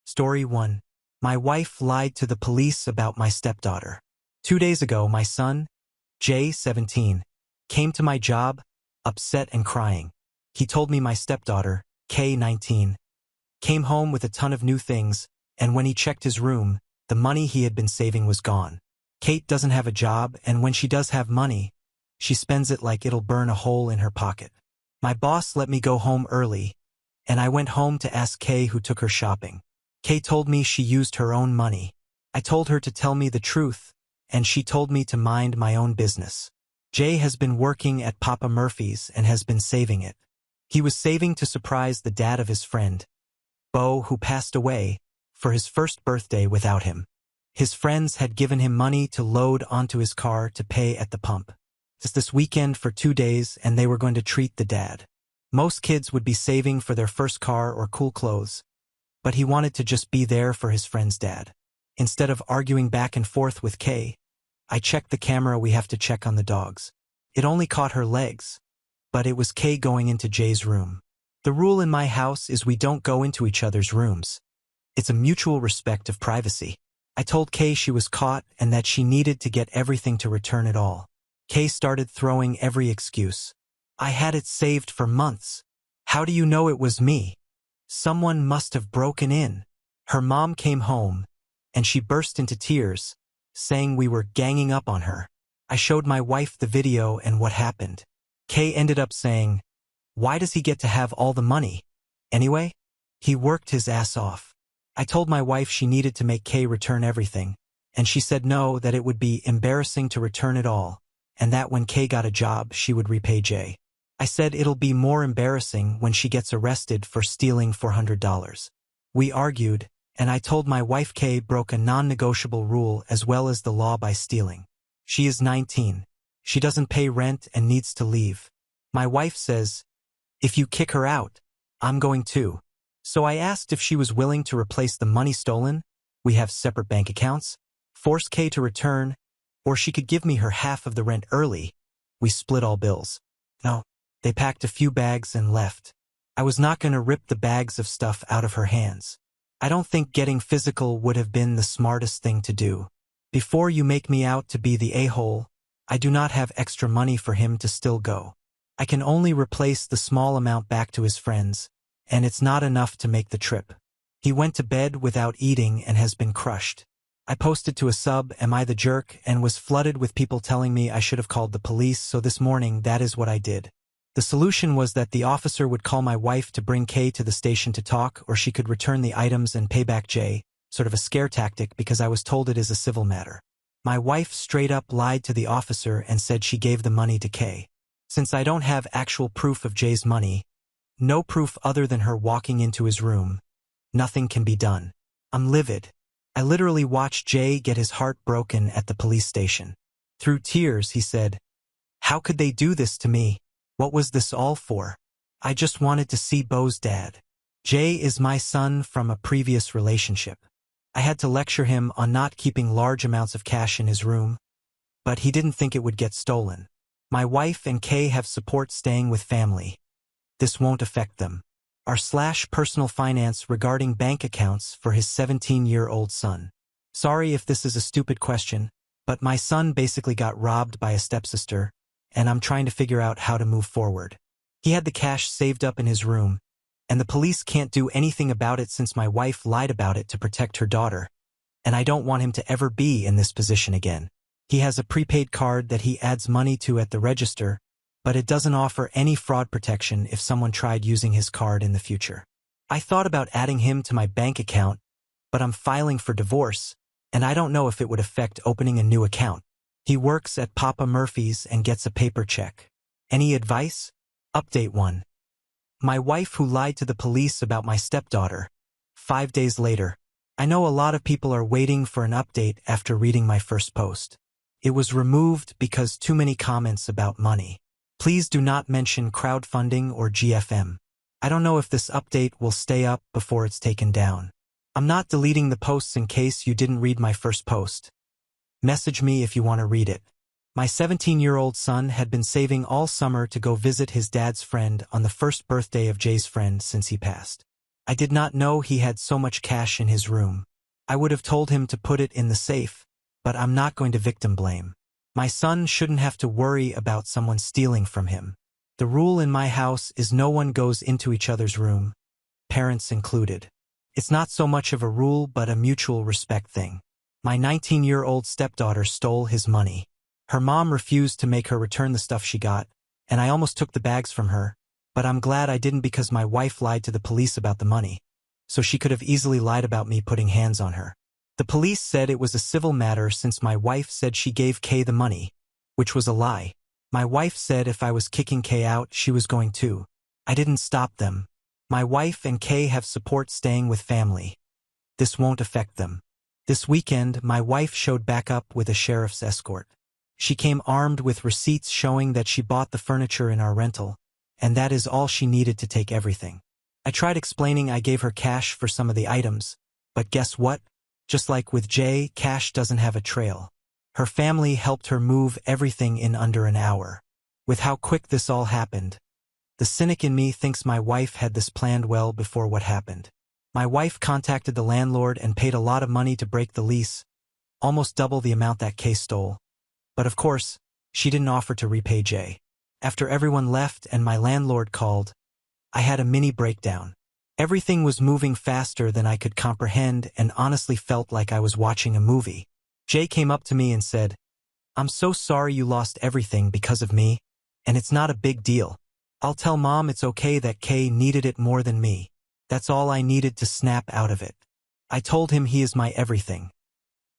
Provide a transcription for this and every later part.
Story 1. My wife lied to the police about my stepdaughter. 2 days ago, my son, Jay, 17, came to my job, upset and crying. He told me my stepdaughter, K, 19, came home with a ton of new things, and when he checked his room, the money he had been saving was gone. Kate doesn't have a job, and when she does have money, she spends it like it'll burn a hole in her pocket. My boss let me go home early, and I went home to ask Kay who took her shopping. Kay told me she used her own money. I told her to tell me the truth, and she told me to mind my own business. Jay has been working at Papa Murphy's and has been saving it. He was saving to surprise the dad of his friend, Bo, who passed away, for his first birthday without him. His friends had given him money to load onto his car to pay at the pump. It's this weekend for 2 days, and they were going to treat the dad. Most kids would be saving for their first car or cool clothes, but he wanted to just be there for his friend's dad. Instead of arguing back and forth with Kay, I checked the camera we have to check on the dogs. It only caught her legs, but it was Kay going into Jay's room. The rule in my house is we don't go into each other's rooms. It's a mutual respect of privacy. I told Kay she was caught and that she needed to get everything to return it all. Kay started throwing every excuse. I had it saved for months. How do you know it was me? Someone must have broken in. Her mom came home, and she burst into tears, saying we were ganging up on her. I showed my wife the video and what happened. Kay ended up saying, "Why does he get to have all the money? Anyway, he worked his ass off." I told my wife she needed to make Kay return everything, and she said no, that it would be embarrassing to return it all, and that when Kay got a job, she would repay Jay. I said it'll be more embarrassing when she gets arrested for stealing $400. We argued, and I told my wife Kay broke a non-negotiable rule as well as the law by stealing. She is 19. She doesn't pay rent and needs to leave. My wife says, "If you kick her out, I'm going too." So I asked if she was willing to replace the money stolen, we have separate bank accounts, force Kay to return, or she could give me her half of the rent early. We split all bills. No. They packed a few bags and left. I was not going to rip the bags of stuff out of her hands. I don't think getting physical would have been the smartest thing to do. Before you make me out to be the a-hole, I do not have extra money for him to still go. I can only replace the small amount back to his friends, and it's not enough to make the trip. He went to bed without eating and has been crushed. I posted to a sub, "Am I the jerk?" and was flooded with people telling me I should have called the police, so this morning that is what I did. The solution was that the officer would call my wife to bring Kay to the station to talk, or she could return the items and pay back Jay, sort of a scare tactic because I was told it is a civil matter. My wife straight up lied to the officer and said she gave the money to Kay. Since I don't have actual proof of Jay's money, no proof other than her walking into his room, nothing can be done. I'm livid. I literally watched Jay get his heart broken at the police station. Through tears, he said, "How could they do this to me? What was this all for? I just wanted to see Bo's dad. Jay is my son from a previous relationship." I had to lecture him on not keeping large amounts of cash in his room, but he didn't think it would get stolen. My wife and Kay have support staying with family. This won't affect them. Our /personal finance regarding bank accounts for his 17-year-old son. Sorry if this is a stupid question, but my son basically got robbed by a stepsister, and I'm trying to figure out how to move forward. He had the cash saved up in his room, and the police can't do anything about it since my wife lied about it to protect her daughter, and I don't want him to ever be in this position again. He has a prepaid card that he adds money to at the register, but it doesn't offer any fraud protection if someone tried using his card in the future. I thought about adding him to my bank account, but I'm filing for divorce, and I don't know if it would affect opening a new account. He works at Papa Murphy's and gets a paper check. Any advice? Update 1. My wife who lied to the police about my stepdaughter. 5 days later. I know a lot of people are waiting for an update after reading my first post. It was removed because too many comments about money. Please do not mention crowdfunding or GFM. I don't know if this update will stay up before it's taken down. I'm not deleting the posts in case you didn't read my first post. Message me if you want to read it. My 17-year-old son had been saving all summer to go visit his dad's friend on the first birthday of Jay's friend since he passed. I did not know he had so much cash in his room. I would have told him to put it in the safe, but I'm not going to victim blame. My son shouldn't have to worry about someone stealing from him. The rule in my house is no one goes into each other's room, parents included. It's not so much of a rule but a mutual respect thing. My 19-year-old stepdaughter stole his money. Her mom refused to make her return the stuff she got, and I almost took the bags from her, but I'm glad I didn't because my wife lied to the police about the money, so she could have easily lied about me putting hands on her. The police said it was a civil matter since my wife said she gave Kay the money, which was a lie. My wife said if I was kicking Kay out, she was going to. I didn't stop them. My wife and Kay have support staying with family. This won't affect them. This weekend, my wife showed back up with a sheriff's escort. She came armed with receipts showing that she bought the furniture in our rental, and that is all she needed to take everything. I tried explaining I gave her cash for some of the items, but guess what? Just like with Jay, cash doesn't have a trail. Her family helped her move everything in under an hour. With how quick this all happened, the cynic in me thinks my wife had this planned well before what happened. My wife contacted the landlord and paid a lot of money to break the lease, almost double the amount that Kay stole. But of course, she didn't offer to repay Jay. After everyone left and my landlord called, I had a mini breakdown. Everything was moving faster than I could comprehend and honestly felt like I was watching a movie. Jay came up to me and said, "I'm so sorry you lost everything because of me, and it's not a big deal. I'll tell Mom it's okay that Kay needed it more than me." That's all I needed to snap out of it. I told him he is my everything.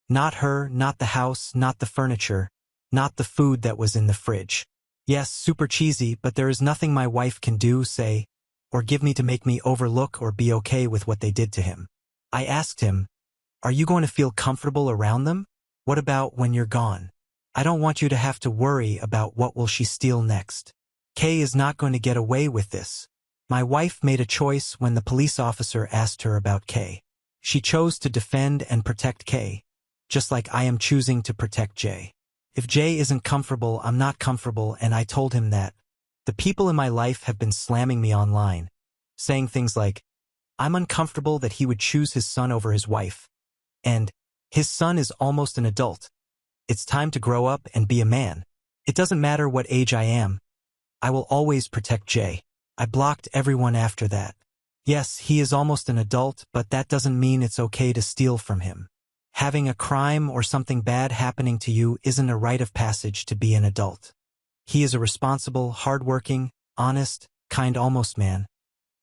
Not her, not the house, not the furniture, not the food that was in the fridge. Yes, super cheesy, but there is nothing my wife can do, say, or give me to make me overlook or be okay with what they did to him. I asked him, "Are you going to feel comfortable around them? What about when you're gone? I don't want you to have to worry about what will she steal next. Kay is not going to get away with this." My wife made a choice when the police officer asked her about Kay. She chose to defend and protect Kay, just like I am choosing to protect Jay. If Jay isn't comfortable, I'm not comfortable, and I told him that. The people in my life have been slamming me online, saying things like, I'm uncomfortable that he would choose his son over his wife, and his son is almost an adult. It's time to grow up and be a man. It doesn't matter what age I am. I will always protect Jay. I blocked everyone after that. Yes, he is almost an adult, but that doesn't mean it's okay to steal from him. Having a crime or something bad happening to you isn't a rite of passage to be an adult. He is a responsible, hardworking, honest, kind almost man,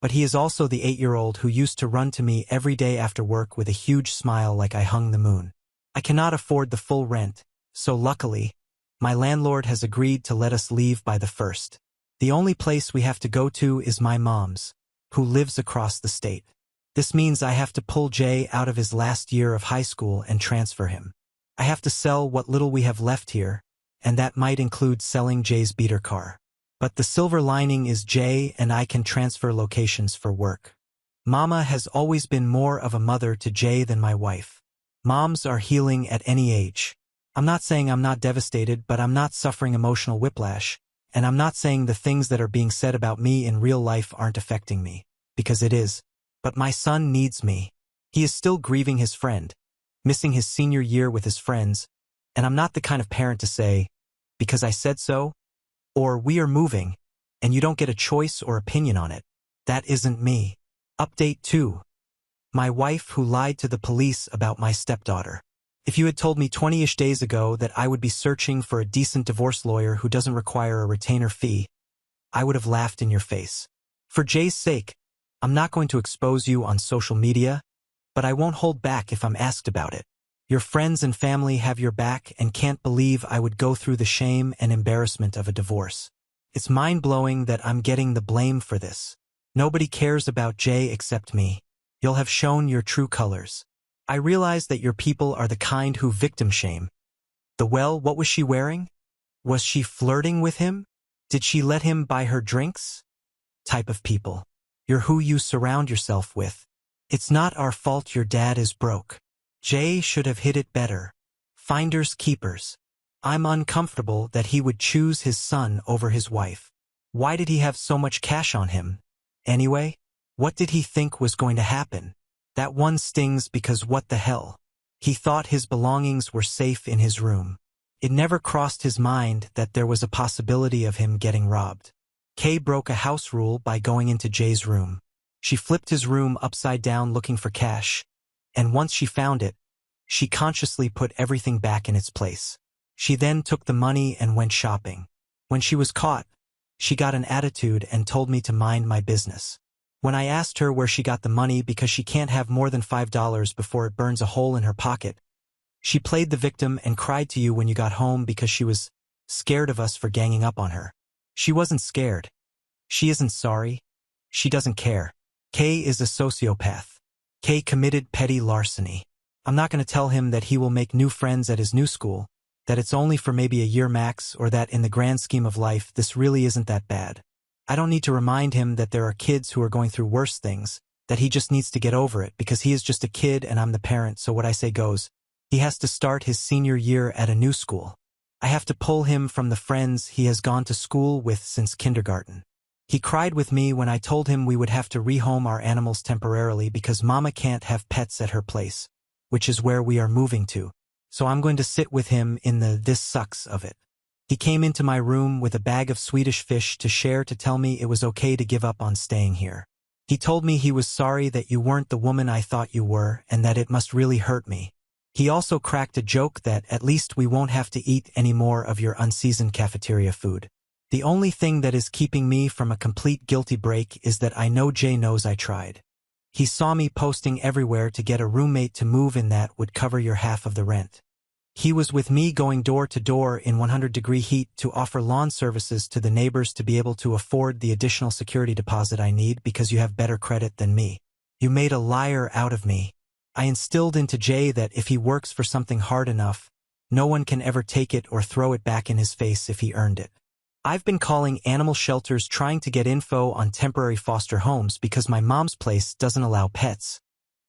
but he is also the 8-year-old who used to run to me every day after work with a huge smile like I hung the moon. I cannot afford the full rent, so luckily, my landlord has agreed to let us leave by the 1st. The only place we have to go to is my mom's, who lives across the state. This means I have to pull Jay out of his last year of high school and transfer him. I have to sell what little we have left here, and that might include selling Jay's beater car. But the silver lining is Jay and I can transfer locations for work. Mama has always been more of a mother to Jay than my wife. Moms are healing at any age. I'm not saying I'm not devastated, but I'm not suffering emotional whiplash. And I'm not saying the things that are being said about me in real life aren't affecting me, because it is. But my son needs me. He is still grieving his friend, missing his senior year with his friends, and I'm not the kind of parent to say, because I said so, or we are moving, and you don't get a choice or opinion on it. That isn't me. Update 2. My wife who lied to the police about my stepdaughter. If you had told me 20-ish days ago that I would be searching for a decent divorce lawyer who doesn't require a retainer fee, I would have laughed in your face. For Jay's sake, I'm not going to expose you on social media, but I won't hold back if I'm asked about it. Your friends and family have your back and can't believe I would go through the shame and embarrassment of a divorce. It's mind-blowing that I'm getting the blame for this. Nobody cares about Jay except me. You'll have shown your true colors. I realize that your people are the kind who victim shame. What was she wearing? Was she flirting with him? Did she let him buy her drinks? Type of people. You're who you surround yourself with. It's not our fault your dad is broke. Jay should have hid it better. Finders keepers. I'm uncomfortable that he would choose his son over his wife. Why did he have so much cash on him? Anyway? What did he think was going to happen? That one stings because what the hell? He thought his belongings were safe in his room. It never crossed his mind that there was a possibility of him getting robbed. Kay broke a house rule by going into Jay's room. She flipped his room upside down looking for cash, and once she found it, she consciously put everything back in its place. She then took the money and went shopping. When she was caught, she got an attitude and told me to mind my business. When I asked her where she got the money because she can't have more than $5 before it burns a hole in her pocket, she played the victim and cried to you when you got home because she was scared of us for ganging up on her. She wasn't scared. She isn't sorry. She doesn't care. Kay is a sociopath. Kay committed petty larceny. I'm not going to tell him that he will make new friends at his new school, that it's only for maybe a year max, or that in the grand scheme of life this really isn't that bad. I don't need to remind him that there are kids who are going through worse things, that he just needs to get over it because he is just a kid and I'm the parent, so what I say goes. He has to start his senior year at a new school. I have to pull him from the friends he has gone to school with since kindergarten. He cried with me when I told him we would have to rehome our animals temporarily because Mama can't have pets at her place, which is where we are moving to. So I'm going to sit with him in the "this sucks" of it. He came into my room with a bag of Swedish fish to share to tell me it was okay to give up on staying here. He told me he was sorry that you weren't the woman I thought you were and that it must really hurt me. He also cracked a joke that at least we won't have to eat any more of your unseasoned cafeteria food. The only thing that is keeping me from a complete guilty break is that I know Jay knows I tried. He saw me posting everywhere to get a roommate to move in that would cover your half of the rent. He was with me going door to door in 100-degree heat to offer lawn services to the neighbors to be able to afford the additional security deposit I need because you have better credit than me. You made a liar out of me. I instilled into Jay that if he works for something hard enough, no one can ever take it or throw it back in his face if he earned it. I've been calling animal shelters trying to get info on temporary foster homes because my mom's place doesn't allow pets,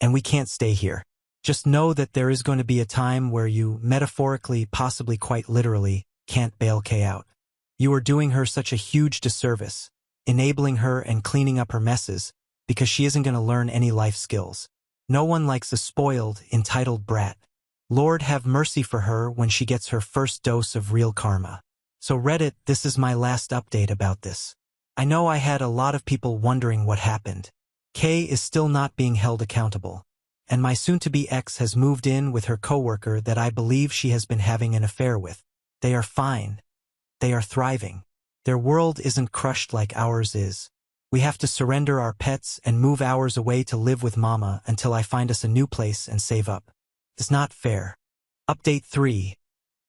and we can't stay here. Just know that there is going to be a time where you, metaphorically, possibly quite literally, can't bail Kay out. You are doing her such a huge disservice, enabling her and cleaning up her messes, because she isn't going to learn any life skills. No one likes a spoiled, entitled brat. Lord have mercy for her when she gets her first dose of real karma. So Reddit, this is my last update about this. I know I had a lot of people wondering what happened. Kay is still not being held accountable, and my soon-to-be ex has moved in with her coworker that I believe she has been having an affair with. They are fine. They are thriving. Their world isn't crushed like ours is. We have to surrender our pets and move ours away to live with Mama until I find us a new place and save up. It's not fair. Update 3.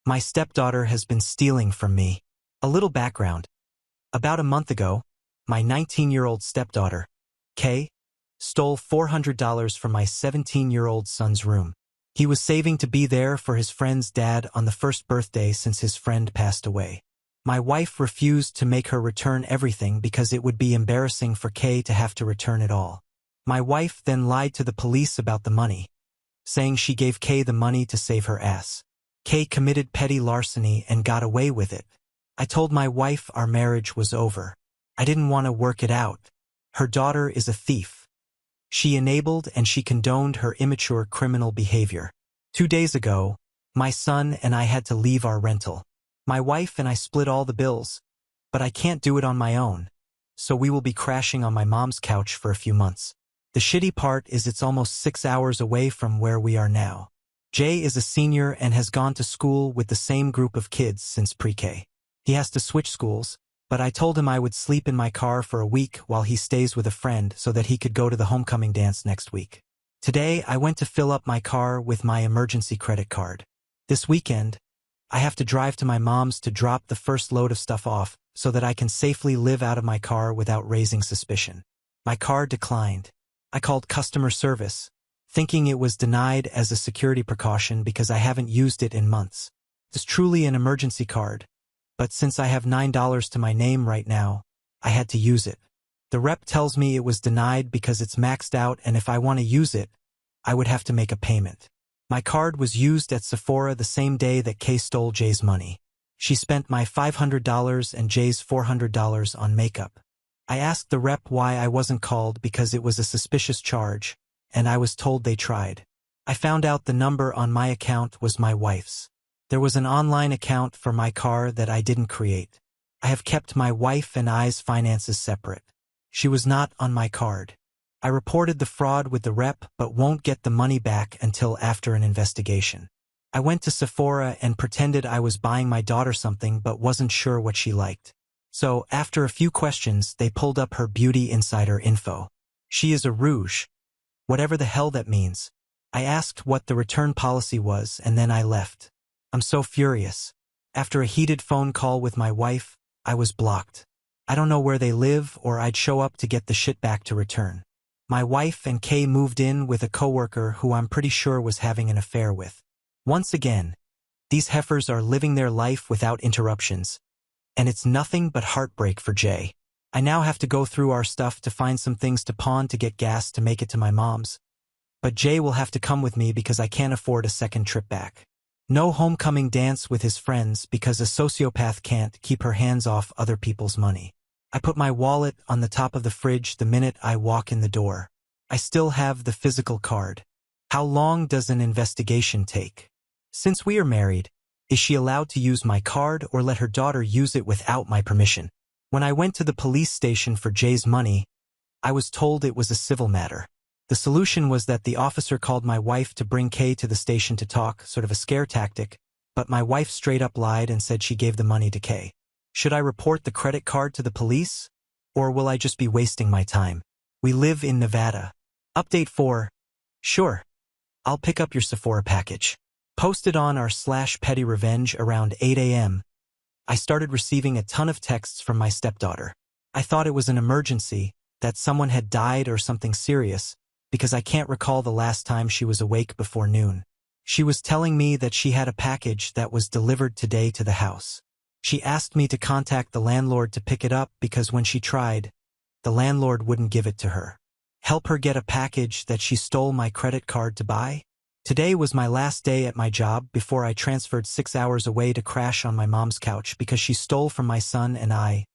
My stepdaughter has been stealing from me. A little background. About a month ago, my 19-year-old stepdaughter, Kay, stole $400 from my 17-year-old son's room. He was saving to be there for his friend's dad on the first birthday since his friend passed away. My wife refused to make her return everything because it would be embarrassing for Kay to have to return it all. My wife then lied to the police about the money, saying she gave Kay the money to save her ass. Kay committed petty larceny and got away with it. I told my wife our marriage was over. I didn't want to work it out. Her daughter is a thief. She enabled and she condoned her immature criminal behavior. 2 days ago, my son and I had to leave our rental. My wife and I split all the bills, but I can't do it on my own, so we will be crashing on my mom's couch for a few months. The shitty part is it's almost 6 hours away from where we are now. Jay is a senior and has gone to school with the same group of kids since pre-K. He has to switch schools, but I told him I would sleep in my car for a week while he stays with a friend so that he could go to the homecoming dance next week. Today, I went to fill up my car with my emergency credit card. This weekend, I have to drive to my mom's to drop the first load of stuff off so that I can safely live out of my car without raising suspicion. My card declined. I called customer service, thinking it was denied as a security precaution because I haven't used it in months. It's truly an emergency card, but since I have $9 to my name right now, I had to use it. The rep tells me it was denied because it's maxed out and if I want to use it, I would have to make a payment. My card was used at Sephora the same day that Kay stole Jay's money. She spent my $500 and Jay's $400 on makeup. I asked the rep why I wasn't called because it was a suspicious charge, and I was told they tried. I found out the number on my account was my wife's. There was an online account for my car that I didn't create. I have kept my wife and I's finances separate. She was not on my card. I reported the fraud with the rep but won't get the money back until after an investigation. I went to Sephora and pretended I was buying my daughter something but wasn't sure what she liked. So, after a few questions, they pulled up her beauty insider info. She is a rouge. Whatever the hell that means. I asked what the return policy was and then I left. I'm so furious. After a heated phone call with my wife, I was blocked. I don't know where they live or I'd show up to get the shit back to return. My wife and Kay moved in with a coworker who I'm pretty sure was having an affair with. Once again, these heifers are living their life without interruptions. And it's nothing but heartbreak for Jay. I now have to go through our stuff to find some things to pawn to get gas to make it to my mom's. But Jay will have to come with me because I can't afford a second trip back. No homecoming dance with his friends because a sociopath can't keep her hands off other people's money. I put my wallet on the top of the fridge the minute I walk in the door. I still have the physical card. How long does an investigation take? Since we are married, is she allowed to use my card or let her daughter use it without my permission? When I went to the police station for Jay's money, I was told it was a civil matter. The solution was that the officer called my wife to bring Kay to the station to talk, sort of a scare tactic, but my wife straight up lied and said she gave the money to Kay. Should I report the credit card to the police? Or will I just be wasting my time? We live in Nevada. Update 4. Sure. I'll pick up your Sephora package. Posted on r/petty revenge around 8 a.m., I started receiving a ton of texts from my stepdaughter. I thought it was an emergency, that someone had died or something serious, because I can't recall the last time she was awake before noon. She was telling me that she had a package that was delivered today to the house. She asked me to contact the landlord to pick it up because when she tried, the landlord wouldn't give it to her. Help her get a package that she stole my credit card to buy? Today was my last day at my job before I transferred 6 hours away to crash on my mom's couch because she stole from my son and I,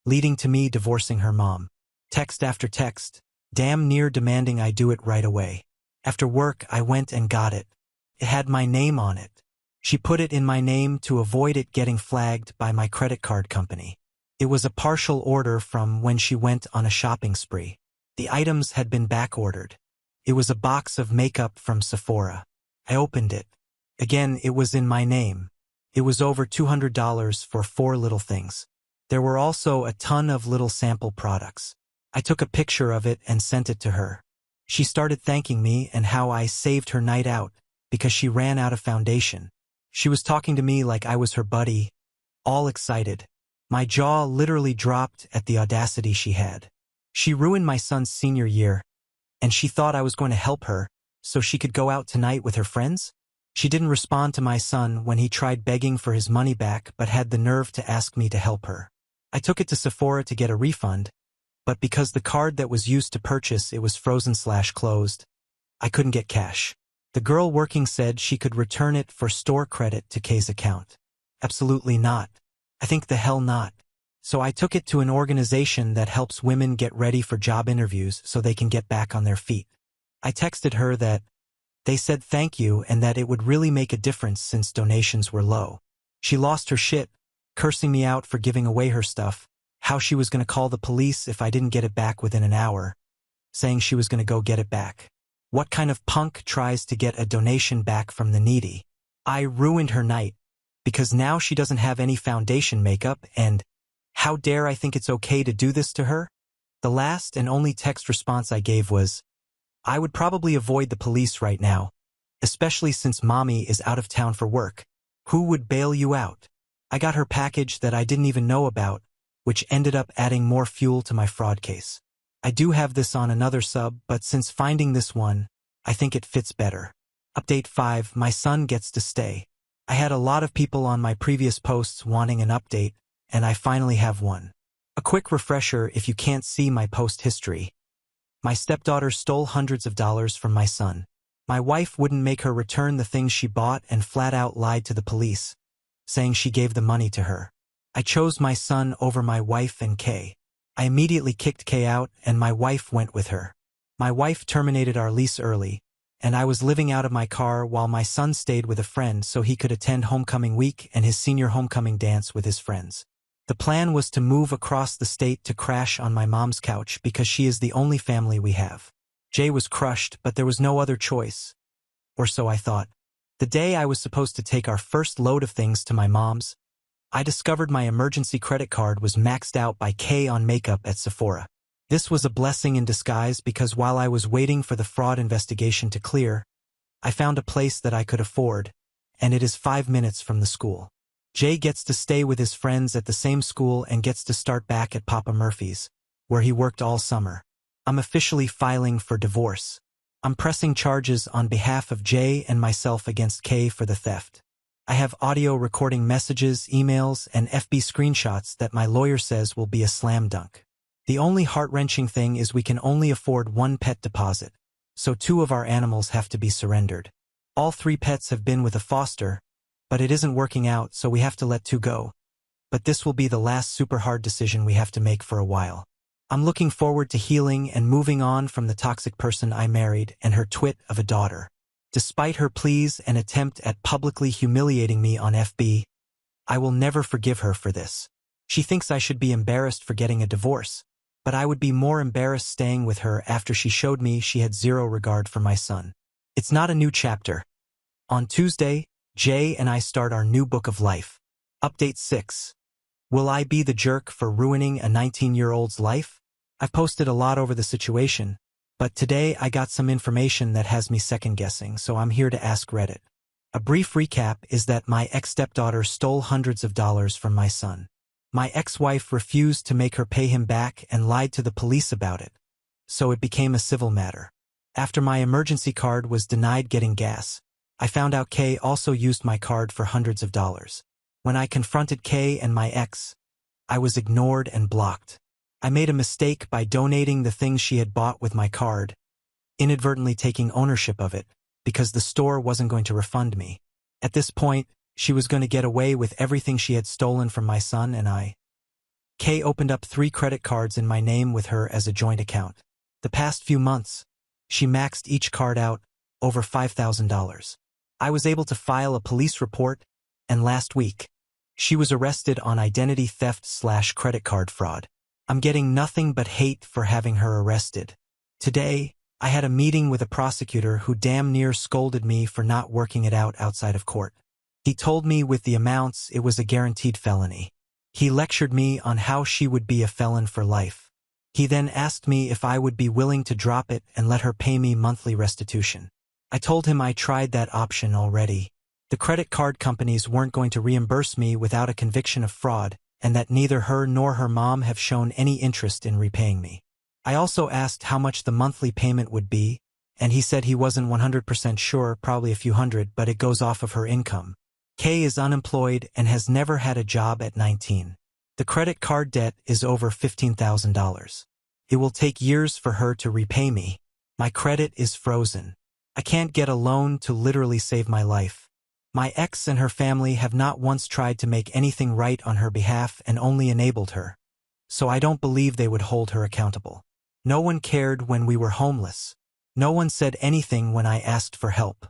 leading to me divorcing her mom. Text after text, damn near demanding I do it right away. After work, I went and got it. It had my name on it. She put it in my name to avoid it getting flagged by my credit card company. It was a partial order from when she went on a shopping spree. The items had been back-ordered. It was a box of makeup from Sephora. I opened it. Again, it was in my name. It was over $200 for 4 little things. There were also a ton of little sample products. I took a picture of it and sent it to her. She started thanking me and how I saved her night out because she ran out of foundation. She was talking to me like I was her buddy, all excited. My jaw literally dropped at the audacity she had. She ruined my son's senior year, and she thought I was going to help her so she could go out tonight with her friends? She didn't respond to my son when he tried begging for his money back but had the nerve to ask me to help her. I took it to Sephora to get a refund, but because the card that was used to purchase it was frozen/closed, I couldn't get cash. The girl working said she could return it for store credit to Kay's account. Absolutely not. I think the hell not. So I took it to an organization that helps women get ready for job interviews so they can get back on their feet. I texted her that they said thank you and that it would really make a difference since donations were low. She lost her shit, cursing me out for giving away her stuff, how she was going to call the police if I didn't get it back within an hour, saying she was going to go get it back. What kind of punk tries to get a donation back from the needy? I ruined her night, because now she doesn't have any foundation makeup and how dare I think it's okay to do this to her? The last and only text response I gave was, I would probably avoid the police right now, especially since mommy is out of town for work. Who would bail you out? I got her package that I didn't even know about, which ended up adding more fuel to my fraud case. I do have this on another sub, but since finding this one, I think it fits better. Update 5, my son gets to stay. I had a lot of people on my previous posts wanting an update, and I finally have one. A quick refresher if you can't see my post history. My stepdaughter stole hundreds of dollars from my son. My wife wouldn't make her return the things she bought and flat out lied to the police, saying she gave the money to her. I chose my son over my wife and Kay. I immediately kicked Kay out and my wife went with her. My wife terminated our lease early, and I was living out of my car while my son stayed with a friend so he could attend homecoming week and his senior homecoming dance with his friends. The plan was to move across the state to crash on my mom's couch because she is the only family we have. Jay was crushed, but there was no other choice. Or so I thought. The day I was supposed to take our first load of things to my mom's, I discovered my emergency credit card was maxed out by Kay on makeup at Sephora. This was a blessing in disguise because while I was waiting for the fraud investigation to clear, I found a place that I could afford, and it is 5 minutes from the school. Jay gets to stay with his friends at the same school and gets to start back at Papa Murphy's, where he worked all summer. I'm officially filing for divorce. I'm pressing charges on behalf of Jay and myself against Kay for the theft. I have audio recording messages, emails, and FB screenshots that my lawyer says will be a slam dunk. The only heart-wrenching thing is we can only afford 1 pet deposit, so 2 of our animals have to be surrendered. All 3 pets have been with a foster, but it isn't working out, so we have to let 2 go. But this will be the last super hard decision we have to make for a while. I'm looking forward to healing and moving on from the toxic person I married and her twit of a daughter. Despite her pleas and attempt at publicly humiliating me on FB, I will never forgive her for this. She thinks I should be embarrassed for getting a divorce, but I would be more embarrassed staying with her after she showed me she had 0 regard for my son. It's not a new chapter. On Tuesday, Jay and I start our new book of life. Update 6. Will I be the jerk for ruining a 19-year-old's life? I've posted a lot over the situation, but today I got some information that has me second-guessing, so I'm here to ask Reddit. A brief recap is that my ex-stepdaughter stole hundreds of dollars from my son. My ex-wife refused to make her pay him back and lied to the police about it, so it became a civil matter. After my emergency card was denied getting gas, I found out Kay also used my card for hundreds of dollars. When I confronted Kay and my ex, I was ignored and blocked. I made a mistake by donating the things she had bought with my card, inadvertently taking ownership of it, because the store wasn't going to refund me. At this point, she was going to get away with everything she had stolen from my son and I. Kay opened up 3 credit cards in my name with her as a joint account. The past few months, she maxed each card out over $5,000. I was able to file a police report, and last week, she was arrested on identity theft/credit card fraud. I'm getting nothing but hate for having her arrested. Today, I had a meeting with a prosecutor who damn near scolded me for not working it out outside of court. He told me with the amounts it was a guaranteed felony. He lectured me on how she would be a felon for life. He then asked me if I would be willing to drop it and let her pay me monthly restitution. I told him I tried that option already. The credit card companies weren't going to reimburse me without a conviction of fraud, and that neither her nor her mom have shown any interest in repaying me. I also asked how much the monthly payment would be, and he said he wasn't 100% sure, probably a few hundred, but it goes off of her income. Kay is unemployed and has never had a job at 19. The credit card debt is over $15,000. It will take years for her to repay me. My credit is frozen. I can't get a loan to literally save my life. My ex and her family have not once tried to make anything right on her behalf and only enabled her, so I don't believe they would hold her accountable. No one cared when we were homeless. No one said anything when I asked for help.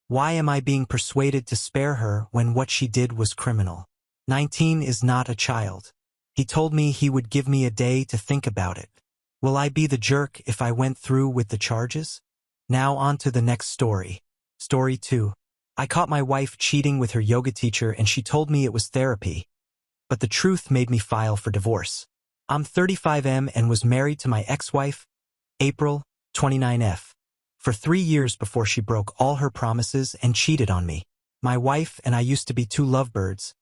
Why am I being persuaded to spare her when what she did was criminal? 19 is not a child. He told me he would give me a day to think about it. Will I be the jerk if I went through with the charges? Now on to the next story. Story 2. I caught my wife cheating with her yoga teacher and she told me it was therapy, but the truth made me file for divorce. I'm 35M and was married to my ex-wife, April, 29F, for 3 years before she broke all her promises and cheated on me. My wife and I used to be 2 lovebirds,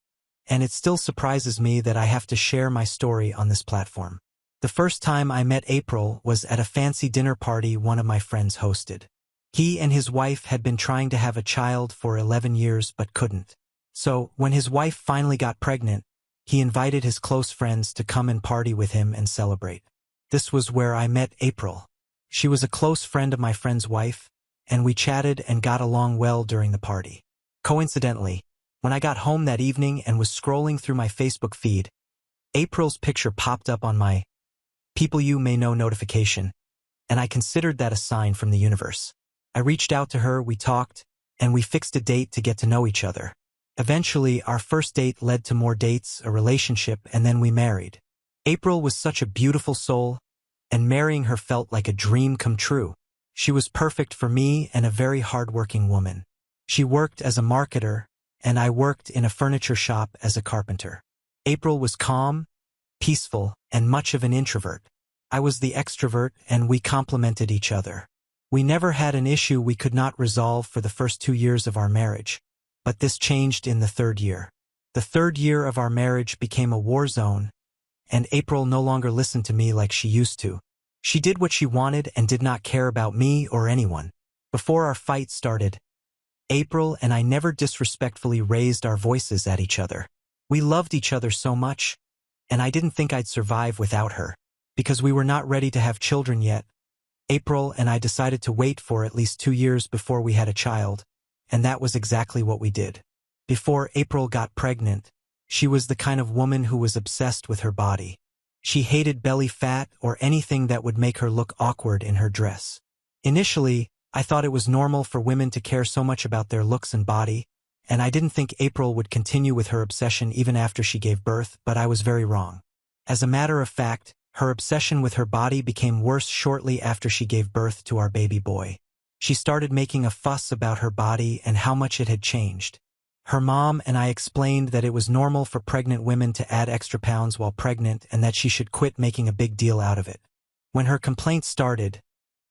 and it still surprises me that I have to share my story on this platform. The first time I met April was at a fancy dinner party one of my friends hosted. He and his wife had been trying to have a child for 11 years but couldn't. So, when his wife finally got pregnant, he invited his close friends to come and party with him and celebrate. This was where I met April. She was a close friend of my friend's wife, and we chatted and got along well during the party. Coincidentally, when I got home that evening and was scrolling through my Facebook feed, April's picture popped up on my people you may know notification, and I considered that a sign from the universe. I reached out to her, we talked, and we fixed a date to get to know each other. Eventually, our first date led to more dates, a relationship, and then we married. April was such a beautiful soul, and marrying her felt like a dream come true. She was perfect for me and a very hardworking woman. She worked as a marketer, and I worked in a furniture shop as a carpenter. April was calm, peaceful, and much of an introvert. I was the extrovert, and we complemented each other. We never had an issue we could not resolve for the first 2 years of our marriage, but this changed in the 3rd year. The 3rd year of our marriage became a war zone, and April no longer listened to me like she used to. She did what she wanted and did not care about me or anyone. Before our fight started, April and I never disrespectfully raised our voices at each other. We loved each other so much, and I didn't think I'd survive without her. Because we were not ready to have children yet, April and I decided to wait for at least 2 years before we had a child, and that was exactly what we did. Before April got pregnant, she was the kind of woman who was obsessed with her body. She hated belly fat or anything that would make her look awkward in her dress. Initially, I thought it was normal for women to care so much about their looks and body, and I didn't think April would continue with her obsession even after she gave birth, but I was very wrong. As a matter of fact, her obsession with her body became worse shortly after she gave birth to our baby boy. She started making a fuss about her body and how much it had changed. Her mom and I explained that it was normal for pregnant women to add extra pounds while pregnant and that she should quit making a big deal out of it. When her complaints started,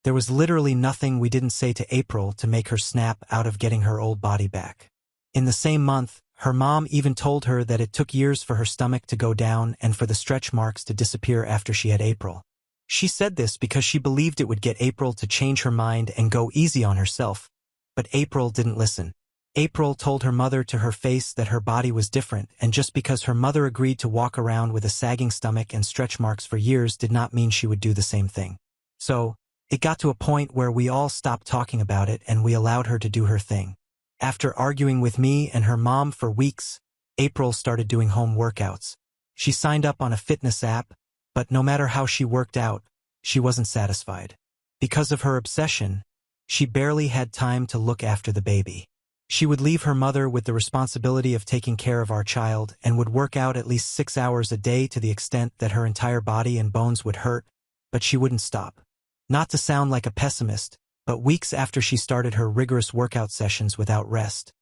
there was literally nothing we didn't say to April to make her snap out of getting her old body back. In the same month, her mom even told her that it took years for her stomach to go down and for the stretch marks to disappear after she had April. She said this because she believed it would get April to change her mind and go easy on herself, but April didn't listen. April told her mother to her face that her body was different, and just because her mother agreed to walk around with a sagging stomach and stretch marks for years did not mean she would do the same thing. So, it got to a point where we all stopped talking about it and we allowed her to do her thing. After arguing with me and her mom for weeks, April started doing home workouts. She signed up on a fitness app, but no matter how she worked out, she wasn't satisfied. Because of her obsession, she barely had time to look after the baby. She would leave her mother with the responsibility of taking care of our child and would work out at least 6 hours a day to the extent that her entire body and bones would hurt, but she wouldn't stop. Not to sound like a pessimist, but weeks after she started her rigorous workout sessions without rest,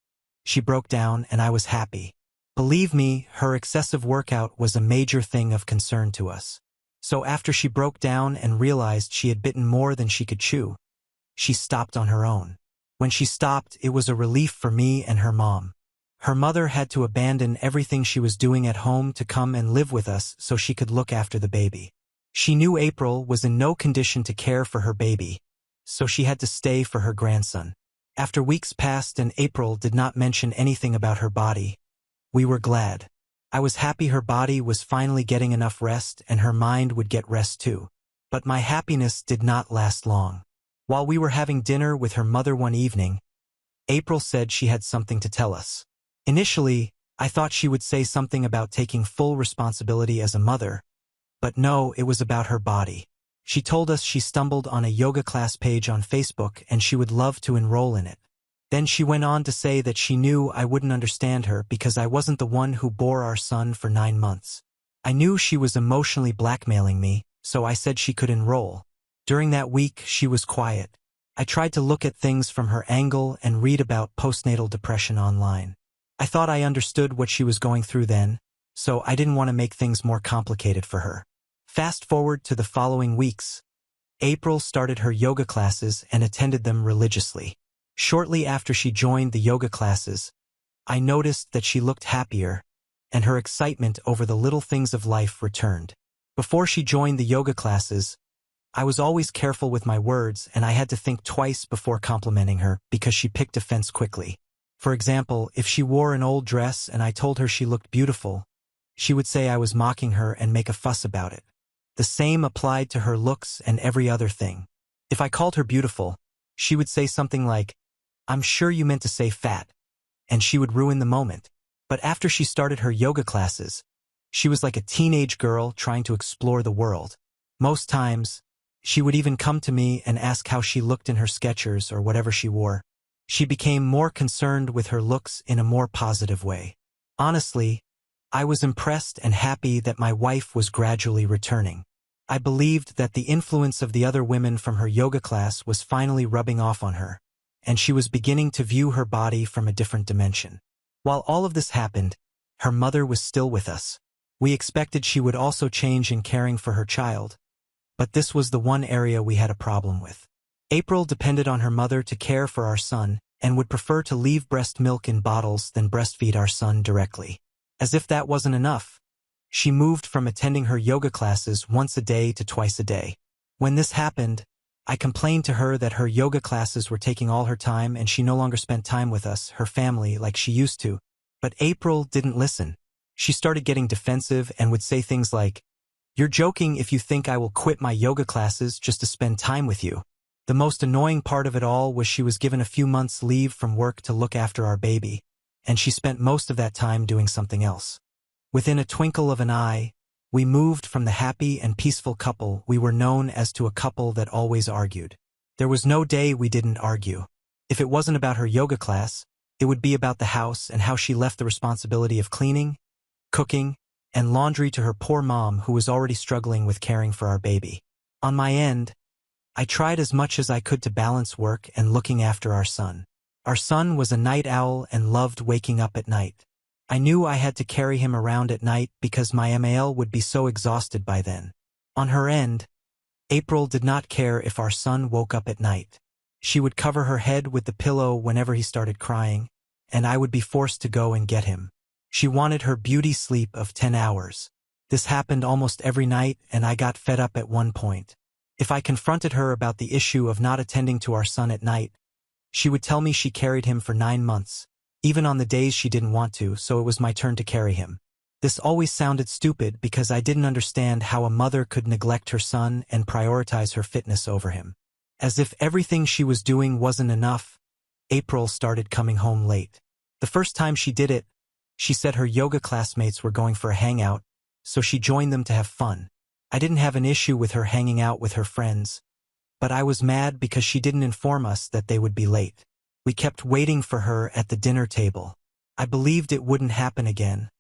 she broke down and I was happy. Believe me, her excessive workout was a major thing of concern to us. So after she broke down and realized she had bitten more than she could chew, she stopped on her own. When she stopped, it was a relief for me and her mom. Her mother had to abandon everything she was doing at home to come and live with us so she could look after the baby. She knew April was in no condition to care for her baby, so she had to stay for her grandson. After weeks passed and April did not mention anything about her body, we were glad. I was happy her body was finally getting enough rest and her mind would get rest too. But my happiness did not last long. While we were having dinner with her mother one evening, April said she had something to tell us. Initially, I thought she would say something about taking full responsibility as a mother, but no, it was about her body. She told us she stumbled on a yoga class page on Facebook and she would love to enroll in it. Then she went on to say that she knew I wouldn't understand her because I wasn't the one who bore our son for 9 months. I knew she was emotionally blackmailing me, so I said she could enroll. During that week, she was quiet. I tried to look at things from her angle and read about postnatal depression online. I thought I understood what she was going through then, so I didn't want to make things more complicated for her. Fast forward to the following weeks. April started her yoga classes and attended them religiously. Shortly after she joined the yoga classes, I noticed that she looked happier, and her excitement over the little things of life returned. Before she joined the yoga classes, I was always careful with my words and I had to think twice before complimenting her because she picked offense quickly. For example, if she wore an old dress and I told her she looked beautiful, she would say I was mocking her and make a fuss about it. The same applied to her looks and every other thing. If I called her beautiful, she would say something like, "I'm sure you meant to say fat," and she would ruin the moment. But after she started her yoga classes, she was like a teenage girl trying to explore the world. Most times, she would even come to me and ask how she looked in her Skechers or whatever she wore. She became more concerned with her looks in a more positive way. Honestly, I was impressed and happy that my wife was gradually returning. I believed that the influence of the other women from her yoga class was finally rubbing off on her, and she was beginning to view her body from a different dimension. While all of this happened, her mother was still with us. We expected she would also change in caring for her child, but this was the one area we had a problem with. April depended on her mother to care for our son and would prefer to leave breast milk in bottles than breastfeed our son directly. As if that wasn't enough, she moved from attending her yoga classes once a day to twice a day. When this happened, I complained to her that her yoga classes were taking all her time and she no longer spent time with us, her family, like she used to. But April didn't listen. She started getting defensive and would say things like, "You're joking if you think I will quit my yoga classes just to spend time with you." The most annoying part of it all was she was given a few months' leave from work to look after our baby, and she spent most of that time doing something else. Within a twinkle of an eye, we moved from the happy and peaceful couple we were known as to a couple that always argued. There was no day we didn't argue. If it wasn't about her yoga class, it would be about the house and how she left the responsibility of cleaning, cooking, and laundry to her poor mom who was already struggling with caring for our baby. On my end, I tried as much as I could to balance work and looking after our son. Our son was a night owl and loved waking up at night. I knew I had to carry him around at night because my MAL would be so exhausted by then. On her end, April did not care if our son woke up at night. She would cover her head with the pillow whenever he started crying, and I would be forced to go and get him. She wanted her beauty sleep of 10 hours. This happened almost every night, and I got fed up at one point. If I confronted her about the issue of not attending to our son at night, she would tell me she carried him for 9 months, even on the days she didn't want to, so it was my turn to carry him. This always sounded stupid because I didn't understand how a mother could neglect her son and prioritize her fitness over him. As if everything she was doing wasn't enough, April started coming home late. The first time she did it, she said her yoga classmates were going for a hangout, so she joined them to have fun. I didn't have an issue with her hanging out with her friends, but I was mad because she didn't inform us that they would be late. We kept waiting for her at the dinner table. I believed it wouldn't happen again,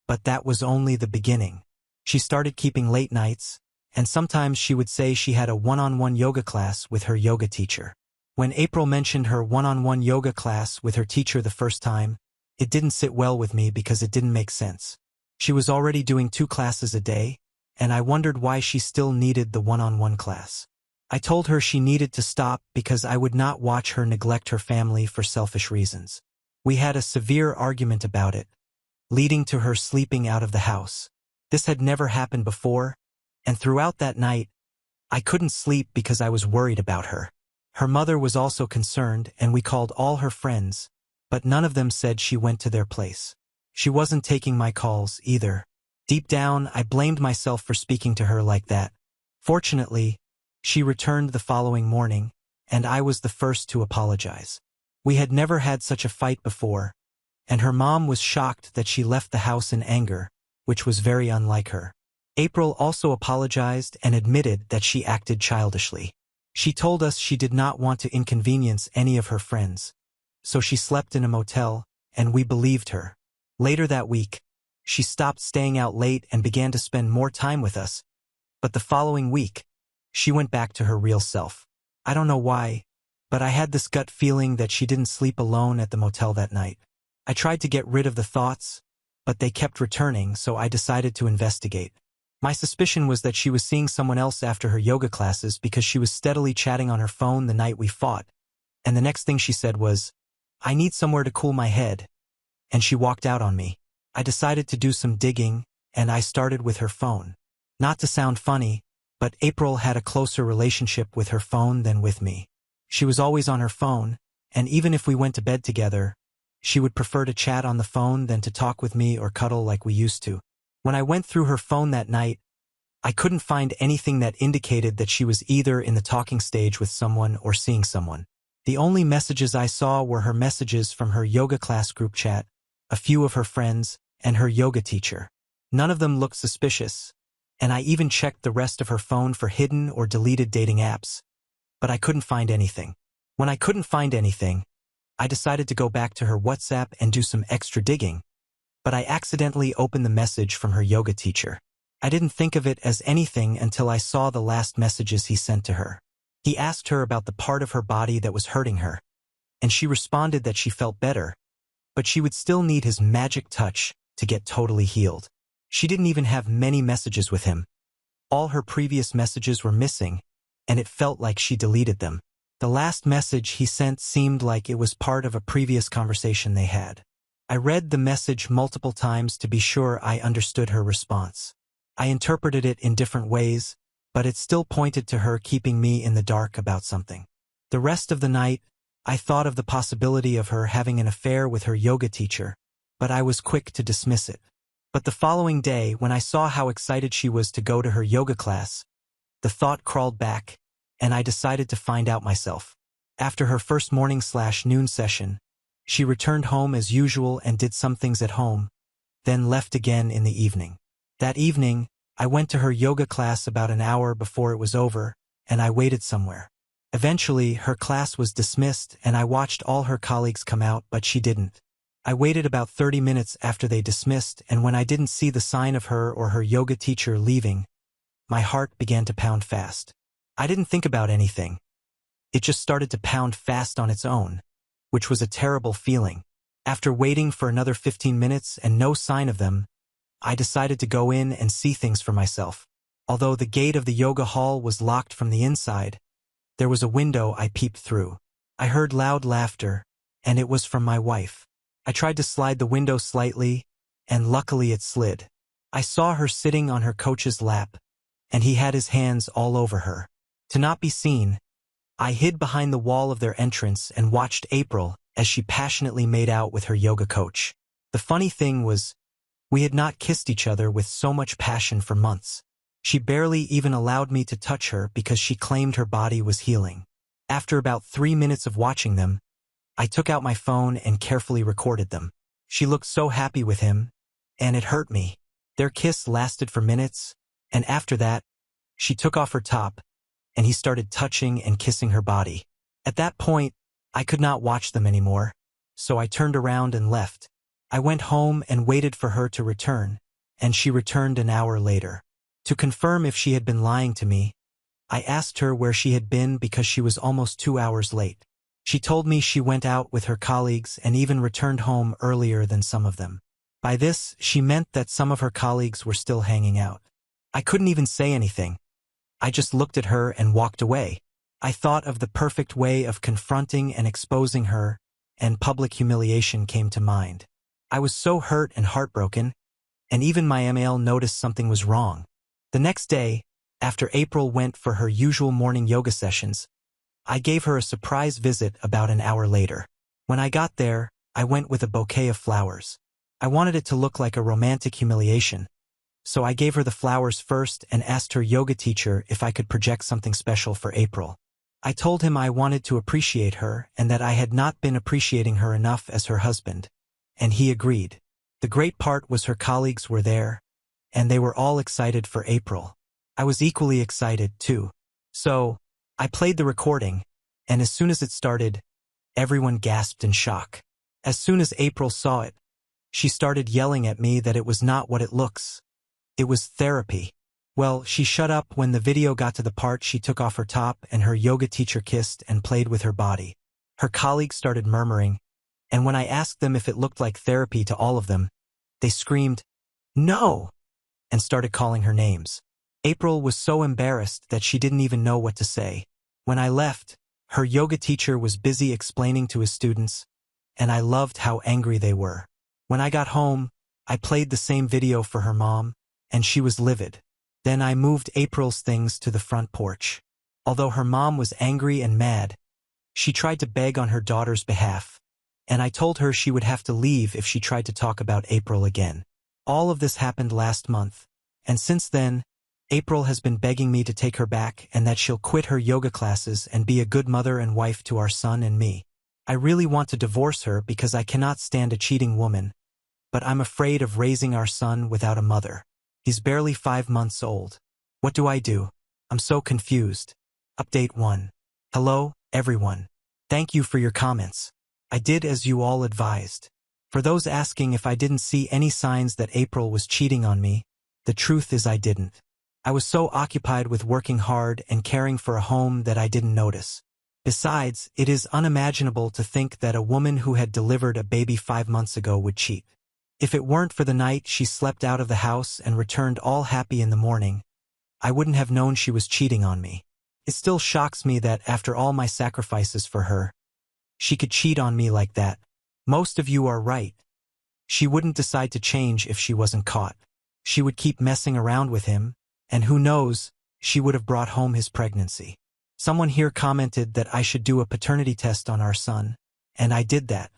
but that was only the beginning. She started keeping late nights, and sometimes she would say she had a one-on-one yoga class with her yoga teacher. When April mentioned her one-on-one yoga class with her teacher the first time, it didn't sit well with me because it didn't make sense. She was already doing 2 classes a day, and I wondered why she still needed the one-on-one class. I told her she needed to stop because I would not watch her neglect her family for selfish reasons. We had a severe argument about it, leading to her sleeping out of the house. This had never happened before, and throughout that night, I couldn't sleep because I was worried about her. Her mother was also concerned, and we called all her friends, but none of them said she went to their place. She wasn't taking my calls either. Deep down, I blamed myself for speaking to her like that. Fortunately, she returned the following morning, and I was the first to apologize. We had never had such a fight before, and her mom was shocked that she left the house in anger, which was very unlike her. April also apologized and admitted that she acted childishly. She told us she did not want to inconvenience any of her friends, so she slept in a motel, and we believed her. Later that week, she stopped staying out late and began to spend more time with us, but the following week, she went back to her real self. I don't know why, but I had this gut feeling that she didn't sleep alone at the motel that night. I tried to get rid of the thoughts, but they kept returning, so I decided to investigate. My suspicion was that she was seeing someone else after her yoga classes because she was steadily chatting on her phone the night we fought, and the next thing she said was, "I need somewhere to cool my head," and she walked out on me. I decided to do some digging, and I started with her phone. Not to sound funny, but April had a closer relationship with her phone than with me. She was always on her phone, and even if we went to bed together, she would prefer to chat on the phone than to talk with me or cuddle like we used to. When I went through her phone that night, I couldn't find anything that indicated that she was either in the talking stage with someone or seeing someone. The only messages I saw were her messages from her yoga class group chat, a few of her friends, and her yoga teacher. None of them looked suspicious, and I even checked the rest of her phone for hidden or deleted dating apps, but I couldn't find anything. When I couldn't find anything, I decided to go back to her WhatsApp and do some extra digging, but I accidentally opened the message from her yoga teacher. I didn't think of it as anything until I saw the last messages he sent to her. He asked her about the part of her body that was hurting her, and she responded that she felt better, but she would still need his magic touch to get totally healed. She didn't even have many messages with him. All her previous messages were missing, and it felt like she deleted them. The last message he sent seemed like it was part of a previous conversation they had. I read the message multiple times to be sure I understood her response. I interpreted it in different ways, but it still pointed to her keeping me in the dark about something. The rest of the night, I thought of the possibility of her having an affair with her yoga teacher, but I was quick to dismiss it. But the following day, when I saw how excited she was to go to her yoga class, the thought crawled back, and I decided to find out myself. After her first morning/noon session, she returned home as usual and did some things at home, then left again in the evening. That evening, I went to her yoga class about an hour before it was over, and I waited somewhere. Eventually, her class was dismissed and I watched all her colleagues come out, but she didn't. I waited about 30 minutes after they dismissed, and when I didn't see the sign of her or her yoga teacher leaving, my heart began to pound fast. I didn't think about anything. It just started to pound fast on its own, which was a terrible feeling. After waiting for another 15 minutes and no sign of them, I decided to go in and see things for myself. Although the gate of the yoga hall was locked from the inside, there was a window I peeped through. I heard loud laughter, and it was from my wife. I tried to slide the window slightly, and luckily it slid. I saw her sitting on her coach's lap, and he had his hands all over her. To not be seen, I hid behind the wall of their entrance and watched April as she passionately made out with her yoga coach. The funny thing was, we had not kissed each other with so much passion for months. She barely even allowed me to touch her because she claimed her body was healing. After about 3 minutes of watching them, I took out my phone and carefully recorded them. She looked so happy with him, and it hurt me. Their kiss lasted for minutes, and after that, she took off her top, and he started touching and kissing her body. At that point, I could not watch them anymore, so I turned around and left. I went home and waited for her to return, and she returned an hour later. To confirm if she had been lying to me, I asked her where she had been because she was almost 2 hours late. She told me she went out with her colleagues and even returned home earlier than some of them. By this, she meant that some of her colleagues were still hanging out. I couldn't even say anything. I just looked at her and walked away. I thought of the perfect way of confronting and exposing her, and public humiliation came to mind. I was so hurt and heartbroken, and even my ML noticed something was wrong. The next day, after April went for her usual morning yoga sessions, I gave her a surprise visit about an hour later. When I got there, I went with a bouquet of flowers. I wanted it to look like a romantic humiliation, so I gave her the flowers first and asked her yoga teacher if I could project something special for April. I told him I wanted to appreciate her and that I had not been appreciating her enough as her husband, and he agreed. The great part was her colleagues were there, and they were all excited for April. I was equally excited, too. So, I played the recording, and as soon as it started, everyone gasped in shock. As soon as April saw it, she started yelling at me that it was not what it looks. It was therapy. Well, she shut up when the video got to the part she took off her top and her yoga teacher kissed and played with her body. Her colleagues started murmuring, and when I asked them if it looked like therapy to all of them, they screamed, "No!" and started calling her names. April was so embarrassed that she didn't even know what to say. When I left, her yoga teacher was busy explaining to his students, and I loved how angry they were. When I got home, I played the same video for her mom, and she was livid. Then I moved April's things to the front porch. Although her mom was angry and mad, she tried to beg on her daughter's behalf, and I told her she would have to leave if she tried to talk about April again. All of this happened last month, and since then, April has been begging me to take her back and that she'll quit her yoga classes and be a good mother and wife to our son and me. I really want to divorce her because I cannot stand a cheating woman, but I'm afraid of raising our son without a mother. He's barely 5 months old. What do I do? I'm so confused. Update 1. Hello, everyone. Thank you for your comments. I did as you all advised. For those asking if I didn't see any signs that April was cheating on me, the truth is I didn't. I was so occupied with working hard and caring for a home that I didn't notice. Besides, it is unimaginable to think that a woman who had delivered a baby 5 months ago would cheat. If it weren't for the night she slept out of the house and returned all happy in the morning, I wouldn't have known she was cheating on me. It still shocks me that after all my sacrifices for her, she could cheat on me like that. Most of you are right. She wouldn't decide to change if she wasn't caught. She would keep messing around with him, and who knows, she would have brought home his pregnancy. Someone here commented that I should do a paternity test on our son, and I did that.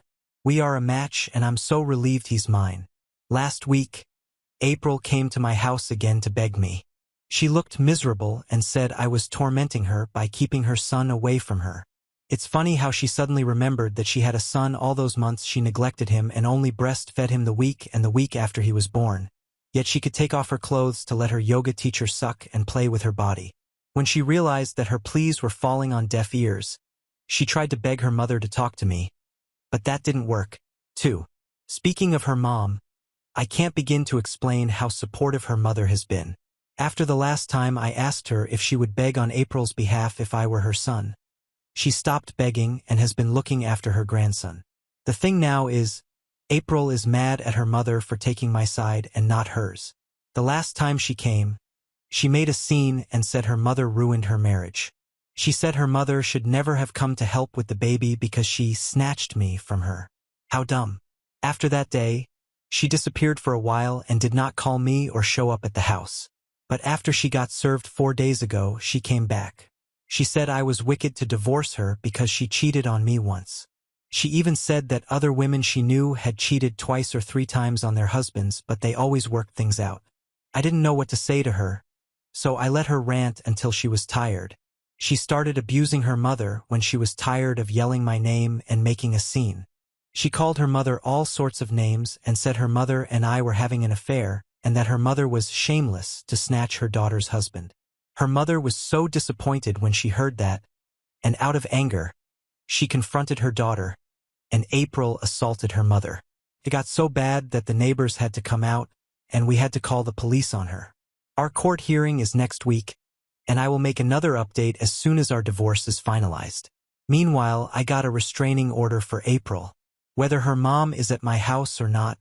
We are a match and I'm so relieved he's mine. Last week, April came to my house again to beg me. She looked miserable and said I was tormenting her by keeping her son away from her. It's funny how she suddenly remembered that she had a son all those months she neglected him and only breastfed him the week and the week after he was born. Yet she could take off her clothes to let her yoga teacher suck and play with her body. When she realized that her pleas were falling on deaf ears, she tried to beg her mother to talk to me. But that didn't work. 2. Speaking of her mom, I can't begin to explain how supportive her mother has been. After the last time I asked her if she would beg on April's behalf if I were her son, she stopped begging and has been looking after her grandson. The thing now is, April is mad at her mother for taking my side and not hers. The last time she came, she made a scene and said her mother ruined her marriage. She said her mother should never have come to help with the baby because she snatched me from her. How dumb. After that day, she disappeared for a while and did not call me or show up at the house. But after she got served 4 days ago, she came back. She said I was wicked to divorce her because she cheated on me once. She even said that other women she knew had cheated 2 or 3 times on their husbands, but they always worked things out. I didn't know what to say to her, so I let her rant until she was tired. She started abusing her mother when she was tired of yelling my name and making a scene. She called her mother all sorts of names and said her mother and I were having an affair and that her mother was shameless to snatch her daughter's husband. Her mother was so disappointed when she heard that, and out of anger, she confronted her daughter, and April assaulted her mother. It got so bad that the neighbors had to come out, and we had to call the police on her. Our court hearing is next week, and I will make another update as soon as our divorce is finalized. Meanwhile, I got a restraining order for April. Whether her mom is at my house or not,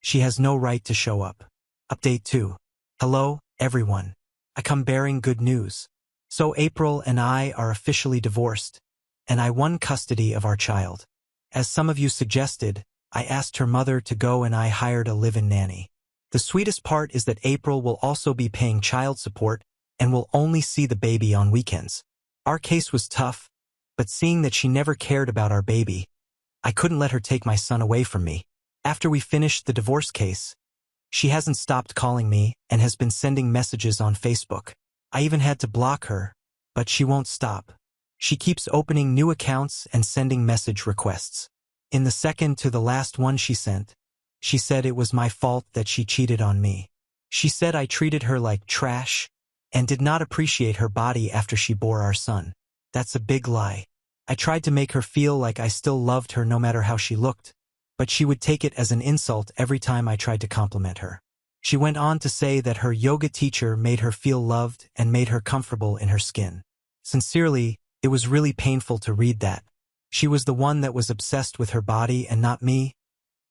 she has no right to show up. Update 2. Hello, everyone. I come bearing good news. So April and I are officially divorced, and I won custody of our child. As some of you suggested, I asked her mother to go and I hired a live-in nanny. The sweetest part is that April will also be paying child support and will only see the baby on weekends. Our case was tough, but seeing that she never cared about our baby, I couldn't let her take my son away from me. After we finished the divorce case, she hasn't stopped calling me and has been sending messages on Facebook. I even had to block her, but she won't stop. She keeps opening new accounts and sending message requests. In the second to the last one she sent, she said it was my fault that she cheated on me. She said I treated her like trash and did not appreciate her body after she bore our son. That's a big lie. I tried to make her feel like I still loved her no matter how she looked, but she would take it as an insult every time I tried to compliment her. She went on to say that her yoga teacher made her feel loved and made her comfortable in her skin. Sincerely, it was really painful to read that. She was the one that was obsessed with her body and not me,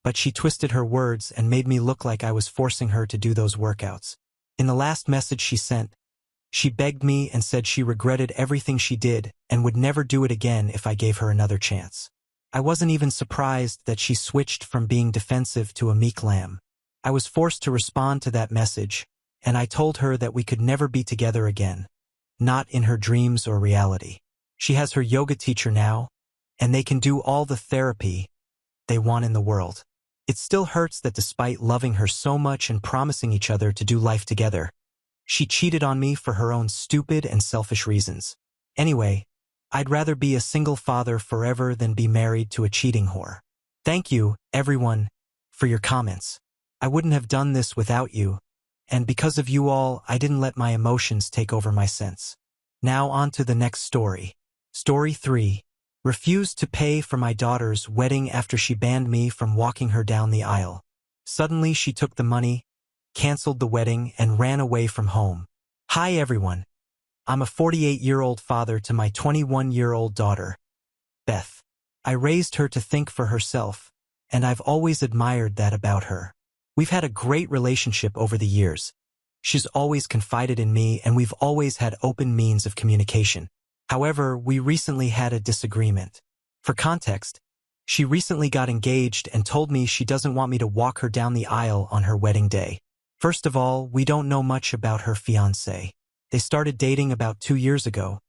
but she twisted her words and made me look like I was forcing her to do those workouts. In the last message she sent, she begged me and said she regretted everything she did and would never do it again if I gave her another chance. I wasn't even surprised that she switched from being defensive to a meek lamb. I was forced to respond to that message, and I told her that we could never be together again, not in her dreams or reality. She has her yoga teacher now, and they can do all the therapy they want in the world. It still hurts that despite loving her so much and promising each other to do life together, she cheated on me for her own stupid and selfish reasons. Anyway, I'd rather be a single father forever than be married to a cheating whore. Thank you, everyone, for your comments. I wouldn't have done this without you, And because of you all, I didn't let my emotions take over my sense. Now on to the next story. Story 3. Refused to pay for my daughter's wedding after she banned me from walking her down the aisle. Suddenly she took the money, canceled the wedding, and ran away from home. Hi everyone. I'm a 48-year-old father to my 21-year-old daughter, Beth. I raised her to think for herself, and I've always admired that about her. We've had a great relationship over the years. She's always confided in me, and we've always had open means of communication. However, we recently had a disagreement. For context, she recently got engaged and told me she doesn't want me to walk her down the aisle on her wedding day. First of all, we don't know much about her fiancé. They started dating about 2 years ago,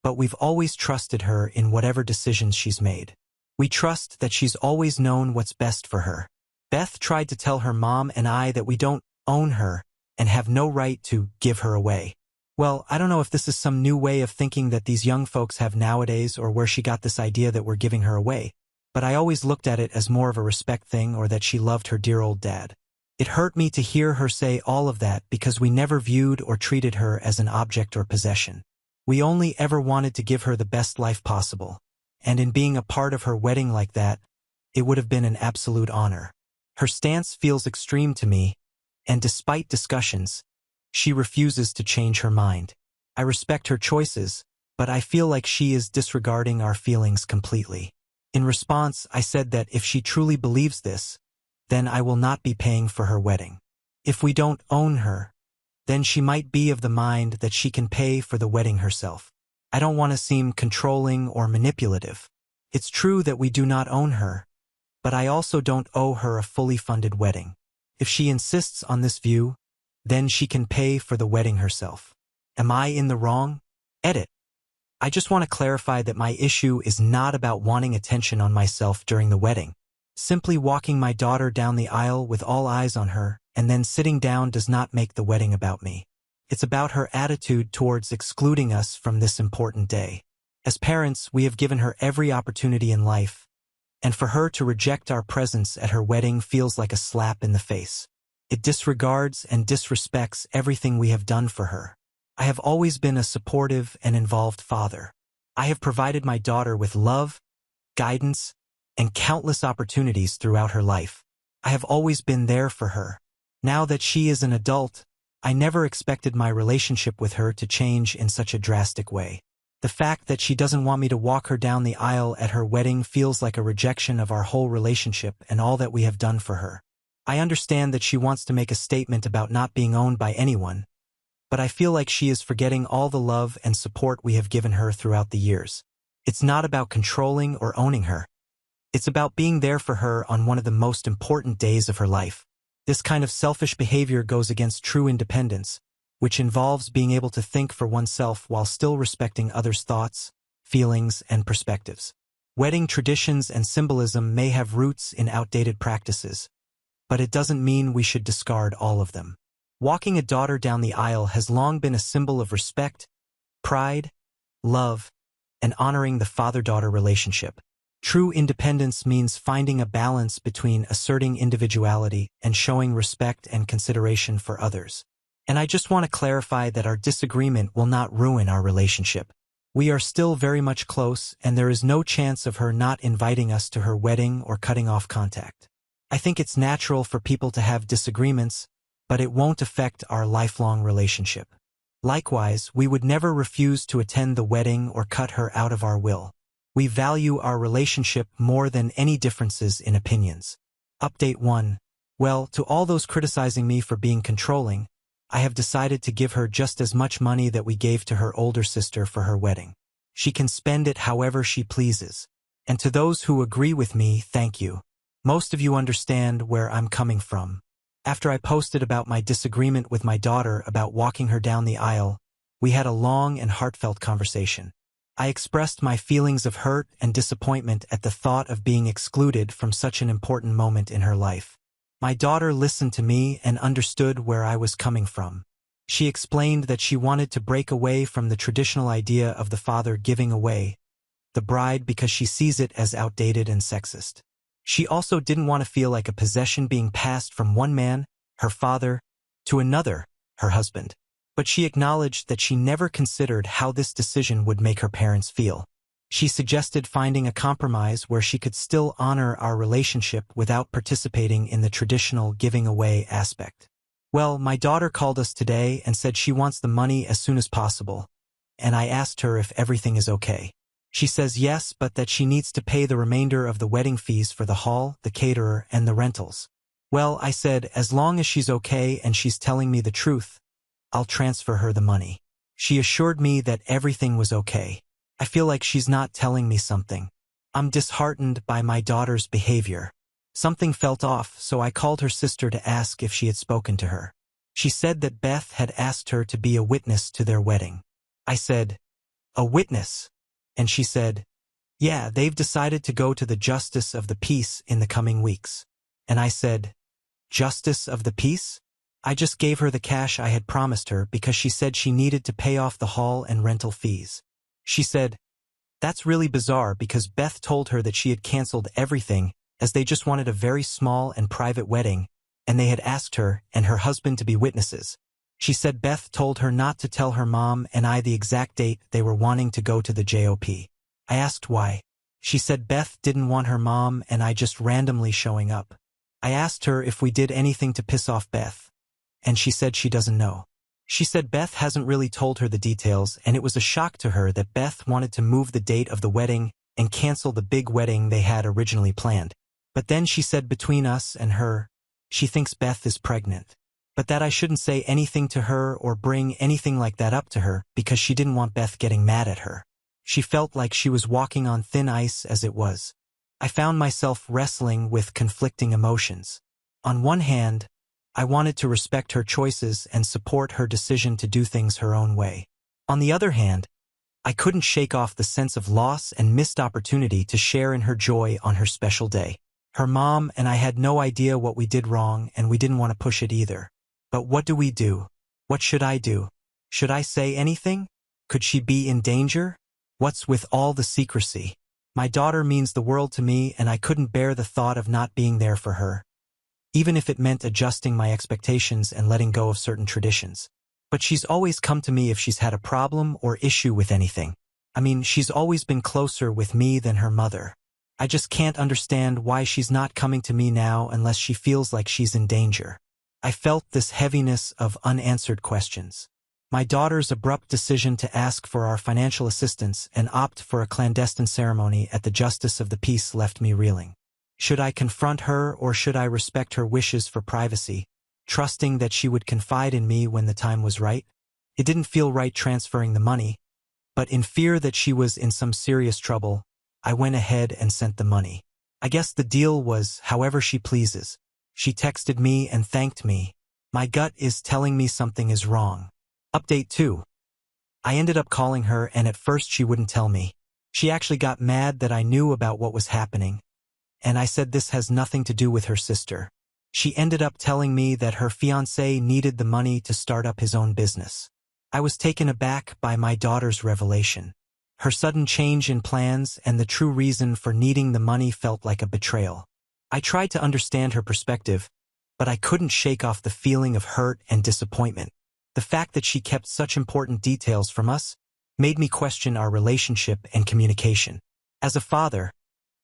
but we've always trusted her in whatever decisions she's made. We trust that she's always known what's best for her. Beth tried to tell her mom and I that we don't own her and have no right to give her away. Well, I don't know if this is some new way of thinking that these young folks have nowadays or where she got this idea that we're giving her away, but I always looked at it as more of a respect thing or that she loved her dear old dad. It hurt me to hear her say all of that because we never viewed or treated her as an object or possession. We only ever wanted to give her the best life possible, and in being a part of her wedding like that, it would have been an absolute honor. Her stance feels extreme to me, and despite discussions, she refuses to change her mind. I respect her choices, but I feel like she is disregarding our feelings completely. In response, I said that if she truly believes this, then I will not be paying for her wedding. If we don't own her, then she might be of the mind that she can pay for the wedding herself. I don't want to seem controlling or manipulative. It's true that we do not own her, but I also don't owe her a fully funded wedding. If she insists on this view, then she can pay for the wedding herself. Am I in the wrong? Edit. I just want to clarify that my issue is not about wanting attention on myself during the wedding. Simply walking my daughter down the aisle with all eyes on her and then sitting down does not make the wedding about me. It's about her attitude towards excluding us from this important day. As parents, we have given her every opportunity in life, and for her to reject our presence at her wedding feels like a slap in the face. It disregards and disrespects everything we have done for her. I have always been a supportive and involved father. I have provided my daughter with love, guidance, and countless opportunities throughout her life. I have always been there for her. Now that she is an adult, I never expected my relationship with her to change in such a drastic way. The fact that she doesn't want me to walk her down the aisle at her wedding feels like a rejection of our whole relationship and all that we have done for her. I understand that she wants to make a statement about not being owned by anyone, but I feel like she is forgetting all the love and support we have given her throughout the years. It's not about controlling or owning her. It's about being there for her on one of the most important days of her life. This kind of selfish behavior goes against true independence, which involves being able to think for oneself while still respecting others' thoughts, feelings, and perspectives. Wedding traditions and symbolism may have roots in outdated practices, but it doesn't mean we should discard all of them. Walking a daughter down the aisle has long been a symbol of respect, pride, love, and honoring the father-daughter relationship. True independence means finding a balance between asserting individuality and showing respect and consideration for others. And I just want to clarify that our disagreement will not ruin our relationship. We are still very much close, and there is no chance of her not inviting us to her wedding or cutting off contact. I think it's natural for people to have disagreements, but it won't affect our lifelong relationship. Likewise, we would never refuse to attend the wedding or cut her out of our will. We value our relationship more than any differences in opinions. Update 1. Well, to all those criticizing me for being controlling, I have decided to give her just as much money that we gave to her older sister for her wedding. She can spend it however she pleases. And to those who agree with me, thank you. Most of you understand where I'm coming from. After I posted about my disagreement with my daughter about walking her down the aisle, we had a long and heartfelt conversation. I expressed my feelings of hurt and disappointment at the thought of being excluded from such an important moment in her life. My daughter listened to me and understood where I was coming from. She explained that she wanted to break away from the traditional idea of the father giving away the bride because she sees it as outdated and sexist. She also didn't want to feel like a possession being passed from one man, her father, to another, her husband. But she acknowledged that she never considered how this decision would make her parents feel. She suggested finding a compromise where she could still honor our relationship without participating in the traditional giving away aspect. Well, my daughter called us today and said she wants the money as soon as possible, and I asked her if everything is okay. She says yes, but that she needs to pay the remainder of the wedding fees for the hall, the caterer, and the rentals. Well, I said, as long as she's okay and she's telling me the truth, I'll transfer her the money. She assured me that everything was okay. I feel like she's not telling me something. I'm disheartened by my daughter's behavior. Something felt off, so I called her sister to ask if she had spoken to her. She said that Beth had asked her to be a witness to their wedding. I said, a witness? And she said, yeah, they've decided to go to the Justice of the Peace in the coming weeks. And I said, Justice of the Peace? I just gave her the cash I had promised her because she said she needed to pay off the hall and rental fees. She said, that's really bizarre because Beth told her that she had canceled everything as they just wanted a very small and private wedding, and they had asked her and her husband to be witnesses. She said Beth told her not to tell her mom and I the exact date they were wanting to go to the JOP. I asked why. She said Beth didn't want her mom and I just randomly showing up. I asked her if we did anything to piss off Beth, and she said she doesn't know. She said Beth hasn't really told her the details, and it was a shock to her that Beth wanted to move the date of the wedding and cancel the big wedding they had originally planned. But then she said between us and her, she thinks Beth is pregnant. But that I shouldn't say anything to her or bring anything like that up to her because she didn't want Beth getting mad at her. She felt like she was walking on thin ice as it was. I found myself wrestling with conflicting emotions. On one hand, I wanted to respect her choices and support her decision to do things her own way. On the other hand, I couldn't shake off the sense of loss and missed opportunity to share in her joy on her special day. Her mom and I had no idea what we did wrong, and we didn't want to push it either. But what do we do? What should I do? Should I say anything? Could she be in danger? What's with all the secrecy? My daughter means the world to me, and I couldn't bear the thought of not being there for her, even if it meant adjusting my expectations and letting go of certain traditions. But she's always come to me if she's had a problem or issue with anything. I mean, she's always been closer with me than her mother. I just can't understand why she's not coming to me now unless she feels like she's in danger. I felt this heaviness of unanswered questions. My daughter's abrupt decision to ask for our financial assistance and opt for a clandestine ceremony at the Justice of the Peace left me reeling. Should I confront her or should I respect her wishes for privacy, trusting that she would confide in me when the time was right? It didn't feel right transferring the money, but in fear that she was in some serious trouble, I went ahead and sent the money. I guess the deal was however she pleases. She texted me and thanked me. My gut is telling me something is wrong. Update 2. I ended up calling her, and at first she wouldn't tell me. She actually got mad that I knew about what was happening, and I said this has nothing to do with her sister. She ended up telling me that her fiancé needed the money to start up his own business. I was taken aback by my daughter's revelation. Her sudden change in plans and the true reason for needing the money felt like a betrayal. I tried to understand her perspective, but I couldn't shake off the feeling of hurt and disappointment. The fact that she kept such important details from us made me question our relationship and communication. As a father,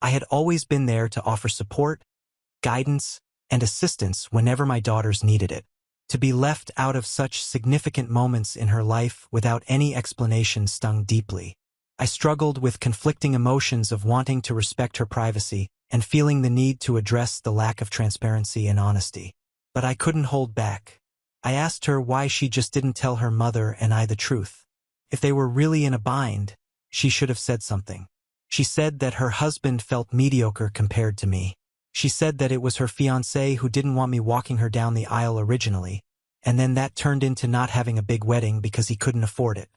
I had always been there to offer support, guidance, and assistance whenever my daughters needed it. To be left out of such significant moments in her life without any explanation stung deeply. I struggled with conflicting emotions of wanting to respect her privacy and feeling the need to address the lack of transparency and honesty. But I couldn't hold back. I asked her why she just didn't tell her mother and I the truth. If they were really in a bind, she should have said something. She said that her husband felt mediocre compared to me. She said that it was her fiancé who didn't want me walking her down the aisle originally, and then that turned into not having a big wedding because he couldn't afford it.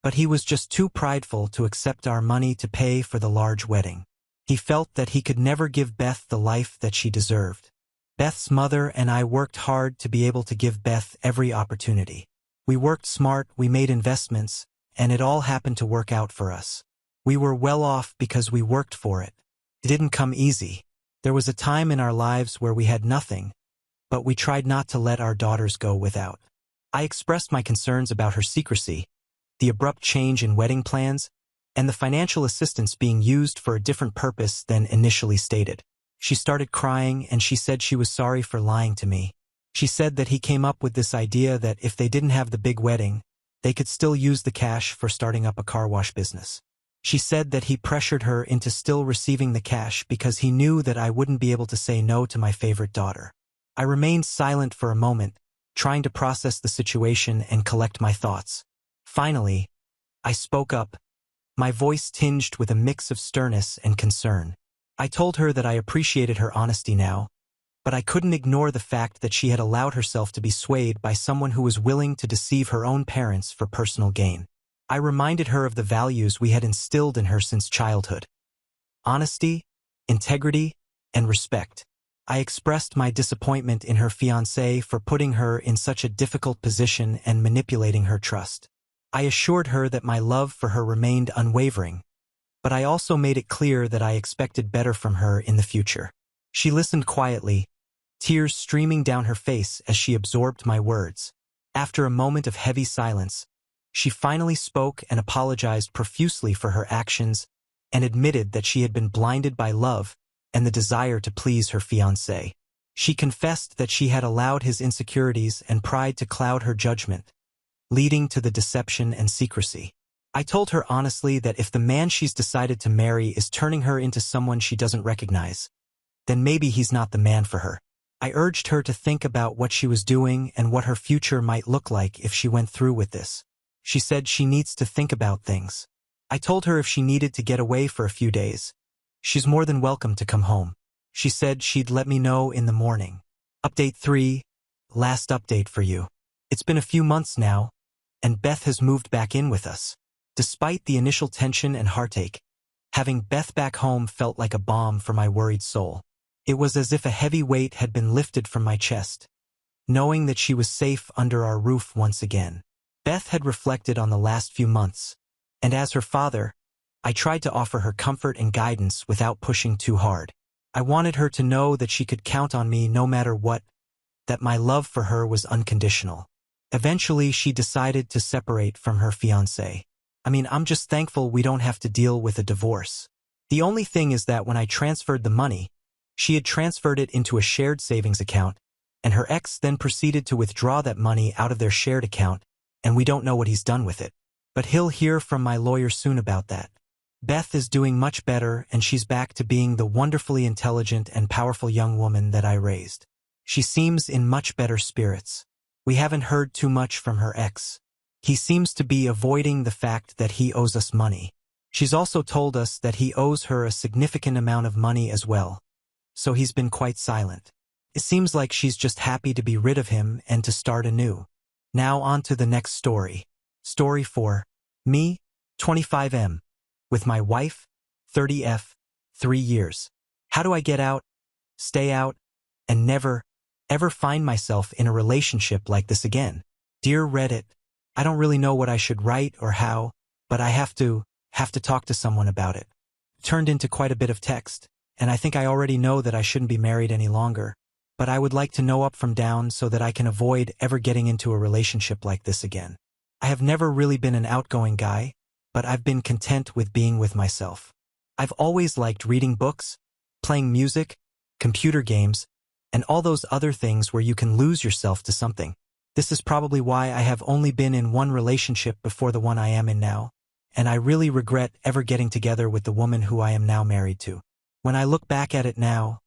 But he was just too prideful to accept our money to pay for the large wedding. He felt that he could never give Beth the life that she deserved. Beth's mother and I worked hard to be able to give Beth every opportunity. We worked smart, we made investments, and it all happened to work out for us. We were well off because we worked for it. It didn't come easy. There was a time in our lives where we had nothing, but we tried not to let our daughters go without. I expressed my concerns about her secrecy, the abrupt change in wedding plans, and the financial assistance being used for a different purpose than initially stated. She started crying and she said she was sorry for lying to me. She said that he came up with this idea that if they didn't have the big wedding, they could still use the cash for starting up a car wash business. She said that he pressured her into still receiving the cash because he knew that I wouldn't be able to say no to my favorite daughter. I remained silent for a moment, trying to process the situation and collect my thoughts. Finally, I spoke up, my voice tinged with a mix of sternness and concern. I told her that I appreciated her honesty now, but I couldn't ignore the fact that she had allowed herself to be swayed by someone who was willing to deceive her own parents for personal gain. I reminded her of the values we had instilled in her since childhood: honesty, integrity, and respect. I expressed my disappointment in her fiancé for putting her in such a difficult position and manipulating her trust. I assured her that my love for her remained unwavering, but I also made it clear that I expected better from her in the future. She listened quietly, tears streaming down her face as she absorbed my words. After a moment of heavy silence, she finally spoke and apologized profusely for her actions and admitted that she had been blinded by love and the desire to please her fiancé. She confessed that she had allowed his insecurities and pride to cloud her judgment, leading to the deception and secrecy. I told her honestly that if the man she's decided to marry is turning her into someone she doesn't recognize, then maybe he's not the man for her. I urged her to think about what she was doing and what her future might look like if she went through with this. She said she needs to think about things. I told her if she needed to get away for a few days, she's more than welcome to come home. She said she'd let me know in the morning. Update 3, last update for you. It's been a few months now, and Beth has moved back in with us. Despite the initial tension and heartache, having Beth back home felt like a balm for my worried soul. It was as if a heavy weight had been lifted from my chest, knowing that she was safe under our roof once again. Beth had reflected on the last few months, and as her father, I tried to offer her comfort and guidance without pushing too hard. I wanted her to know that she could count on me no matter what, that my love for her was unconditional. Eventually, she decided to separate from her fiancé. I'm just thankful we don't have to deal with a divorce. The only thing is that when I transferred the money, she had transferred it into a shared savings account, and her ex then proceeded to withdraw that money out of their shared account, and we don't know what he's done with it. But he'll hear from my lawyer soon about that. Beth is doing much better, and she's back to being the wonderfully intelligent and powerful young woman that I raised. She seems in much better spirits. We haven't heard too much from her ex. He seems to be avoiding the fact that he owes us money. She's also told us that he owes her a significant amount of money as well, so he's been quite silent. It seems like she's just happy to be rid of him and to start anew. Now on to the next story. Story 4. Me, 25M. With my wife, 30F, 3 years. How do I get out, stay out, and never, ever find myself in a relationship like this again? Dear Reddit, I don't really know what I should write or how, but I have to talk to someone about it. Turned into quite a bit of text, and I think I already know that I shouldn't be married any longer, but I would like to know up from down so that I can avoid ever getting into a relationship like this again. I have never really been an outgoing guy, but I've been content with being with myself. I've always liked reading books, playing music, computer games, and all those other things where you can lose yourself to something. This is probably why I have only been in one relationship before the one I am in now, and I really regret ever getting together with the woman who I am now married to. When I look back at it now,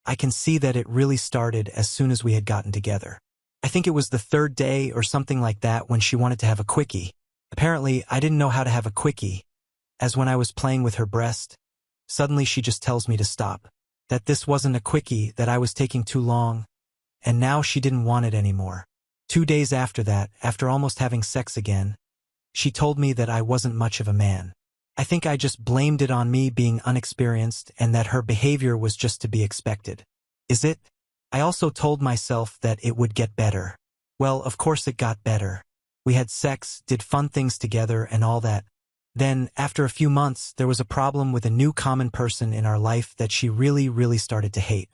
I can see that it really started as soon as we had gotten together. I think it was the 3rd day or something like that when she wanted to have a quickie. Apparently, I didn't know how to have a quickie, as when I was playing with her breast, suddenly she just tells me to stop. That this wasn't a quickie, that I was taking too long, and now she didn't want it anymore. 2 days after that, after almost having sex again, she told me that I wasn't much of a man. I think I just blamed it on me being unexperienced and that her behavior was just to be expected. Is it? I also told myself that it would get better. Well, of course it got better. We had sex, did fun things together, and all that. Then, after a few months, there was a problem with a new common person in our life that she really started to hate.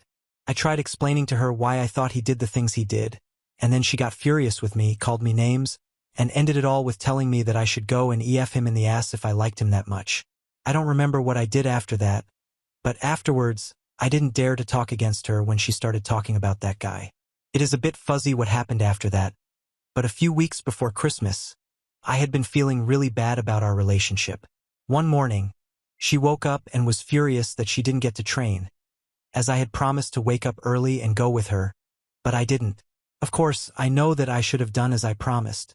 I tried explaining to her why I thought he did the things he did, and then she got furious with me, called me names, and ended it all with telling me that I should go and EF him in the ass if I liked him that much. I don't remember what I did after that, but afterwards, I didn't dare to talk against her when she started talking about that guy. It is a bit fuzzy what happened after that, but a few weeks before Christmas, I had been feeling really bad about our relationship. One morning, she woke up and was furious that she didn't get to train, as I had promised to wake up early and go with her, but I didn't. Of course, I know that I should have done as I promised,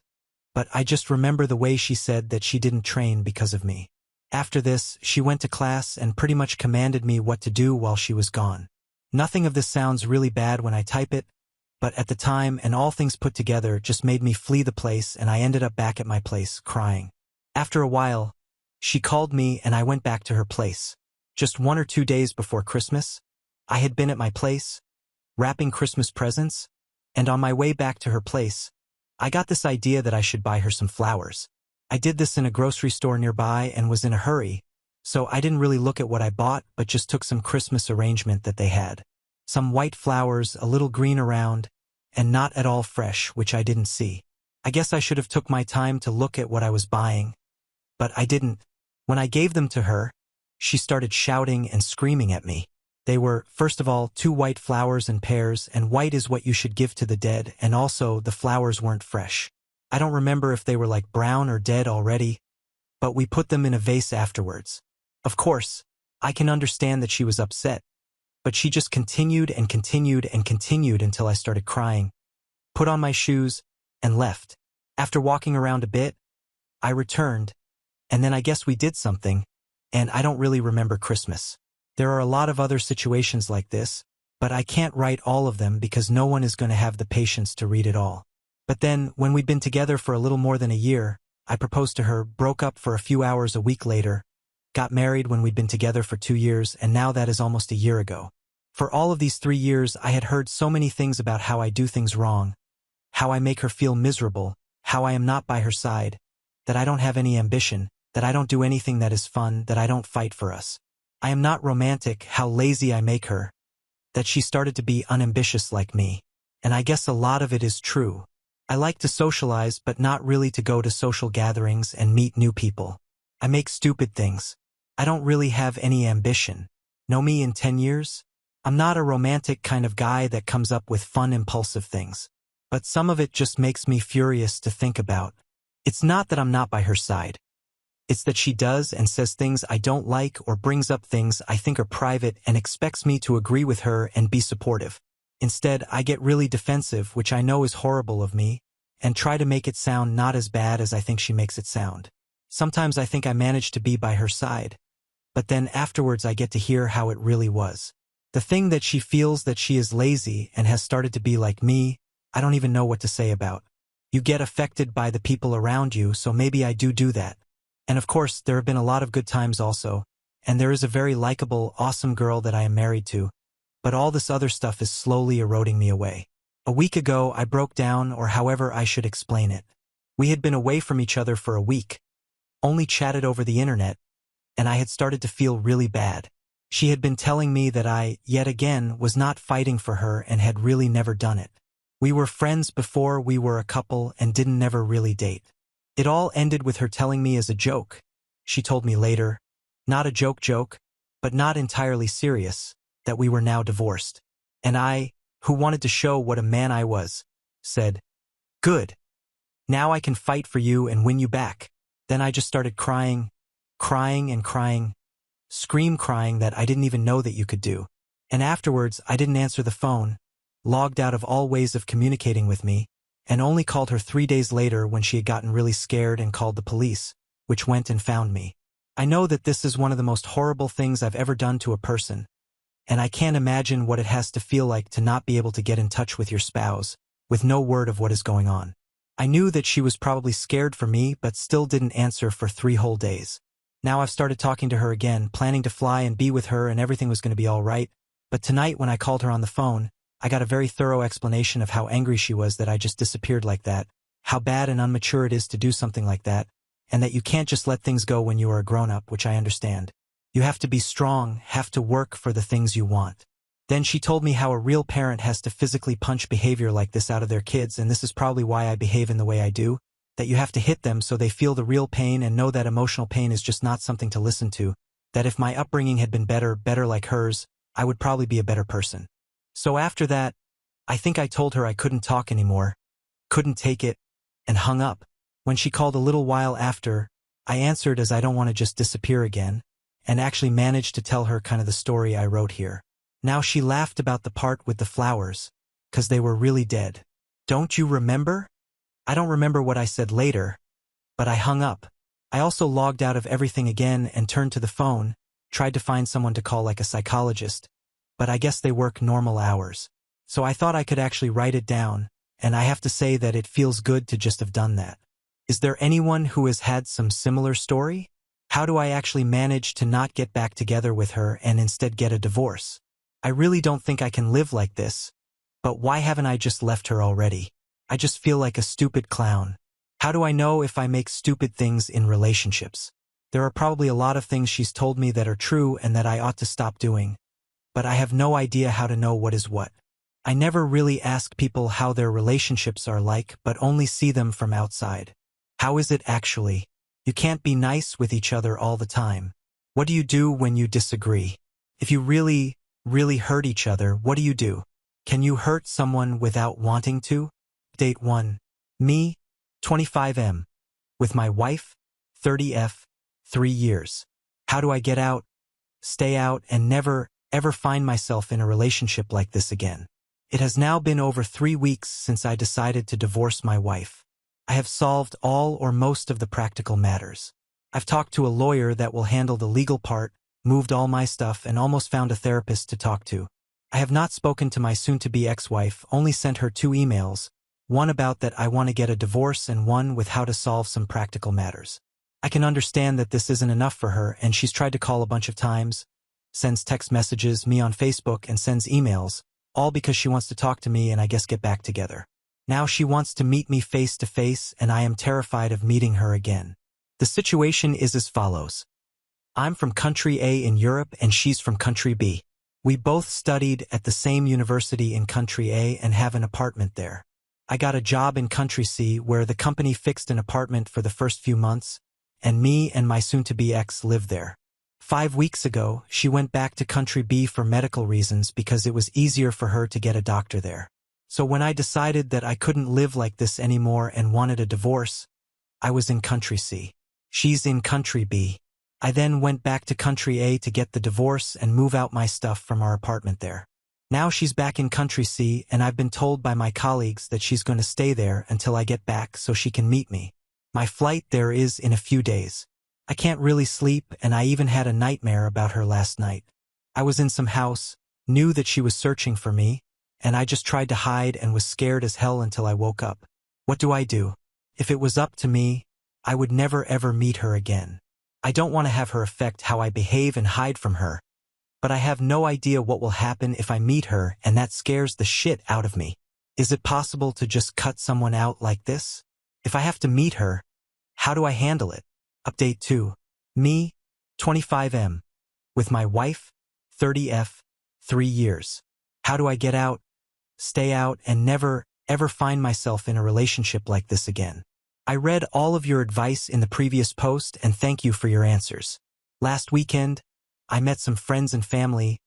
but I just remember the way she said that she didn't train because of me. After this, she went to class and pretty much commanded me what to do while she was gone. Nothing of this sounds really bad when I type it, but at the time and all things put together just made me flee the place, and I ended up back at my place, crying. After a while, she called me and I went back to her place. Just 1 or 2 days before Christmas, I had been at my place, wrapping Christmas presents, and on my way back to her place, I got this idea that I should buy her some flowers. I did this in a grocery store nearby and was in a hurry, so I didn't really look at what I bought but just took some Christmas arrangement that they had. Some white flowers, a little green around, and not at all fresh, which I didn't see. I guess I should have took my time to look at what I was buying, but I didn't. When I gave them to her, she started shouting and screaming at me. They were, first of all, 2 white flowers in pairs, and white is what you should give to the dead, and also the flowers weren't fresh. I don't remember if they were like brown or dead already, but we put them in a vase afterwards. Of course, I can understand that she was upset, but she just continued and continued and continued until I started crying, put on my shoes, and left. After walking around a bit, I returned, and then I guess we did something, and I don't really remember Christmas. There are a lot of other situations like this, but I can't write all of them because no one is going to have the patience to read it all. But then, when we'd been together for a little more than a year, I proposed to her, broke up for a few hours a week later, got married when we'd been together for 2 years, and now that is almost a year ago. For all of these 3 years, I had heard so many things about how I do things wrong, how I make her feel miserable, how I am not by her side, that I don't have any ambition, that I don't do anything that is fun, that I don't fight for us. I am not romantic, how lazy I make her, that she started to be unambitious like me. And I guess a lot of it is true. I like to socialize but not really to go to social gatherings and meet new people. I make stupid things. I don't really have any ambition. Know me in 10 years? I'm not a romantic kind of guy that comes up with fun, impulsive things. But some of it just makes me furious to think about. It's not that I'm not by her side. It's that she does and says things I don't like or brings up things I think are private and expects me to agree with her and be supportive. Instead, I get really defensive, which I know is horrible of me, and try to make it sound not as bad as I think she makes it sound. Sometimes I think I manage to be by her side, but then afterwards I get to hear how it really was. The thing that she feels that she is lazy and has started to be like me, I don't even know what to say about. You get affected by the people around you, so maybe I do that. And of course, there have been a lot of good times also, and there is a very likable, awesome girl that I am married to, but all this other stuff is slowly eroding me away. A week ago, I broke down, or however I should explain it. We had been away from each other for a week, only chatted over the internet, and I had started to feel really bad. She had been telling me that I, yet again, was not fighting for her and had really never done it. We were friends before we were a couple and didn't never really date. It all ended with her telling me as a joke. She told me later, not a joke, but not entirely serious, that we were now divorced. And I, who wanted to show what a man I was, said, "Good. Now I can fight for you and win you back." Then I just started crying and crying, crying that I didn't even know that you could do. And afterwards, I didn't answer the phone, logged out of all ways of communicating with me, and only called her 3 days later when she had gotten really scared and called the police, which went and found me. I know that this is one of the most horrible things I've ever done to a person, and I can't imagine what it has to feel like to not be able to get in touch with your spouse, with no word of what is going on. I knew that she was probably scared for me, but still didn't answer for 3 whole days. Now I've started talking to her again, planning to fly and be with her, and everything was going to be all right, but tonight when I called her on the phone, I got a very thorough explanation of how angry she was that I just disappeared like that, how bad and immature it is to do something like that, and that you can't just let things go when you are a grown-up, which I understand. You have to be strong, have to work for the things you want. Then she told me how a real parent has to physically punch behavior like this out of their kids, and this is probably why I behave in the way I do, that you have to hit them so they feel the real pain and know that emotional pain is just not something to listen to, that if my upbringing had been better like hers, I would probably be a better person. So after that, I think I told her I couldn't talk anymore, couldn't take it, and hung up. When she called a little while after, I answered as I don't want to just disappear again, and actually managed to tell her kind of the story I wrote here. Now she laughed about the part with the flowers, 'cause they were really dead. Don't you remember? I don't remember what I said later, but I hung up. I also logged out of everything again and turned to the phone, tried to find someone to call like a psychologist, but I guess they work normal hours. So I thought I could actually write it down, and I have to say that it feels good to just have done that. Is there anyone who has had some similar story? How do I actually manage to not get back together with her and instead get a divorce? I really don't think I can live like this, but why haven't I just left her already? I just feel like a stupid clown. How do I know if I make stupid things in relationships? There are probably a lot of things she's told me that are true and that I ought to stop doing, but I have no idea how to know what is what. I never really ask people how their relationships are like, but only see them from outside. How is it actually? You can't be nice with each other all the time. What do you do when you disagree? If you really hurt each other, what do you do? Can you hurt someone without wanting to? Date 1. Me, 25M. With my wife, 30F, 3 years. How do I get out, stay out, and never, ever find myself in a relationship like this again? It has now been over 3 weeks since I decided to divorce my wife. I have solved all or most of the practical matters. I've talked to a lawyer that will handle the legal part, moved all my stuff, and almost found a therapist to talk to. I have not spoken to my soon-to-be ex-wife, only sent her 2 emails, one about that I want to get a divorce and one with how to solve some practical matters. I can understand that this isn't enough for her, and she's tried to call a bunch of times, sends text messages, me on Facebook, and sends emails, all because she wants to talk to me and I guess get back together. Now she wants to meet me face to face, and I am terrified of meeting her again. The situation is as follows. I'm from country A in Europe and she's from country B. We both studied at the same university in country A and have an apartment there. I got a job in country C where the company fixed an apartment for the first few months, and me and my soon-to-be ex lived there. 5 weeks ago, she went back to country B for medical reasons because it was easier for her to get a doctor there. So when I decided that I couldn't live like this anymore and wanted a divorce, I was in country C. She's in country B. I then went back to country A to get the divorce and move out my stuff from our apartment there. Now she's back in country C, and I've been told by my colleagues that she's going to stay there until I get back so she can meet me. My flight there is in a few days. I can't really sleep, and I even had a nightmare about her last night. I was in some house, knew that she was searching for me, and I just tried to hide and was scared as hell until I woke up. What do I do? If it was up to me, I would never ever meet her again. I don't want to have her affect how I behave and hide from her, but I have no idea what will happen if I meet her, and that scares the shit out of me. Is it possible to just cut someone out like this? If I have to meet her, how do I handle it? Update 2. Me, 25M. With my wife, 30F, 3 years. How do I get out, stay out, and never, ever find myself in a relationship like this again? I read all of your advice in the previous post and thank you for your answers. Last weekend, I met some friends and family,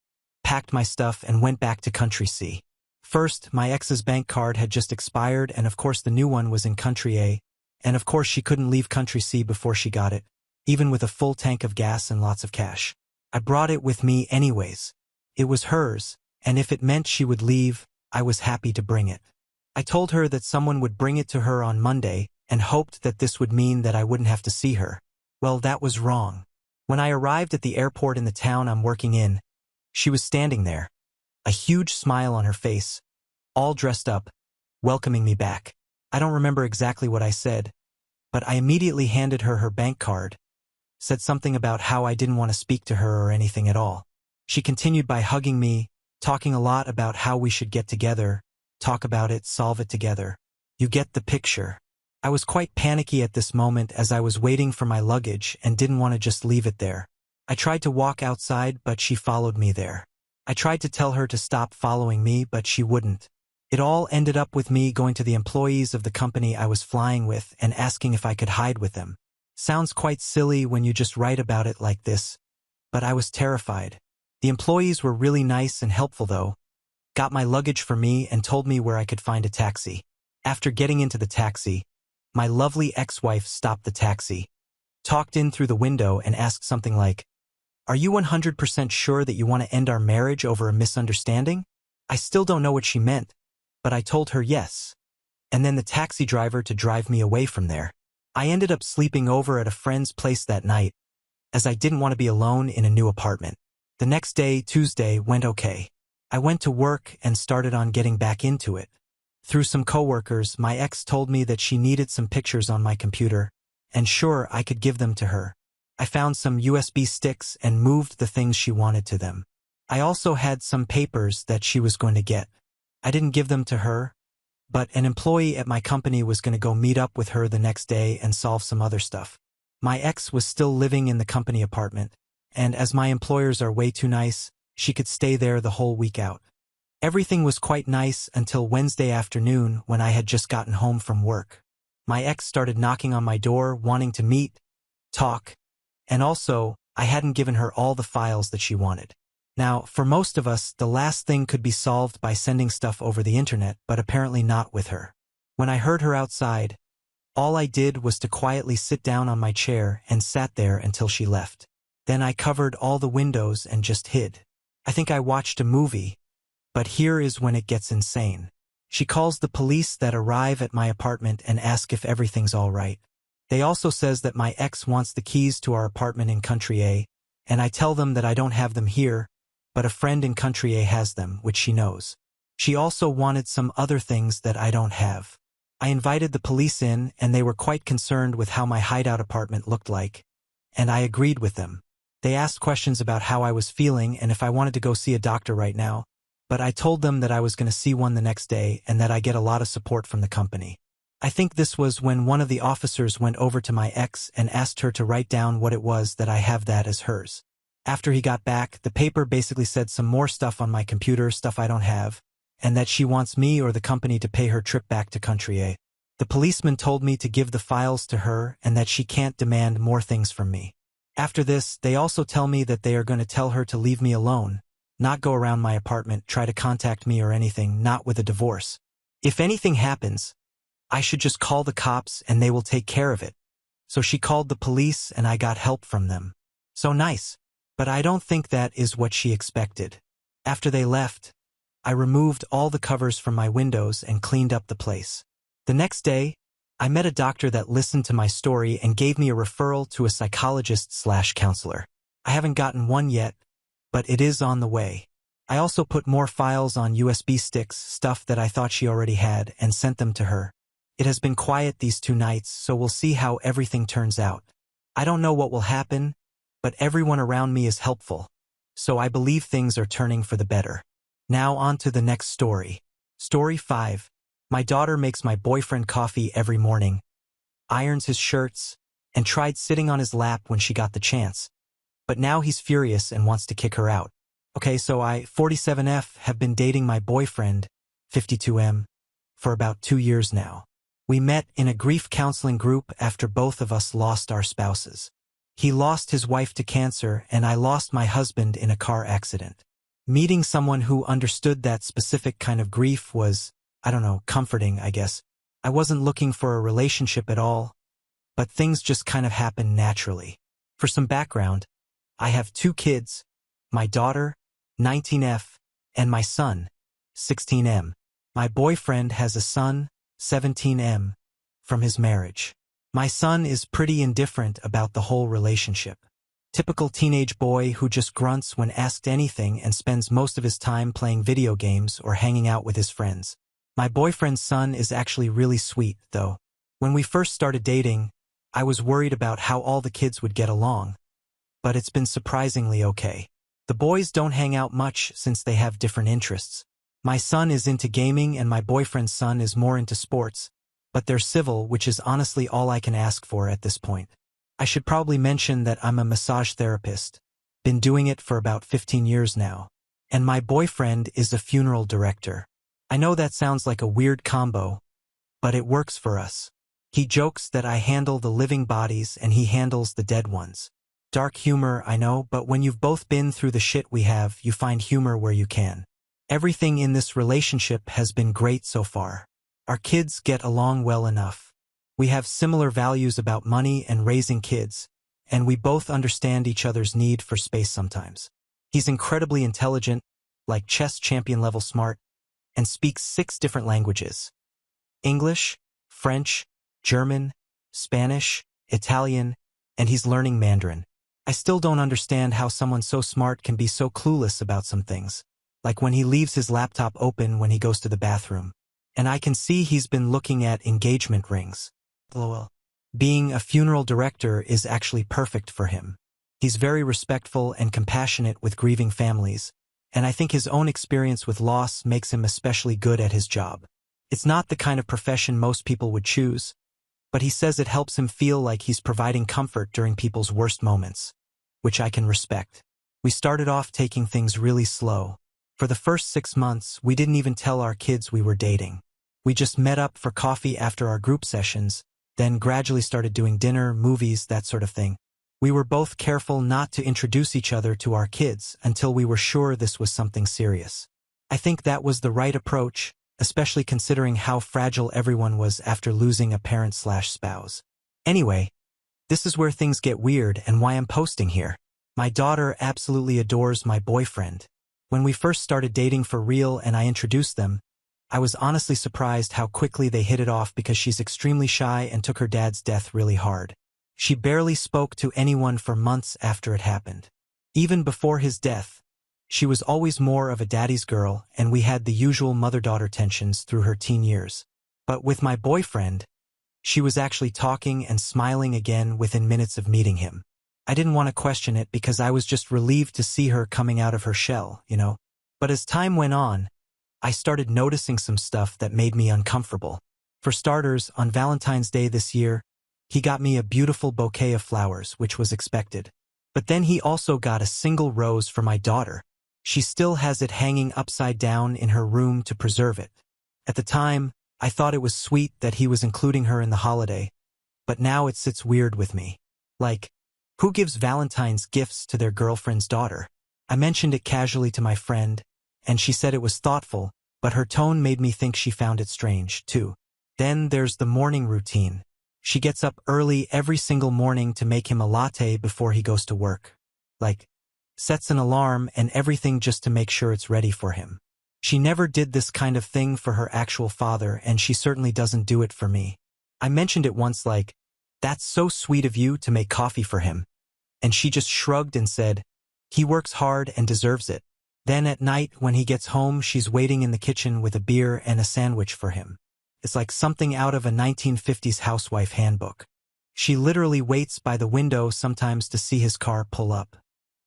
packed my stuff, and went back to country C. First, my ex's bank card had just expired, and of course the new one was in country A, and of course she couldn't leave country C before she got it, even with a full tank of gas and lots of cash. I brought it with me anyways. It was hers, and if it meant she would leave, I was happy to bring it. I told her that someone would bring it to her on Monday, and hoped that this would mean that I wouldn't have to see her. Well, that was wrong. When I arrived at the airport in the town I'm working in, she was standing there, a huge smile on her face, all dressed up, welcoming me back. I don't remember exactly what I said, but I immediately handed her her bank card, said something about how I didn't want to speak to her or anything at all. She continued by hugging me, talking a lot about how we should get together, talk about it, solve it together. You get the picture. I was quite panicky at this moment as I was waiting for my luggage and didn't want to just leave it there. I tried to walk outside, but she followed me there. I tried to tell her to stop following me, but she wouldn't. It all ended up with me going to the employees of the company I was flying with and asking if I could hide with them. Sounds quite silly when you just write about it like this, but I was terrified. The employees were really nice and helpful though, got my luggage for me and told me where I could find a taxi. After getting into the taxi, my lovely ex-wife stopped the taxi, talked in through the window and asked something like, "Are you 100% sure that you want to end our marriage over a misunderstanding?" I still don't know what she meant, but I told her yes. And then the taxi driver to drive me away from there. I ended up sleeping over at a friend's place that night, as I didn't want to be alone in a new apartment. The next day, Tuesday, went okay. I went to work and started on getting back into it. Through some coworkers, my ex told me that she needed some pictures on my computer, and sure, I could give them to her. I found some USB sticks and moved the things she wanted to them. I also had some papers that she was going to get. I didn't give them to her, but an employee at my company was going to go meet up with her the next day and solve some other stuff. My ex was still living in the company apartment, and as my employers are way too nice, she could stay there the whole week out. Everything was quite nice until Wednesday afternoon when I had just gotten home from work. My ex started knocking on my door wanting to meet, talk, and also, I hadn't given her all the files that she wanted. Now, for most of us, the last thing could be solved by sending stuff over the internet, but apparently not with her. When I heard her outside, all I did was to quietly sit down on my chair and sat there until she left. Then I covered all the windows and just hid. I think I watched a movie, but here is when it gets insane. She calls the police that arrive at my apartment and ask if everything's all right. They also says that my ex wants the keys to our apartment in Country A, and I tell them that I don't have them here, but a friend in Country A has them, which she knows. She also wanted some other things that I don't have. I invited the police in, and they were quite concerned with how my hideout apartment looked like, and I agreed with them. They asked questions about how I was feeling and if I wanted to go see a doctor right now, but I told them that I was going to see one the next day and that I get a lot of support from the company. I think this was when one of the officers went over to my ex and asked her to write down what it was that I have that as hers. After he got back, the paper basically said some more stuff on my computer, stuff I don't have, and that she wants me or the company to pay her trip back to Country A. The policeman told me to give the files to her and that she can't demand more things from me. After this, they also tell me that they are going to tell her to leave me alone, not go around my apartment, try to contact me or anything, not with a divorce. If anything happens, I should just call the cops and they will take care of it. So she called the police and I got help from them. So nice. But I don't think that is what she expected. After they left, I removed all the covers from my windows and cleaned up the place. The next day, I met a doctor that listened to my story and gave me a referral to a psychologist/counselor. I haven't gotten one yet, but it is on the way. I also put more files on USB sticks, stuff that I thought she already had, and sent them to her. It has been quiet these 2 nights, so we'll see how everything turns out. I don't know what will happen, but everyone around me is helpful, so I believe things are turning for the better. Now on to the next story. Story 5. My daughter makes my boyfriend coffee every morning, irons his shirts, and tried sitting on his lap when she got the chance. But now he's furious and wants to kick her out. Okay, so I, 47F, have been dating my boyfriend, 52M, for about 2 years now. We met in a grief counseling group after both of us lost our spouses. He lost his wife to cancer and I lost my husband in a car accident. Meeting someone who understood that specific kind of grief was, I don't know, comforting, I guess. I wasn't looking for a relationship at all, but things just kind of happened naturally. For some background, I have 2 kids, my daughter, 19F, and my son, 16M. My boyfriend has a son, 17M, from his marriage. My son is pretty indifferent about the whole relationship. Typical teenage boy who just grunts when asked anything and spends most of his time playing video games or hanging out with his friends. My boyfriend's son is actually really sweet, though. When we first started dating, I was worried about how all the kids would get along, but it's been surprisingly okay. The boys don't hang out much since they have different interests. My son is into gaming and my boyfriend's son is more into sports, but they're civil, which is honestly all I can ask for at this point. I should probably mention that I'm a massage therapist. Been doing it for about 15 years now. And my boyfriend is a funeral director. I know that sounds like a weird combo, but it works for us. He jokes that I handle the living bodies and he handles the dead ones. Dark humor, I know, but when you've both been through the shit we have, you find humor where you can. Everything in this relationship has been great so far. Our kids get along well enough. We have similar values about money and raising kids, and we both understand each other's need for space sometimes. He's incredibly intelligent, like chess champion level smart, and speaks 6 different languages: English, French, German, Spanish, Italian, and he's learning Mandarin. I still don't understand how someone so smart can be so clueless about some things, like when he leaves his laptop open when he goes to the bathroom. And I can see he's been looking at engagement rings. LOL. Being a funeral director is actually perfect for him. He's very respectful and compassionate with grieving families, and I think his own experience with loss makes him especially good at his job. It's not the kind of profession most people would choose, but he says it helps him feel like he's providing comfort during people's worst moments, which I can respect. We started off taking things really slow. For the first 6 months, we didn't even tell our kids we were dating. We just met up for coffee after our group sessions, then gradually started doing dinner, movies, that sort of thing. We were both careful not to introduce each other to our kids until we were sure this was something serious. I think that was the right approach, especially considering how fragile everyone was after losing a parent/spouse. Anyway, this is where things get weird and why I'm posting here. My daughter absolutely adores my boyfriend. When we first started dating for real and I introduced them, I was honestly surprised how quickly they hit it off because she's extremely shy and took her dad's death really hard. She barely spoke to anyone for months after it happened. Even before his death, she was always more of a daddy's girl, and we had the usual mother-daughter tensions through her teen years. But with my boyfriend, she was actually talking and smiling again within minutes of meeting him. I didn't want to question it because I was just relieved to see her coming out of her shell, you know? But as time went on, I started noticing some stuff that made me uncomfortable. For starters, on Valentine's Day this year, he got me a beautiful bouquet of flowers, which was expected. But then he also got a single rose for my daughter. She still has it hanging upside down in her room to preserve it. At the time, I thought it was sweet that he was including her in the holiday, but now it sits weird with me. Like, who gives Valentine's gifts to their girlfriend's daughter? I mentioned it casually to my friend, and she said it was thoughtful, but her tone made me think she found it strange, too. Then there's the morning routine. She gets up early every single morning to make him a latte before he goes to work. Like, sets an alarm and everything just to make sure it's ready for him. She never did this kind of thing for her actual father, and she certainly doesn't do it for me. I mentioned it once like, "That's so sweet of you to make coffee for him." And she just shrugged and said, "He works hard and deserves it." Then at night when he gets home, she's waiting in the kitchen with a beer and a sandwich for him. It's like something out of a 1950s housewife handbook. She literally waits by the window sometimes to see his car pull up.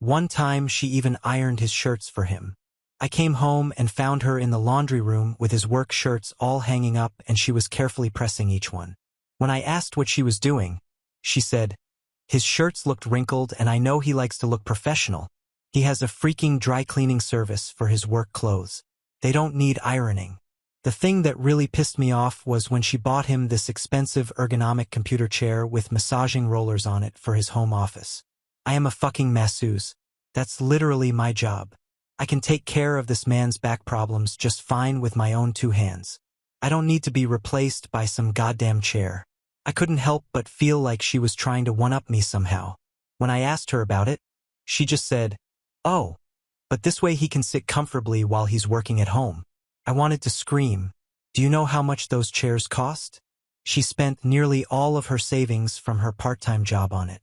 One time she even ironed his shirts for him. I came home and found her in the laundry room with his work shirts all hanging up, and she was carefully pressing each one. When I asked what she was doing, she said, "His shirts looked wrinkled and I know he likes to look professional. He has a freaking dry cleaning service for his work clothes. They don't need ironing." The thing that really pissed me off was when she bought him this expensive ergonomic computer chair with massaging rollers on it for his home office. I am a fucking masseuse. That's literally my job. I can take care of this man's back problems just fine with my own 2 hands. I don't need to be replaced by some goddamn chair. I couldn't help but feel like she was trying to one-up me somehow. When I asked her about it, she just said, "Oh, but this way he can sit comfortably while he's working at home." I wanted to scream. Do you know how much those chairs cost? She spent nearly all of her savings from her part-time job on it.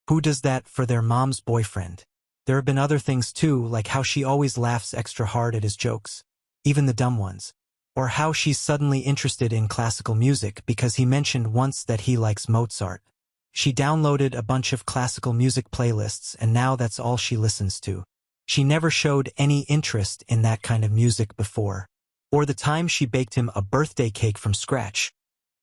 Who does that for their mom's boyfriend? There have been other things too, like how she always laughs extra hard at his jokes, even the dumb ones. Or how she's suddenly interested in classical music because he mentioned once that he likes Mozart. She downloaded a bunch of classical music playlists and now that's all she listens to. She never showed any interest in that kind of music before. Or the time she baked him a birthday cake from scratch.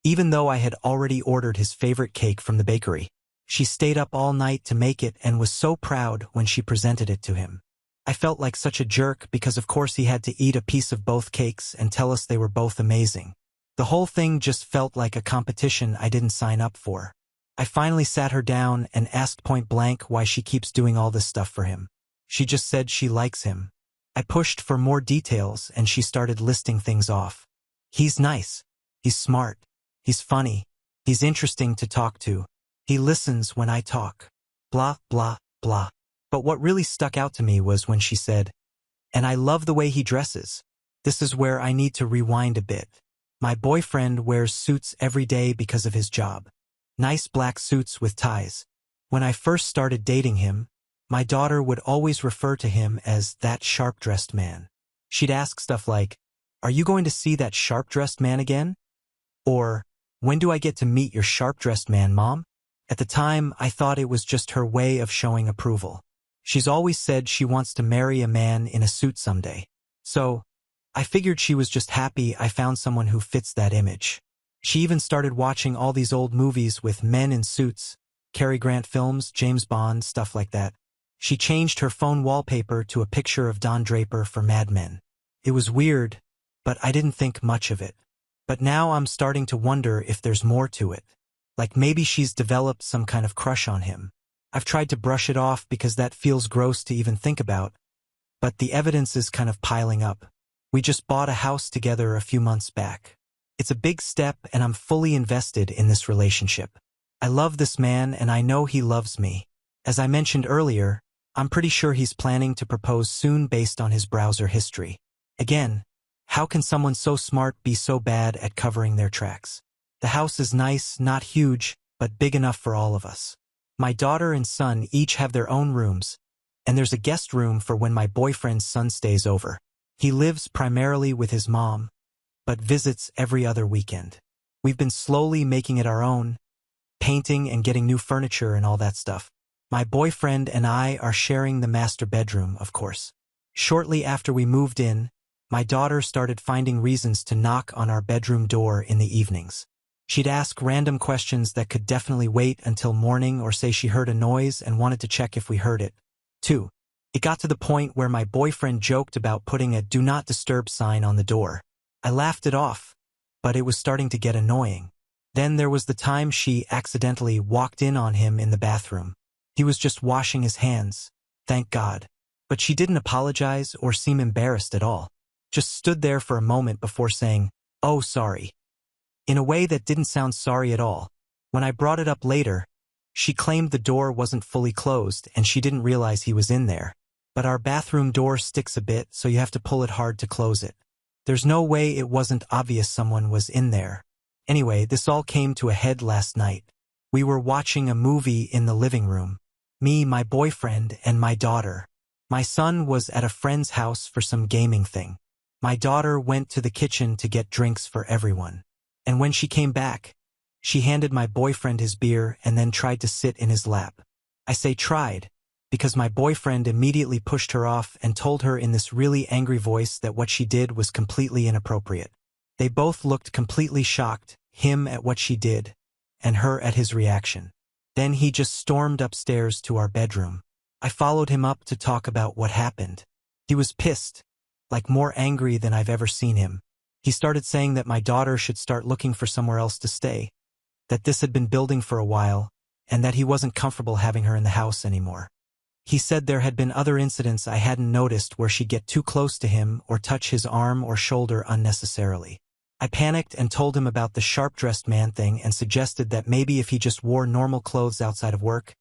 Even though I had already ordered his favorite cake from the bakery, she stayed up all night to make it and was so proud when she presented it to him. I felt like such a jerk because of course he had to eat a piece of both cakes and tell us they were both amazing. The whole thing just felt like a competition I didn't sign up for. I finally sat her down and asked point blank why she keeps doing all this stuff for him. She just said she likes him. I pushed for more details and she started listing things off. He's nice. He's smart. He's funny. He's interesting to talk to. He listens when I talk. Blah, blah, blah. But what really stuck out to me was when she said, "And I love the way he dresses." This is where I need to rewind a bit. My boyfriend wears suits every day because of his job. Nice black suits with ties. When I first started dating him, my daughter would always refer to him as that sharp-dressed man. She'd ask stuff like, "Are you going to see that sharp-dressed man again?" Or, "When do I get to meet your sharp-dressed man, Mom?" At the time, I thought it was just her way of showing approval. She's always said she wants to marry a man in a suit someday. So, I figured she was just happy I found someone who fits that image. She even started watching all these old movies with men in suits, Cary Grant films, James Bond, stuff like that. She changed her phone wallpaper to a picture of Don Draper for Mad Men. It was weird, but I didn't think much of it. But now I'm starting to wonder if there's more to it. Like maybe she's developed some kind of crush on him. I've tried to brush it off because that feels gross to even think about, but the evidence is kind of piling up. We just bought a house together a few months back. It's a big step and I'm fully invested in this relationship. I love this man and I know he loves me. As I mentioned earlier, I'm pretty sure he's planning to propose soon based on his browser history. Again, how can someone so smart be so bad at covering their tracks? The house is nice, not huge, but big enough for all of us. My daughter and son each have their own rooms, and there's a guest room for when my boyfriend's son stays over. He lives primarily with his mom, but visits every other weekend. We've been slowly making it our own, painting and getting new furniture and all that stuff. My boyfriend and I are sharing the master bedroom, of course. Shortly after we moved in, my daughter started finding reasons to knock on our bedroom door in the evenings. She'd ask random questions that could definitely wait until morning or say she heard a noise and wanted to check if we heard it. 2. It got to the point where my boyfriend joked about putting a "Do Not Disturb" sign on the door. I laughed it off, but it was starting to get annoying. Then there was the time she accidentally walked in on him in the bathroom. He was just washing his hands, thank God. But she didn't apologize or seem embarrassed at all. Just stood there for a moment before saying, "Oh, sorry," in a way that didn't sound sorry at all. When I brought it up later, she claimed the door wasn't fully closed and she didn't realize he was in there. But our bathroom door sticks a bit, so you have to pull it hard to close it. There's no way it wasn't obvious someone was in there. Anyway, this all came to a head last night. We were watching a movie in the living room. Me, my boyfriend, and my daughter. My son was at a friend's house for some gaming thing. My daughter went to the kitchen to get drinks for everyone. And when she came back, she handed my boyfriend his beer and then tried to sit in his lap. I say tried, because my boyfriend immediately pushed her off and told her in this really angry voice that what she did was completely inappropriate. They both looked completely shocked, him at what she did, and her at his reaction. Then he just stormed upstairs to our bedroom. I followed him up to talk about what happened. He was pissed, like more angry than I've ever seen him. He started saying that my daughter should start looking for somewhere else to stay, that this had been building for a while, and that he wasn't comfortable having her in the house anymore. He said there had been other incidents I hadn't noticed where she'd get too close to him or touch his arm or shoulder unnecessarily. I panicked and told him about the sharp-dressed man thing and suggested that maybe if he just wore normal clothes outside of work,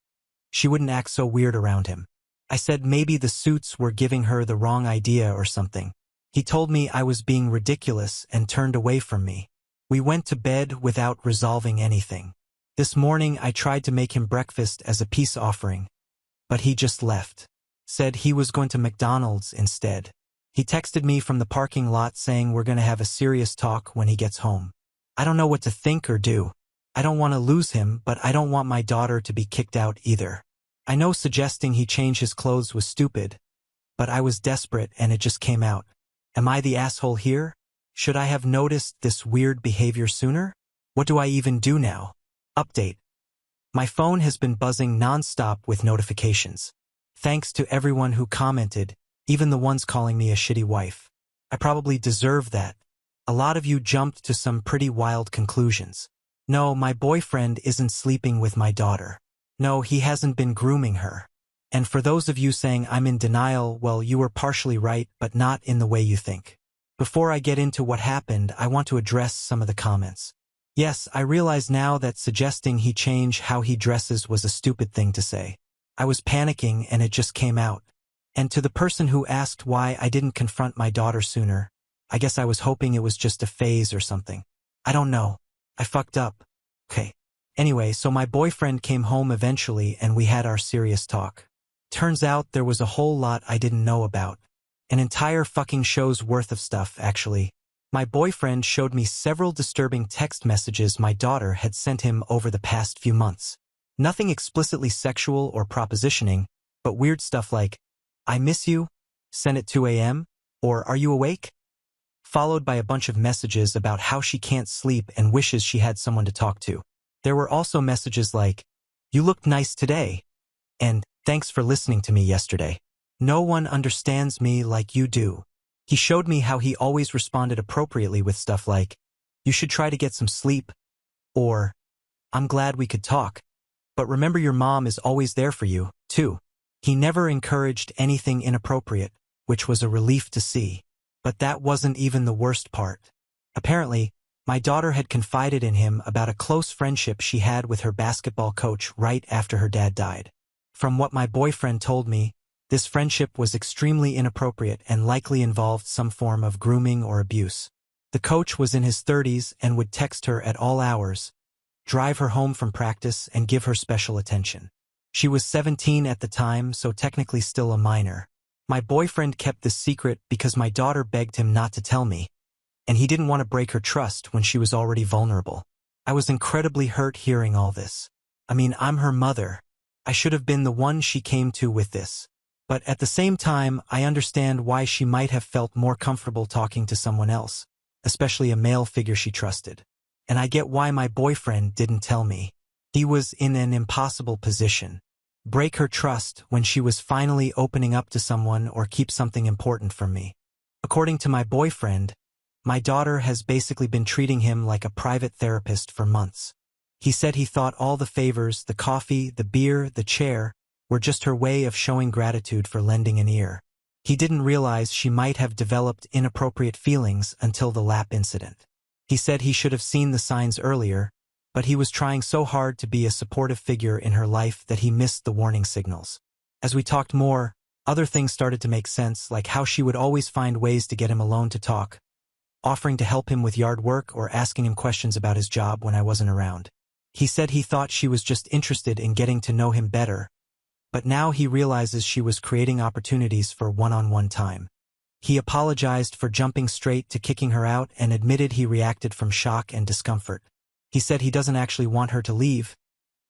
she wouldn't act so weird around him. I said maybe the suits were giving her the wrong idea or something. He told me I was being ridiculous and turned away from me. We went to bed without resolving anything. This morning I tried to make him breakfast as a peace offering, but he just left. Said he was going to McDonald's instead. He texted me from the parking lot saying we're going to have a serious talk when he gets home. I don't know what to think or do. I don't want to lose him, but I don't want my daughter to be kicked out either. I know suggesting he change his clothes was stupid, but I was desperate and it just came out. Am I the asshole here? Should I have noticed this weird behavior sooner? What do I even do now? Update. My phone has been buzzing non-stop with notifications. Thanks to everyone who commented, even the ones calling me a shitty wife. I probably deserve that. A lot of you jumped to some pretty wild conclusions. No, my boyfriend isn't sleeping with my daughter. No, he hasn't been grooming her. And for those of you saying I'm in denial, well, you were partially right, but not in the way you think. Before I get into what happened, I want to address some of the comments. Yes, I realize now that suggesting he change how he dresses was a stupid thing to say. I was panicking and it just came out. And to the person who asked why I didn't confront my daughter sooner, I guess I was hoping it was just a phase or something. I don't know. I fucked up. Okay. Anyway, so my boyfriend came home eventually and we had our serious talk. Turns out there was a whole lot I didn't know about. An entire fucking show's worth of stuff, actually. My boyfriend showed me several disturbing text messages my daughter had sent him over the past few months. Nothing explicitly sexual or propositioning, but weird stuff like, "I miss you," "Sent at 2 a.m., or "Are you awake?" Followed by a bunch of messages about how she can't sleep and wishes she had someone to talk to. There were also messages like, "You looked nice today," and "Thanks for listening to me yesterday. No one understands me like you do." He showed me how he always responded appropriately with stuff like, "You should try to get some sleep," or "I'm glad we could talk, but remember your mom is always there for you, too." He never encouraged anything inappropriate, which was a relief to see. But that wasn't even the worst part. Apparently, my daughter had confided in him about a close friendship she had with her basketball coach right after her dad died. From what my boyfriend told me, this friendship was extremely inappropriate and likely involved some form of grooming or abuse. The coach was in his 30s and would text her at all hours, drive her home from practice, and give her special attention. She was 17 at the time, so technically still a minor. My boyfriend kept this secret because my daughter begged him not to tell me, and he didn't want to break her trust when she was already vulnerable. I was incredibly hurt hearing all this. I mean, I'm her mother. I should have been the one she came to with this. But at the same time, I understand why she might have felt more comfortable talking to someone else, especially a male figure she trusted. And I get why my boyfriend didn't tell me. He was in an impossible position. Break her trust when she was finally opening up to someone or keep something important from me. According to my boyfriend, my daughter has basically been treating him like a private therapist for months. He said he thought all the favors, the coffee, the beer, the chair, were just her way of showing gratitude for lending an ear. He didn't realize she might have developed inappropriate feelings until the lap incident. He said he should have seen the signs earlier, but he was trying so hard to be a supportive figure in her life that he missed the warning signals. As we talked more, other things started to make sense, like how she would always find ways to get him alone to talk, offering to help him with yard work or asking him questions about his job when I wasn't around. He said he thought she was just interested in getting to know him better, but now he realizes she was creating opportunities for one-on-one time. He apologized for jumping straight to kicking her out and admitted he reacted from shock and discomfort. He said he doesn't actually want her to leave,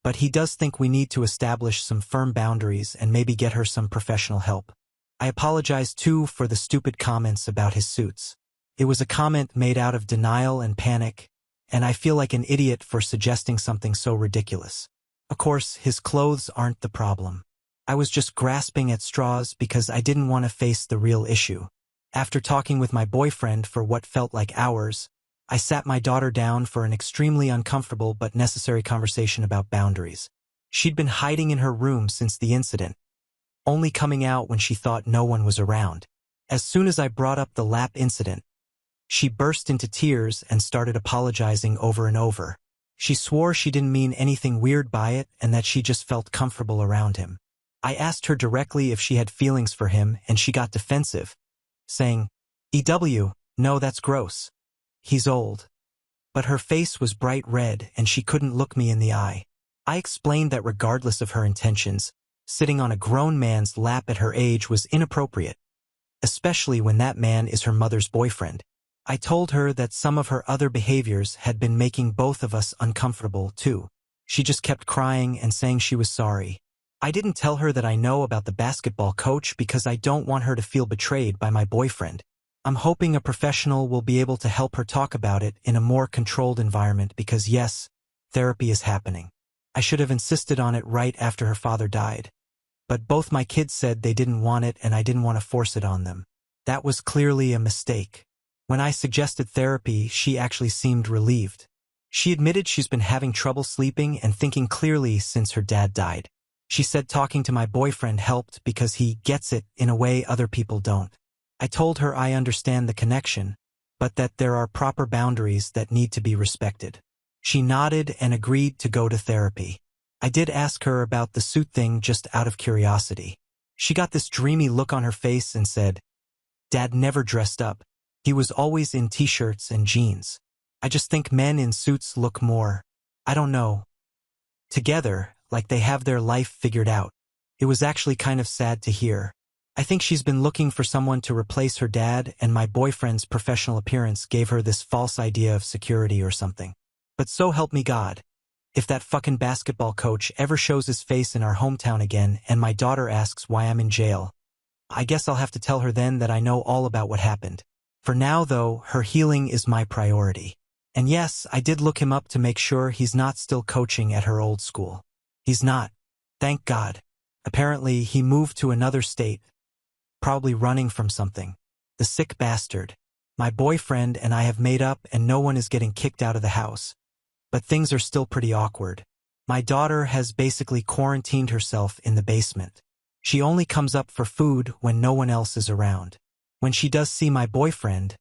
but he does think we need to establish some firm boundaries and maybe get her some professional help. I apologized too for the stupid comments about his suits. It was a comment made out of denial and panic, and I feel like an idiot for suggesting something so ridiculous. Of course, his clothes aren't the problem. I was just grasping at straws because I didn't want to face the real issue. After talking with my boyfriend for what felt like hours, I sat my daughter down for an extremely uncomfortable but necessary conversation about boundaries. She'd been hiding in her room since the incident, only coming out when she thought no one was around. As soon as I brought up the lap incident, she burst into tears and started apologizing over and over. She swore she didn't mean anything weird by it and that she just felt comfortable around him. I asked her directly if she had feelings for him and she got defensive, saying, "EW, no, that's gross. He's old." But her face was bright red and she couldn't look me in the eye. I explained that regardless of her intentions, sitting on a grown man's lap at her age was inappropriate, especially when that man is her mother's boyfriend. I told her that some of her other behaviors had been making both of us uncomfortable too. She just kept crying and saying she was sorry. I didn't tell her that I know about the basketball coach because I don't want her to feel betrayed by my boyfriend. I'm hoping a professional will be able to help her talk about it in a more controlled environment because yes, therapy is happening. I should have insisted on it right after her father died. but both my kids said they didn't want it and I didn't want to force it on them. That was clearly a mistake. When I suggested therapy, she actually seemed relieved. She admitted she's been having trouble sleeping and thinking clearly since her dad died. She said talking to my boyfriend helped because he gets it in a way other people don't. I told her I understand the connection, but that there are proper boundaries that need to be respected. She nodded and agreed to go to therapy. I did ask her about the suit thing just out of curiosity. She got this dreamy look on her face and said, "Dad never dressed up. He was always in t-shirts and jeans. I just think men in suits look more, I don't know, together, like they have their life figured out." It was actually kind of sad to hear. I think she's been looking for someone to replace her dad, and my boyfriend's professional appearance gave her this false idea of security or something. But so help me God, if that fucking basketball coach ever shows his face in our hometown again and my daughter asks why I'm in jail, I guess I'll have to tell her then that I know all about what happened. For now, though, her healing is my priority. And yes, I did look him up to make sure he's not still coaching at her old school. He's not. Thank God. Apparently, he moved to another state, probably running from something. The sick bastard. My boyfriend and I have made up and no one is getting kicked out of the house. But things are still pretty awkward. My daughter has basically quarantined herself in the basement. She only comes up for food when no one else is around. When she does see my boyfriend,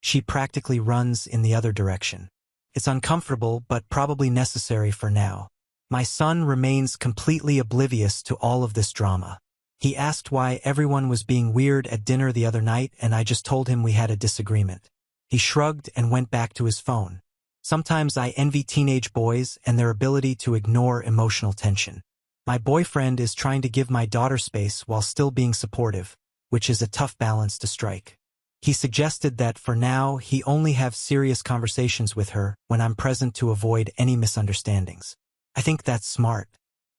she practically runs in the other direction. It's uncomfortable, but probably necessary for now. My son remains completely oblivious to all of this drama. He asked why everyone was being weird at dinner the other night, and I just told him we had a disagreement. He shrugged and went back to his phone. Sometimes I envy teenage boys and their ability to ignore emotional tension. My boyfriend is trying to give my daughter space while still being supportive, which is a tough balance to strike. He suggested that for now he only have serious conversations with her when I'm present to avoid any misunderstandings. I think that's smart.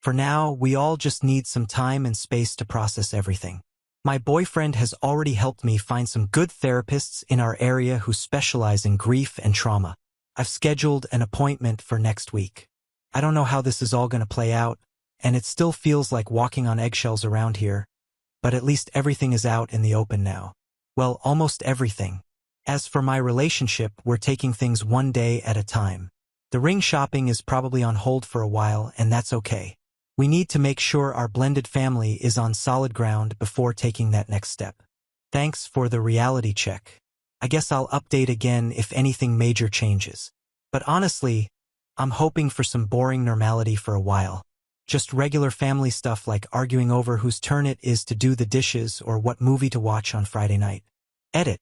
For now, we all just need some time and space to process everything. My boyfriend has already helped me find some good therapists in our area who specialize in grief and trauma. I've scheduled an appointment for next week. I don't know how this is all going to play out, and it still feels like walking on eggshells around here, but at least everything is out in the open now. Well, almost everything. As for my relationship, we're taking things one day at a time. The ring shopping is probably on hold for a while, and that's okay. We need to make sure our blended family is on solid ground before taking that next step. Thanks for the reality check. I guess I'll update again if anything major changes. But honestly, I'm hoping for some boring normality for a while. Just regular family stuff like arguing over whose turn it is to do the dishes or what movie to watch on Friday night. Edit.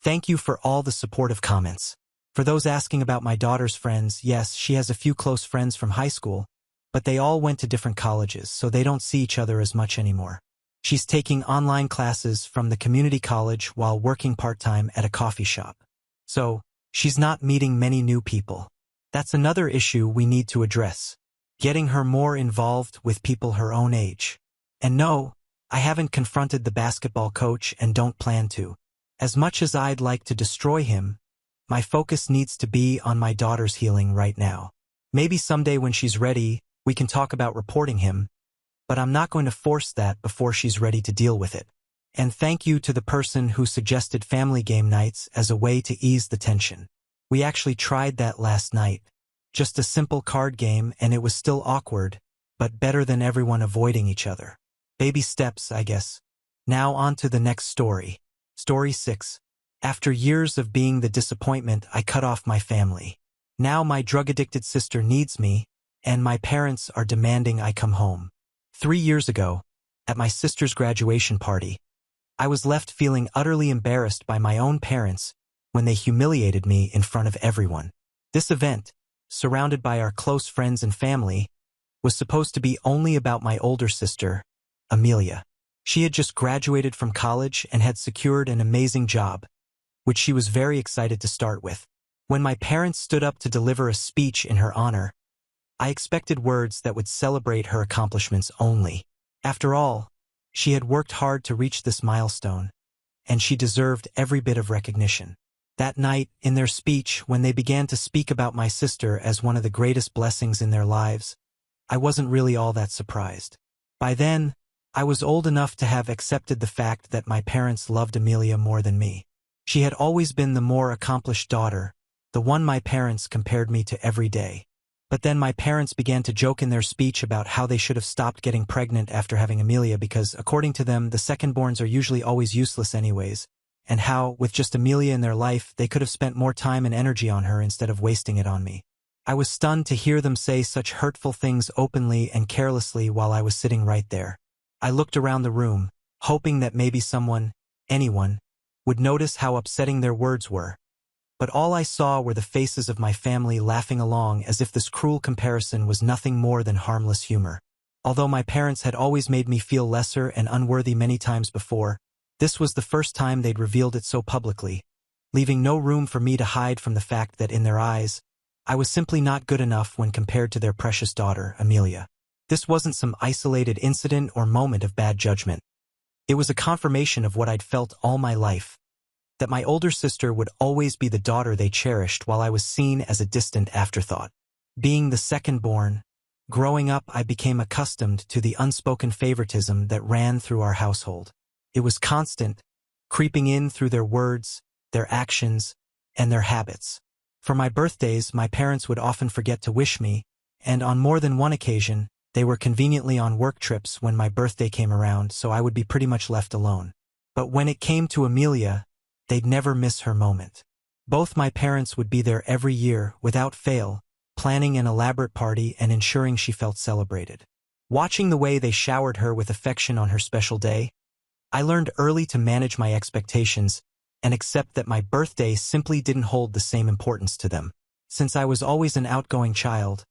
Thank you for all the supportive comments. For those asking about my daughter's friends, yes, she has a few close friends from high school, but they all went to different colleges, so they don't see each other as much anymore. She's taking online classes from the community college while working part-time at a coffee shop. So, she's not meeting many new people. That's another issue we need to address. Getting her more involved with people her own age. And no, I haven't confronted the basketball coach and don't plan to. As much as I'd like to destroy him, my focus needs to be on my daughter's healing right now. Maybe someday when she's ready, we can talk about reporting him, but I'm not going to force that before she's ready to deal with it. And thank you to the person who suggested family game nights as a way to ease the tension. We actually tried that last night. Just a simple card game, and it was still awkward, but better than everyone avoiding each other. Baby steps, I guess. Now on to the next story. Story 6. After years of being the disappointment, I cut off my family. Now my drug-addicted sister needs me, and my parents are demanding I come home. 3 years ago, at my sister's graduation party, I was left feeling utterly embarrassed by my own parents when they humiliated me in front of everyone. This event, surrounded by our close friends and family, was supposed to be only about my older sister, Amelia. She had just graduated from college and had secured an amazing job, which she was very excited to start with. When my parents stood up to deliver a speech in her honor, I expected words that would celebrate her accomplishments only. After all, she had worked hard to reach this milestone, and she deserved every bit of recognition. That night, in their speech, when they began to speak about my sister as one of the greatest blessings in their lives, I wasn't really all that surprised. By then, I was old enough to have accepted the fact that my parents loved Amelia more than me. She had always been the more accomplished daughter, the one my parents compared me to every day. But then my parents began to joke in their speech about how they should have stopped getting pregnant after having Amelia because, according to them, the second-borns are usually always useless anyways, and how, with just Amelia in their life, they could have spent more time and energy on her instead of wasting it on me. I was stunned to hear them say such hurtful things openly and carelessly while I was sitting right there. I looked around the room, hoping that maybe someone, anyone, would notice how upsetting their words were. But all I saw were the faces of my family laughing along as if this cruel comparison was nothing more than harmless humor. Although my parents had always made me feel lesser and unworthy many times before, this was the first time they'd revealed it so publicly, leaving no room for me to hide from the fact that in their eyes, I was simply not good enough when compared to their precious daughter, Amelia. This wasn't some isolated incident or moment of bad judgment. It was a confirmation of what I'd felt all my life, that my older sister would always be the daughter they cherished while I was seen as a distant afterthought. Being the second-born, growing up I became accustomed to the unspoken favoritism that ran through our household. It was constant, creeping in through their words, their actions, and their habits. For my birthdays, my parents would often forget to wish me, and on more than one occasion, they were conveniently on work trips when my birthday came around, so I would be pretty much left alone. But when it came to Amelia, they'd never miss her moment. Both my parents would be there every year, without fail, planning an elaborate party and ensuring she felt celebrated. Watching the way they showered her with affection on her special day, I learned early to manage my expectations and accept that my birthday simply didn't hold the same importance to them. Since I was always an outgoing child,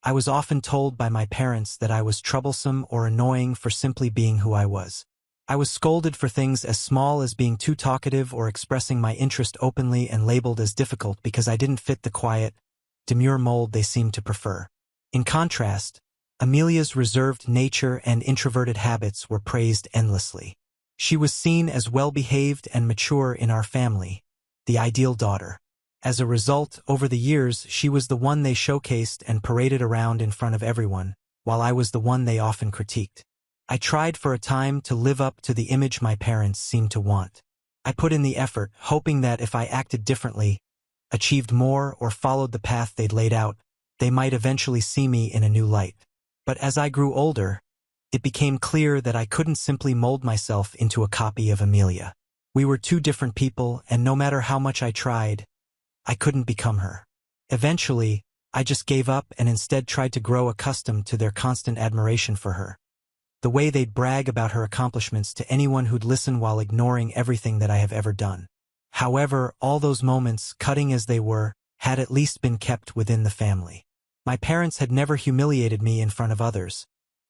I was often told by my parents that I was troublesome or annoying for simply being who I was. I was scolded for things as small as being too talkative or expressing my interest openly and labeled as difficult because I didn't fit the quiet, demure mold they seemed to prefer. In contrast, Amelia's reserved nature and introverted habits were praised endlessly. She was seen as well-behaved and mature in our family, the ideal daughter. As a result, over the years, she was the one they showcased and paraded around in front of everyone, while I was the one they often critiqued. I tried for a time to live up to the image my parents seemed to want. I put in the effort, hoping that if I acted differently, achieved more, or followed the path they'd laid out, they might eventually see me in a new light. But as I grew older, it became clear that I couldn't simply mold myself into a copy of Amelia. We were two different people, and no matter how much I tried, I couldn't become her. Eventually, I just gave up and instead tried to grow accustomed to their constant admiration for her. The way they'd brag about her accomplishments to anyone who'd listen while ignoring everything that I have ever done. However, all those moments, cutting as they were, had at least been kept within the family. My parents had never humiliated me in front of others,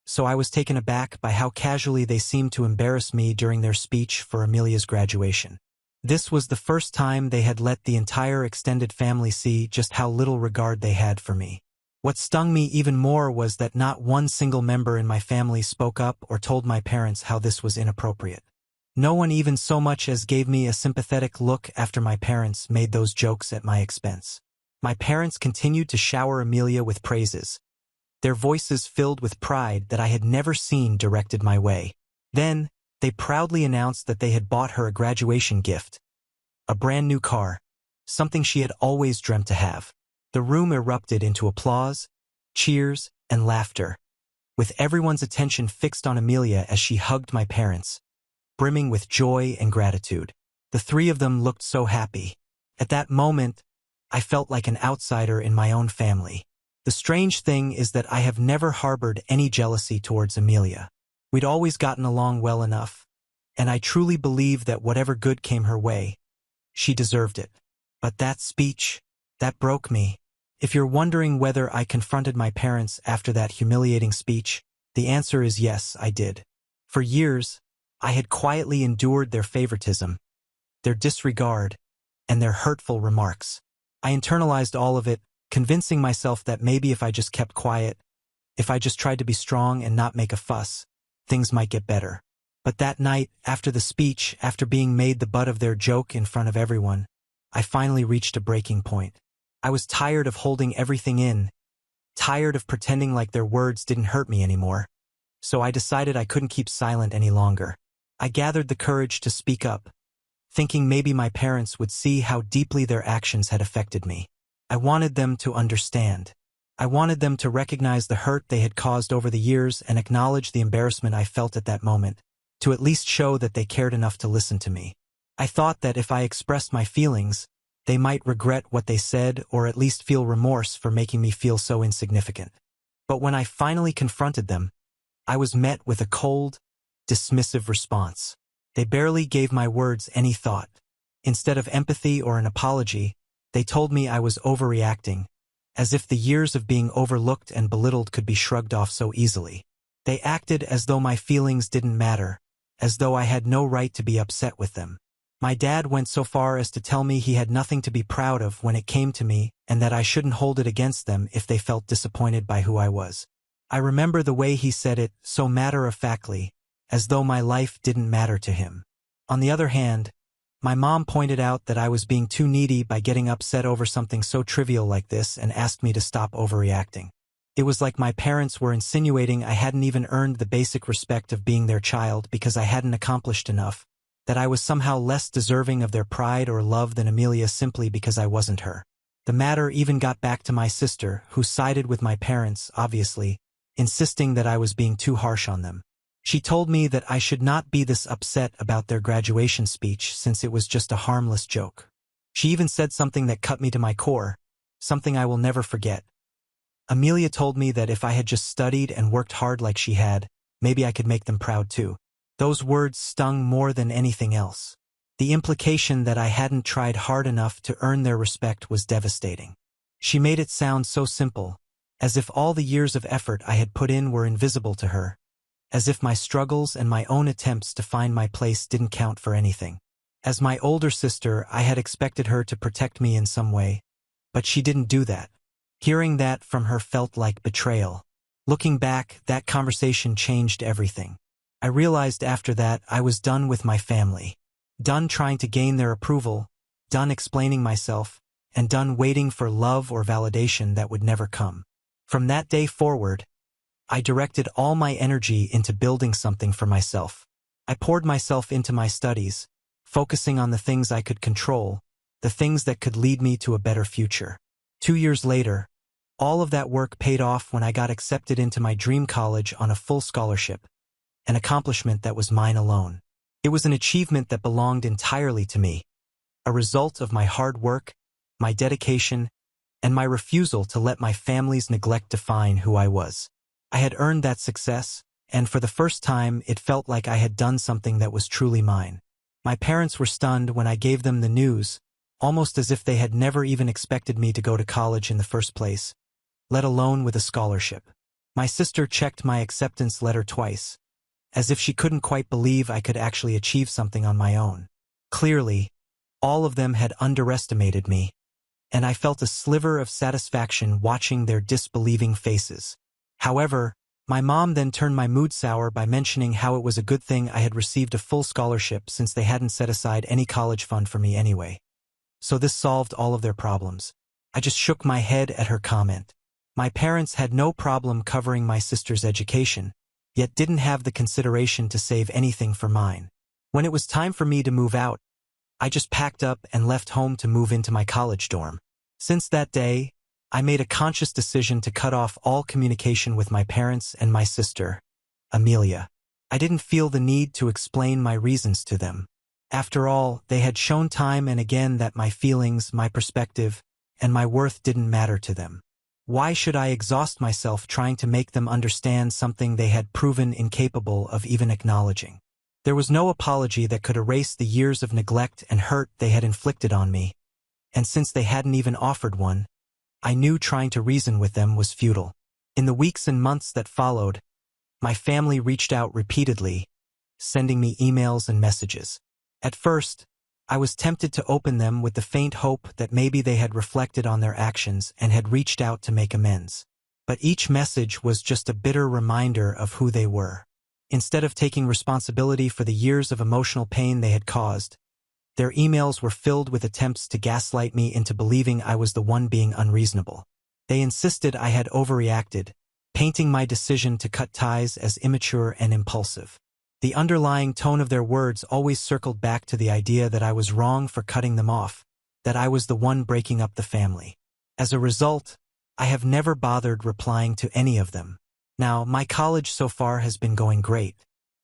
so I was taken aback by how casually they seemed to embarrass me during their speech for Amelia's graduation. This was the first time they had let the entire extended family see just how little regard they had for me. What stung me even more was that not one single member in my family spoke up or told my parents how this was inappropriate. No one even so much as gave me a sympathetic look after my parents made those jokes at my expense. My parents continued to shower Amelia with praises, their voices filled with pride that I had never seen directed my way. Then, they proudly announced that they had bought her a graduation gift, a brand new car, something she had always dreamt to have. The room erupted into applause, cheers, and laughter, with everyone's attention fixed on Amelia as she hugged my parents, brimming with joy and gratitude. The three of them looked so happy. At that moment, I felt like an outsider in my own family. The strange thing is that I have never harbored any jealousy towards Amelia. We'd always gotten along well enough, and I truly believe that whatever good came her way, she deserved it. But that speech, that broke me. If you're wondering whether I confronted my parents after that humiliating speech, the answer is yes, I did. For years, I had quietly endured their favoritism, their disregard, and their hurtful remarks. I internalized all of it, convincing myself that maybe if I just kept quiet, if I just tried to be strong and not make a fuss, things might get better. But that night, after the speech, after being made the butt of their joke in front of everyone, I finally reached a breaking point. I was tired of holding everything in, tired of pretending like their words didn't hurt me anymore. so I decided I couldn't keep silent any longer. I gathered the courage to speak up, thinking maybe my parents would see how deeply their actions had affected me. I wanted them to understand. I wanted them to recognize the hurt they had caused over the years and acknowledge the embarrassment I felt at that moment, to at least show that they cared enough to listen to me. I thought that if I expressed my feelings, they might regret what they said or at least feel remorse for making me feel so insignificant. But when I finally confronted them, I was met with a cold, dismissive response. They barely gave my words any thought. Instead of empathy or an apology, they told me I was overreacting, as if the years of being overlooked and belittled could be shrugged off so easily. They acted as though my feelings didn't matter, as though I had no right to be upset with them. My dad went so far as to tell me he had nothing to be proud of when it came to me and that I shouldn't hold it against them if they felt disappointed by who I was. I remember the way he said it, so matter-of-factly, as though my life didn't matter to him. On the other hand, my mom pointed out that I was being too needy by getting upset over something so trivial like this and asked me to stop overreacting. It was like my parents were insinuating I hadn't even earned the basic respect of being their child because I hadn't accomplished enough, that I was somehow less deserving of their pride or love than Amelia simply because I wasn't her. The matter even got back to my sister, who sided with my parents, obviously, insisting that I was being too harsh on them. She told me that I should not be this upset about their graduation speech since it was just a harmless joke. She even said something that cut me to my core, something I will never forget. Amelia told me that if I had just studied and worked hard like she had, maybe I could make them proud too. Those words stung more than anything else. The implication that I hadn't tried hard enough to earn their respect was devastating. She made it sound so simple, as if all the years of effort I had put in were invisible to her, as if my struggles and my own attempts to find my place didn't count for anything. As my older sister, I had expected her to protect me in some way, but she didn't do that. Hearing that from her felt like betrayal. Looking back, that conversation changed everything. I realized after that I was done with my family. Done trying to gain their approval, done explaining myself, and done waiting for love or validation that would never come. From that day forward, I directed all my energy into building something for myself. I poured myself into my studies, focusing on the things I could control, the things that could lead me to a better future. 2 years later, all of that work paid off when I got accepted into my dream college on a full scholarship, an accomplishment that was mine alone. It was an achievement that belonged entirely to me, a result of my hard work, my dedication, and my refusal to let my family's neglect define who I was. I had earned that success, and for the first time it felt like I had done something that was truly mine. My parents were stunned when I gave them the news, almost as if they had never even expected me to go to college in the first place, let alone with a scholarship. My sister checked my acceptance letter twice, as if she couldn't quite believe I could actually achieve something on my own. Clearly, all of them had underestimated me, and I felt a sliver of satisfaction watching their disbelieving faces. However, my mom then turned my mood sour by mentioning how it was a good thing I had received a full scholarship since they hadn't set aside any college fund for me anyway. So this solved all of their problems. I just shook my head at her comment. My parents had no problem covering my sister's education, yet didn't have the consideration to save anything for mine. When it was time for me to move out, I just packed up and left home to move into my college dorm. Since that day, I made a conscious decision to cut off all communication with my parents and my sister, Amelia. I didn't feel the need to explain my reasons to them. After all, they had shown time and again that my feelings, my perspective, and my worth didn't matter to them. Why should I exhaust myself trying to make them understand something they had proven incapable of even acknowledging? There was no apology that could erase the years of neglect and hurt they had inflicted on me, and since they hadn't even offered one, I knew trying to reason with them was futile. In the weeks and months that followed, my family reached out repeatedly, sending me emails and messages. At first, I was tempted to open them with the faint hope that maybe they had reflected on their actions and had reached out to make amends. But each message was just a bitter reminder of who they were. Instead of taking responsibility for the years of emotional pain they had caused, their emails were filled with attempts to gaslight me into believing I was the one being unreasonable. They insisted I had overreacted, painting my decision to cut ties as immature and impulsive. The underlying tone of their words always circled back to the idea that I was wrong for cutting them off, that I was the one breaking up the family. As a result, I have never bothered replying to any of them. Now, my college so far has been going great.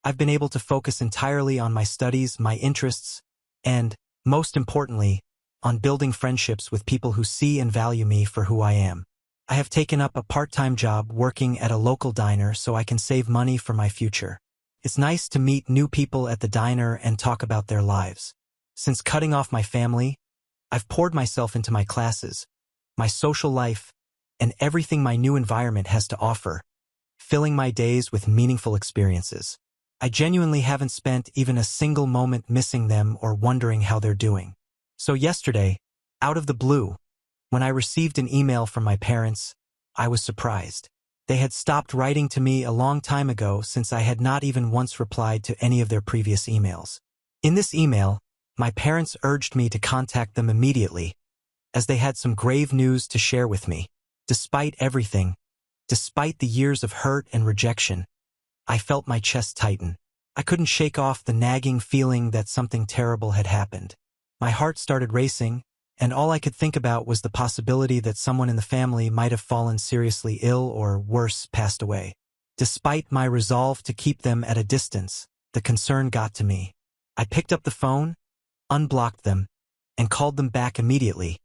I've been able to focus entirely on my studies, my interests, and, most importantly, on building friendships with people who see and value me for who I am. I have taken up a part-time job working at a local diner so I can save money for my future. It's nice to meet new people at the diner and talk about their lives. Since cutting off my family, I've poured myself into my classes, my social life, and everything my new environment has to offer, filling my days with meaningful experiences. I genuinely haven't spent even a single moment missing them or wondering how they're doing. So yesterday, out of the blue, when I received an email from my parents, I was surprised. They had stopped writing to me a long time ago since I had not even once replied to any of their previous emails. In this email, my parents urged me to contact them immediately, as they had some grave news to share with me. Despite everything, despite the years of hurt and rejection, I felt my chest tighten. I couldn't shake off the nagging feeling that something terrible had happened. My heart started racing, and all I could think about was the possibility that someone in the family might have fallen seriously ill or, worse, passed away. Despite my resolve to keep them at a distance, the concern got to me. I picked up the phone, unblocked them, and called them back immediately,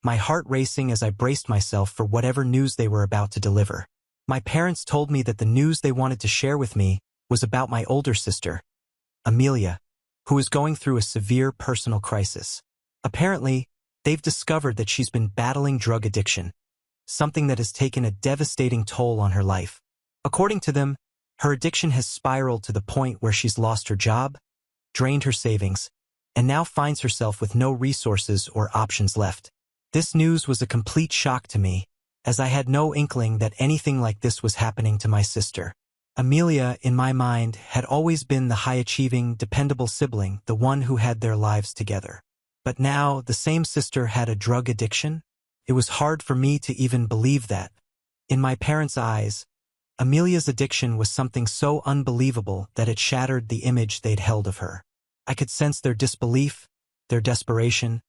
my heart racing as I braced myself for whatever news they were about to deliver. My parents told me that the news they wanted to share with me was about my older sister, Amelia, who is going through a severe personal crisis. Apparently, they've discovered that she's been battling drug addiction, something that has taken a devastating toll on her life. According to them, her addiction has spiraled to the point where she's lost her job, drained her savings, and now finds herself with no resources or options left. This news was a complete shock to me, as I had no inkling that anything like this was happening to my sister. Amelia, in my mind, had always been the high-achieving, dependable sibling, the one who had their lives together. But now, the same sister had a drug addiction? It was hard for me to even believe that. In my parents' eyes, Amelia's addiction was something so unbelievable that it shattered the image they'd held of her. I could sense their disbelief, their desperation,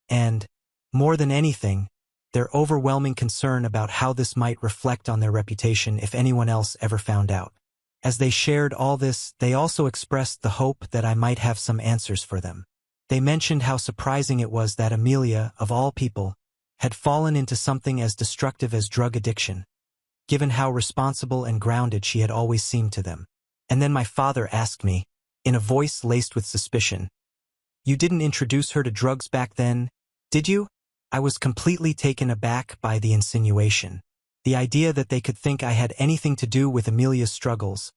and, more than anything, their overwhelming concern about how this might reflect on their reputation if anyone else ever found out. As they shared all this, they also expressed the hope that I might have some answers for them. They mentioned how surprising it was that Amelia, of all people, had fallen into something as destructive as drug addiction, given how responsible and grounded she had always seemed to them. And then my father asked me, in a voice laced with suspicion, "You didn't introduce her to drugs back then, did you?" I was completely taken aback by the insinuation. The idea that they could think I had anything to do with Amelia's struggles,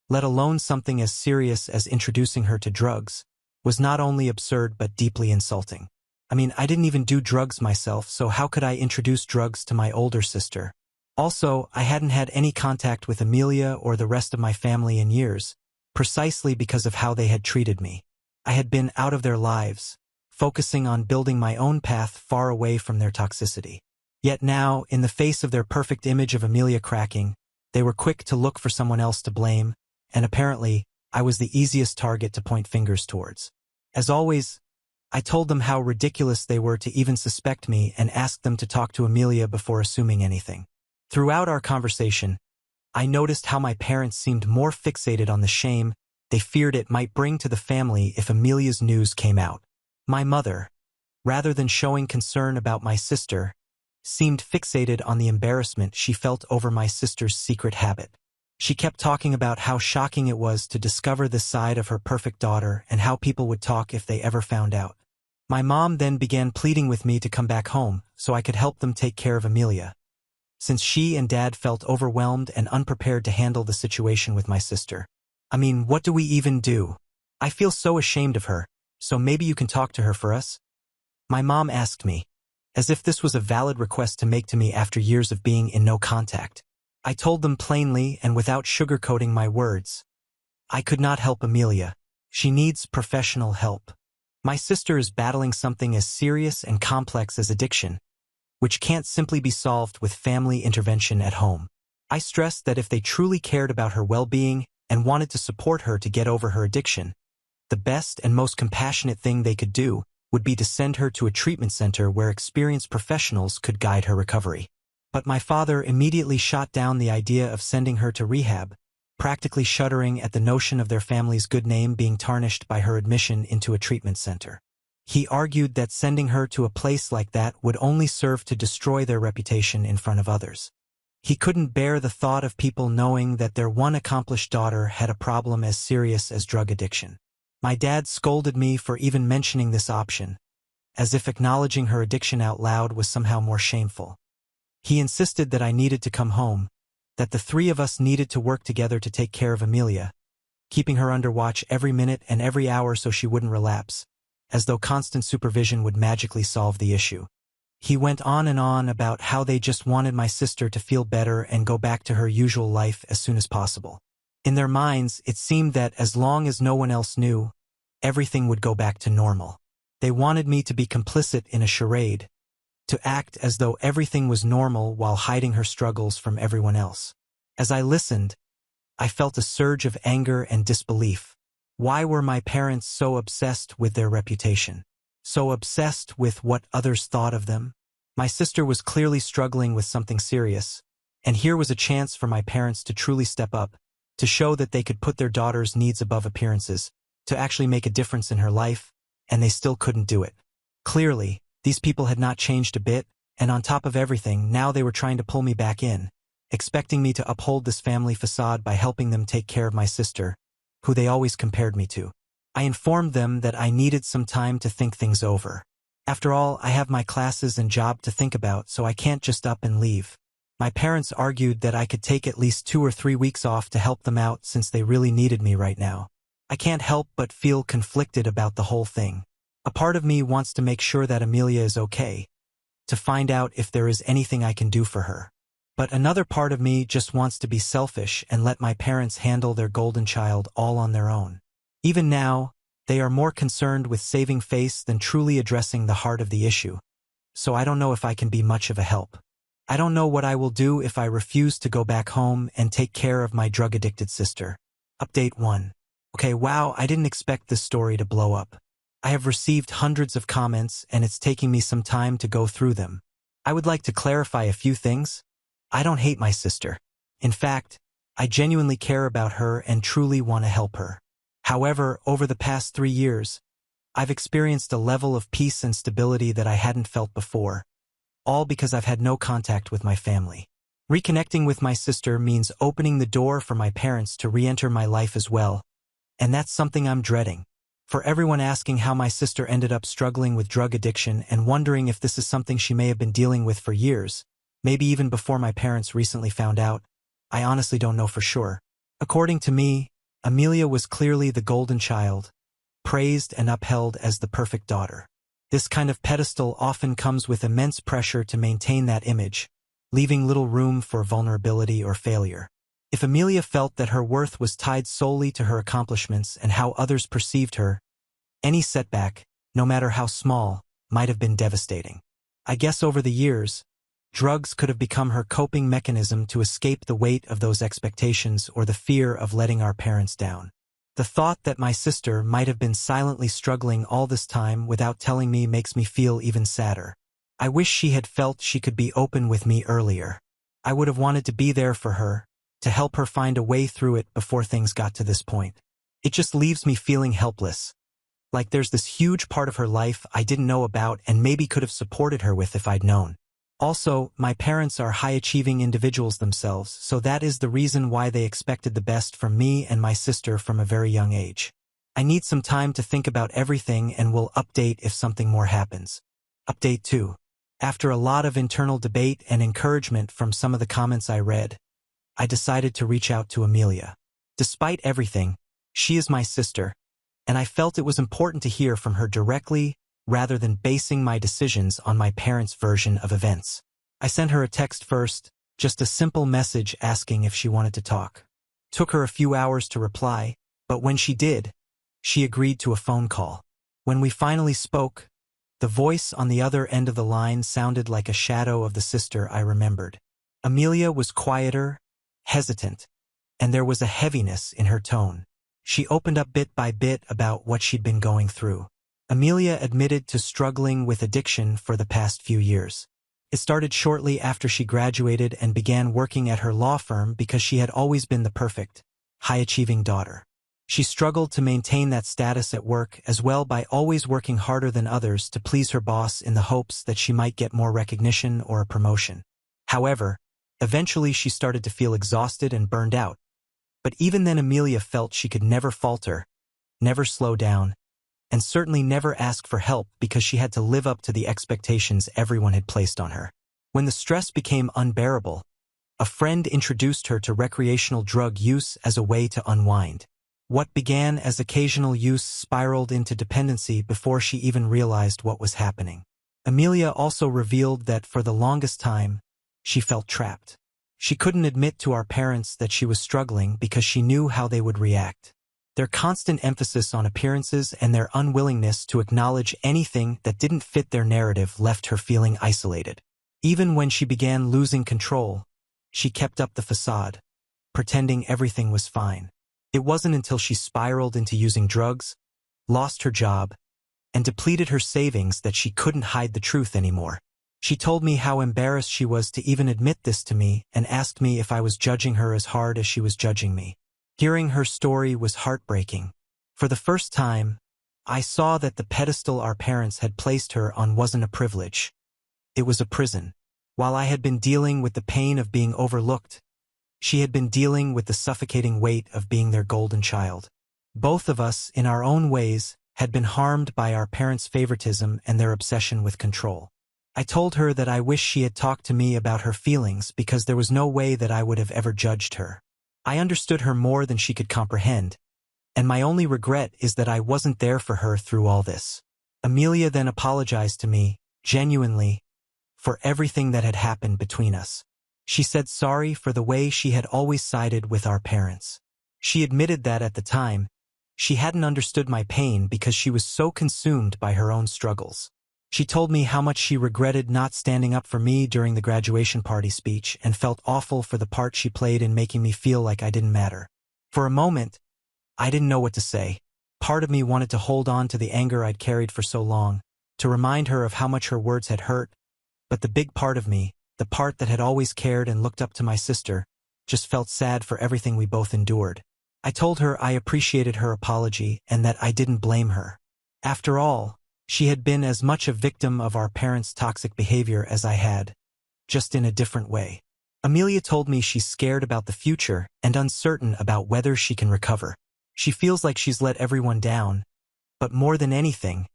let alone something as serious as introducing her to drugs, was not only absurd but deeply insulting. I mean, I didn't even do drugs myself, so how could I introduce drugs to my older sister? Also, I hadn't had any contact with Amelia or the rest of my family in years, precisely because of how they had treated me. I had been out of their lives, focusing on building my own path far away from their toxicity. Yet now, in the face of their perfect image of Amelia cracking, they were quick to look for someone else to blame, and apparently, I was the easiest target to point fingers towards. As always, I told them how ridiculous they were to even suspect me and asked them to talk to Amelia before assuming anything. Throughout our conversation, I noticed how my parents seemed more fixated on the shame they feared it might bring to the family if Amelia's news came out. My mother, rather than showing concern about my sister, seemed fixated on the embarrassment she felt over my sister's secret habit. She kept talking about how shocking it was to discover this side of her perfect daughter and how people would talk if they ever found out. My mom then began pleading with me to come back home so I could help them take care of Amelia, since she and Dad felt overwhelmed and unprepared to handle the situation with my sister. I mean, what do we even do? I feel so ashamed of her, so maybe you can talk to her for us? My mom asked me, as if this was a valid request to make to me after years of being in no contact. I told them plainly and without sugarcoating my words. I could not help Amelia. She needs professional help. My sister is battling something as serious and complex as addiction, which can't simply be solved with family intervention at home. I stressed that if they truly cared about her well-being and wanted to support her to get over her addiction, the best and most compassionate thing they could do would be to send her to a treatment center where experienced professionals could guide her recovery. But my father immediately shot down the idea of sending her to rehab, practically shuddering at the notion of their family's good name being tarnished by her admission into a treatment center. He argued that sending her to a place like that would only serve to destroy their reputation in front of others. He couldn't bear the thought of people knowing that their one accomplished daughter had a problem as serious as drug addiction. My dad scolded me for even mentioning this option, as if acknowledging her addiction out loud was somehow more shameful. He insisted that I needed to come home, that the three of us needed to work together to take care of Amelia, keeping her under watch every minute and every hour so she wouldn't relapse, as though constant supervision would magically solve the issue. He went on and on about how they just wanted my sister to feel better and go back to her usual life as soon as possible. In their minds, it seemed that as long as no one else knew, everything would go back to normal. They wanted me to be complicit in a charade, to act as though everything was normal while hiding her struggles from everyone else. As I listened, I felt a surge of anger and disbelief. Why were my parents so obsessed with their reputation? So obsessed with what others thought of them? My sister was clearly struggling with something serious, and here was a chance for my parents to truly step up, to show that they could put their daughter's needs above appearances, to actually make a difference in her life, and they still couldn't do it. Clearly, these people had not changed a bit, and on top of everything, now they were trying to pull me back in, expecting me to uphold this family facade by helping them take care of my sister, who they always compared me to. I informed them that I needed some time to think things over. After all, I have my classes and job to think about, so I can't just up and leave. My parents argued that I could take at least 2 or 3 weeks off to help them out since they really needed me right now. I can't help but feel conflicted about the whole thing. A part of me wants to make sure that Amelia is okay, to find out if there is anything I can do for her. But another part of me just wants to be selfish and let my parents handle their golden child all on their own. Even now, they are more concerned with saving face than truly addressing the heart of the issue, so I don't know if I can be much of a help. I don't know what I will do if I refuse to go back home and take care of my drug-addicted sister. Update 1. Okay, wow, I didn't expect this story to blow up. I have received hundreds of comments and it's taking me some time to go through them. I would like to clarify a few things. I don't hate my sister. In fact, I genuinely care about her and truly want to help her. However, over the past 3 years, I've experienced a level of peace and stability that I hadn't felt before, all because I've had no contact with my family. Reconnecting with my sister means opening the door for my parents to re-enter my life as well, and that's something I'm dreading. For everyone asking how my sister ended up struggling with drug addiction and wondering if this is something she may have been dealing with for years, maybe even before my parents recently found out, I honestly don't know for sure. According to me, Amelia was clearly the golden child, praised and upheld as the perfect daughter. This kind of pedestal often comes with immense pressure to maintain that image, leaving little room for vulnerability or failure. If Amelia felt that her worth was tied solely to her accomplishments and how others perceived her, any setback, no matter how small, might have been devastating. I guess over the years, drugs could have become her coping mechanism to escape the weight of those expectations or the fear of letting our parents down. The thought that my sister might have been silently struggling all this time without telling me makes me feel even sadder. I wish she had felt she could be open with me earlier. I would have wanted to be there for her, to help her find a way through it before things got to this point. It just leaves me feeling helpless. Like there's this huge part of her life I didn't know about and maybe could have supported her with if I'd known. Also, my parents are high-achieving individuals themselves, so that is the reason why they expected the best from me and my sister from a very young age. I need some time to think about everything and will update if something more happens. Update 2. After a lot of internal debate and encouragement from some of the comments I read, I decided to reach out to Amelia. Despite everything, she is my sister, and I felt it was important to hear from her directly rather than basing my decisions on my parents' version of events. I sent her a text first, just a simple message asking if she wanted to talk. Took her a few hours to reply, but when she did, she agreed to a phone call. When we finally spoke, the voice on the other end of the line sounded like a shadow of the sister I remembered. Amelia was quieter, hesitant, and there was a heaviness in her tone. She opened up bit by bit about what she'd been going through. Amelia admitted to struggling with addiction for the past few years. It started shortly after she graduated and began working at her law firm because she had always been the perfect, high-achieving daughter. She struggled to maintain that status at work as well by always working harder than others to please her boss in the hopes that she might get more recognition or a promotion. However, eventually she started to feel exhausted and burned out. But even then Amelia felt she could never falter, never slow down, and certainly never ask for help because she had to live up to the expectations everyone had placed on her. When the stress became unbearable, a friend introduced her to recreational drug use as a way to unwind. What began as occasional use spiraled into dependency before she even realized what was happening. Amelia also revealed that for the longest time, she felt trapped. She couldn't admit to our parents that she was struggling because she knew how they would react. Their constant emphasis on appearances and their unwillingness to acknowledge anything that didn't fit their narrative left her feeling isolated. Even when she began losing control, she kept up the facade, pretending everything was fine. It wasn't until she spiraled into using drugs, lost her job, and depleted her savings that she couldn't hide the truth anymore. She told me how embarrassed she was to even admit this to me and asked me if I was judging her as hard as she was judging me. Hearing her story was heartbreaking. For the first time, I saw that the pedestal our parents had placed her on wasn't a privilege. It was a prison. While I had been dealing with the pain of being overlooked, she had been dealing with the suffocating weight of being their golden child. Both of us, in our own ways, had been harmed by our parents' favoritism and their obsession with control. I told her that I wish she had talked to me about her feelings because there was no way that I would have ever judged her. I understood her more than she could comprehend, and my only regret is that I wasn't there for her through all this. Amelia then apologized to me, genuinely, for everything that had happened between us. She said sorry for the way she had always sided with our parents. She admitted that at the time, she hadn't understood my pain because she was so consumed by her own struggles. She told me how much she regretted not standing up for me during the graduation party speech and felt awful for the part she played in making me feel like I didn't matter. For a moment, I didn't know what to say. Part of me wanted to hold on to the anger I'd carried for so long, to remind her of how much her words had hurt, but the big part of me, the part that had always cared and looked up to my sister, just felt sad for everything we both endured. I told her I appreciated her apology and that I didn't blame her. After all, she had been as much a victim of our parents' toxic behavior as I had, just in a different way. Amelia told me she's scared about the future and uncertain about whether she can recover. She feels like she's let everyone down, but more than anything,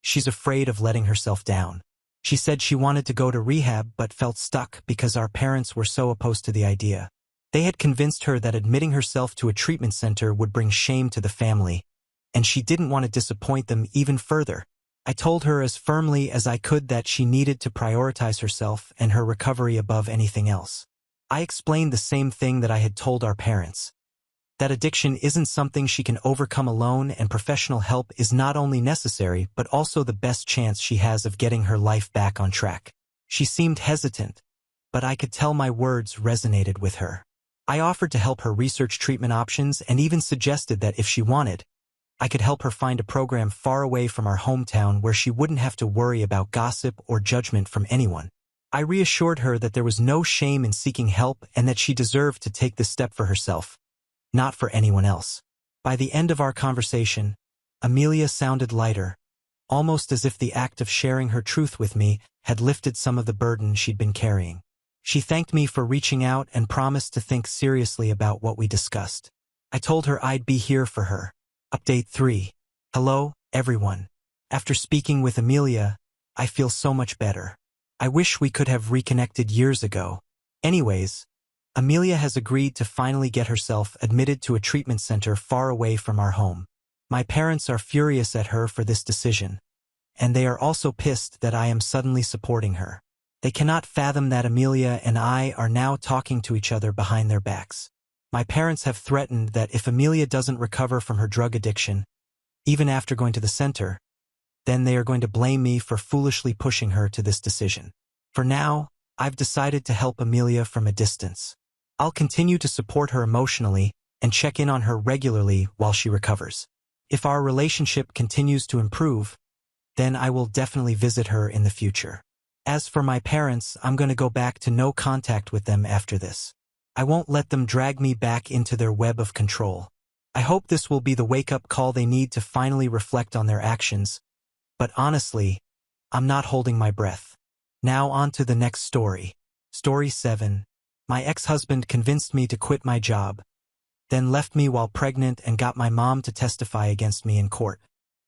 she's afraid of letting herself down. She said she wanted to go to rehab but felt stuck because our parents were so opposed to the idea. They had convinced her that admitting herself to a treatment center would bring shame to the family, and she didn't want to disappoint them even further. I told her as firmly as I could that she needed to prioritize herself and her recovery above anything else. I explained the same thing that I had told our parents. That addiction isn't something she can overcome alone and professional help is not only necessary but also the best chance she has of getting her life back on track. She seemed hesitant, but I could tell my words resonated with her. I offered to help her research treatment options and even suggested that if she wanted, I could help her find a program far away from our hometown where she wouldn't have to worry about gossip or judgment from anyone. I reassured her that there was no shame in seeking help and that she deserved to take this step for herself, not for anyone else. By the end of our conversation, Amelia sounded lighter, almost as if the act of sharing her truth with me had lifted some of the burden she'd been carrying. She thanked me for reaching out and promised to think seriously about what we discussed. I told her I'd be here for her. Update 3. Hello, everyone. After speaking with Amelia, I feel so much better. I wish we could have reconnected years ago. Anyways, Amelia has agreed to finally get herself admitted to a treatment center far away from our home. My parents are furious at her for this decision, and they are also pissed that I am suddenly supporting her. They cannot fathom that Amelia and I are now talking to each other behind their backs. My parents have threatened that if Amelia doesn't recover from her drug addiction, even after going to the center, then they are going to blame me for foolishly pushing her to this decision. For now, I've decided to help Amelia from a distance. I'll continue to support her emotionally and check in on her regularly while she recovers. If our relationship continues to improve, then I will definitely visit her in the future. As for my parents, I'm going to go back to no contact with them after this. I won't let them drag me back into their web of control. I hope this will be the wake-up call they need to finally reflect on their actions, but honestly, I'm not holding my breath. Now on to the next story. Story 7. My ex-husband convinced me to quit my job, then left me while pregnant and got my mom to testify against me in court.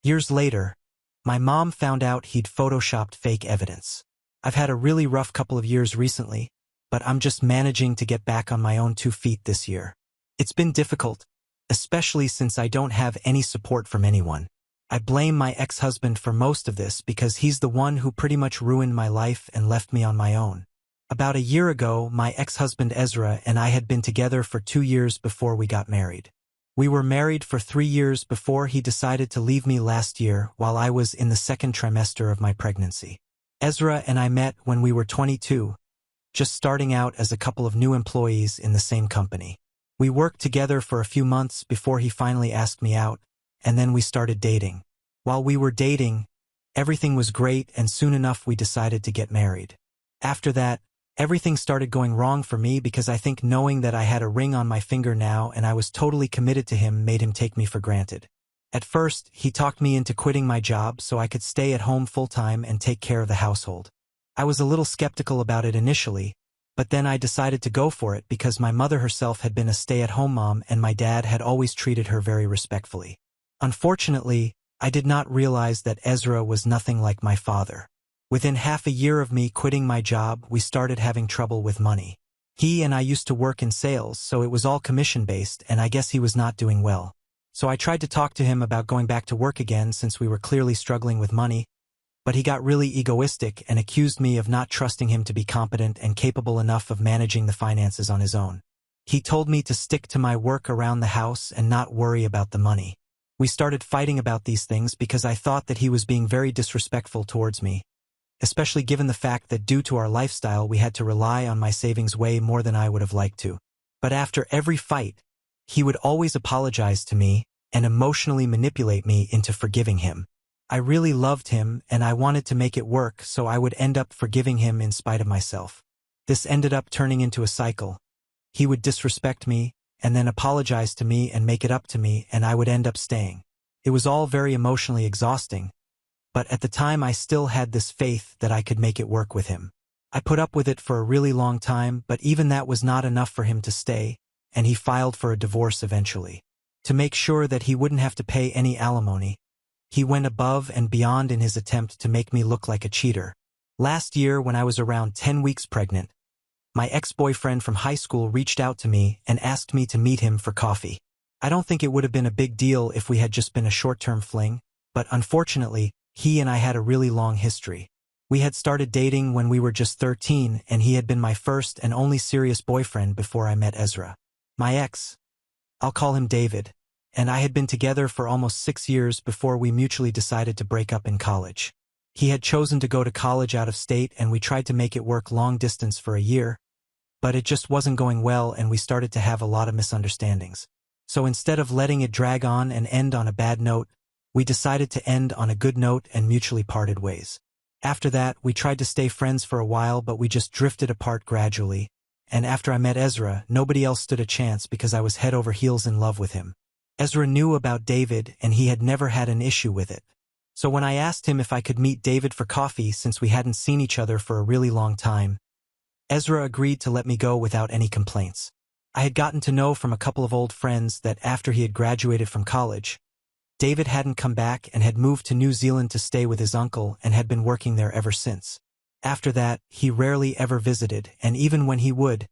Years later, my mom found out he'd photoshopped fake evidence. I've had a really rough couple of years recently, but I'm just managing to get back on my own 2 feet this year. It's been difficult, especially since I don't have any support from anyone. I blame my ex-husband for most of this because he's the one who pretty much ruined my life and left me on my own. About a year ago, my ex-husband Ezra and I had been together for 2 years before we got married. We were married for 3 years before he decided to leave me last year while I was in the 2nd trimester of my pregnancy. Ezra and I met when we were 22, just starting out as a couple of new employees in the same company. We worked together for a few months before he finally asked me out, and then we started dating. While we were dating, everything was great, and soon enough we decided to get married. After that, everything started going wrong for me because I think knowing that I had a ring on my finger now and I was totally committed to him made him take me for granted. At first, he talked me into quitting my job so I could stay at home full-time and take care of the household. I was a little skeptical about it initially, but then I decided to go for it because my mother herself had been a stay-at-home mom and my dad had always treated her very respectfully. Unfortunately, I did not realize that Ezra was nothing like my father. Within half a year of me quitting my job, we started having trouble with money. He and I used to work in sales, so it was all commission-based, and I guess he was not doing well. So I tried to talk to him about going back to work again since we were clearly struggling with money, but he got really egoistic and accused me of not trusting him to be competent and capable enough of managing the finances on his own. He told me to stick to my work around the house and not worry about the money. We started fighting about these things because I thought that he was being very disrespectful towards me, especially given the fact that due to our lifestyle we had to rely on my savings way more than I would have liked to. But after every fight, he would always apologize to me and emotionally manipulate me into forgiving him. I really loved him and I wanted to make it work, so I would end up forgiving him in spite of myself. This ended up turning into a cycle. He would disrespect me and then apologize to me and make it up to me, and I would end up staying. It was all very emotionally exhausting, but at the time I still had this faith that I could make it work with him. I put up with it for a really long time, but even that was not enough for him to stay, and he filed for a divorce eventually. To make sure that he wouldn't have to pay any alimony, he went above and beyond in his attempt to make me look like a cheater. Last year, when I was around 10 weeks pregnant, my ex-boyfriend from high school reached out to me and asked me to meet him for coffee. I don't think it would have been a big deal if we had just been a short-term fling, but unfortunately, he and I had a really long history. We had started dating when we were just 13, and he had been my first and only serious boyfriend before I met Ezra. My ex, I'll call him David, and I had been together for almost 6 years before we mutually decided to break up in college. He had chosen to go to college out of state, and we tried to make it work long distance for a year, but it just wasn't going well and we started to have a lot of misunderstandings. So instead of letting it drag on and end on a bad note, we decided to end on a good note and mutually parted ways. After that, we tried to stay friends for a while, but we just drifted apart gradually, and after I met Ezra, nobody else stood a chance because I was head over heels in love with him. Ezra knew about David and he had never had an issue with it. So when I asked him if I could meet David for coffee since we hadn't seen each other for a really long time, Ezra agreed to let me go without any complaints. I had gotten to know from a couple of old friends that after he had graduated from college, David hadn't come back and had moved to New Zealand to stay with his uncle and had been working there ever since. After that, he rarely ever visited, and even when he would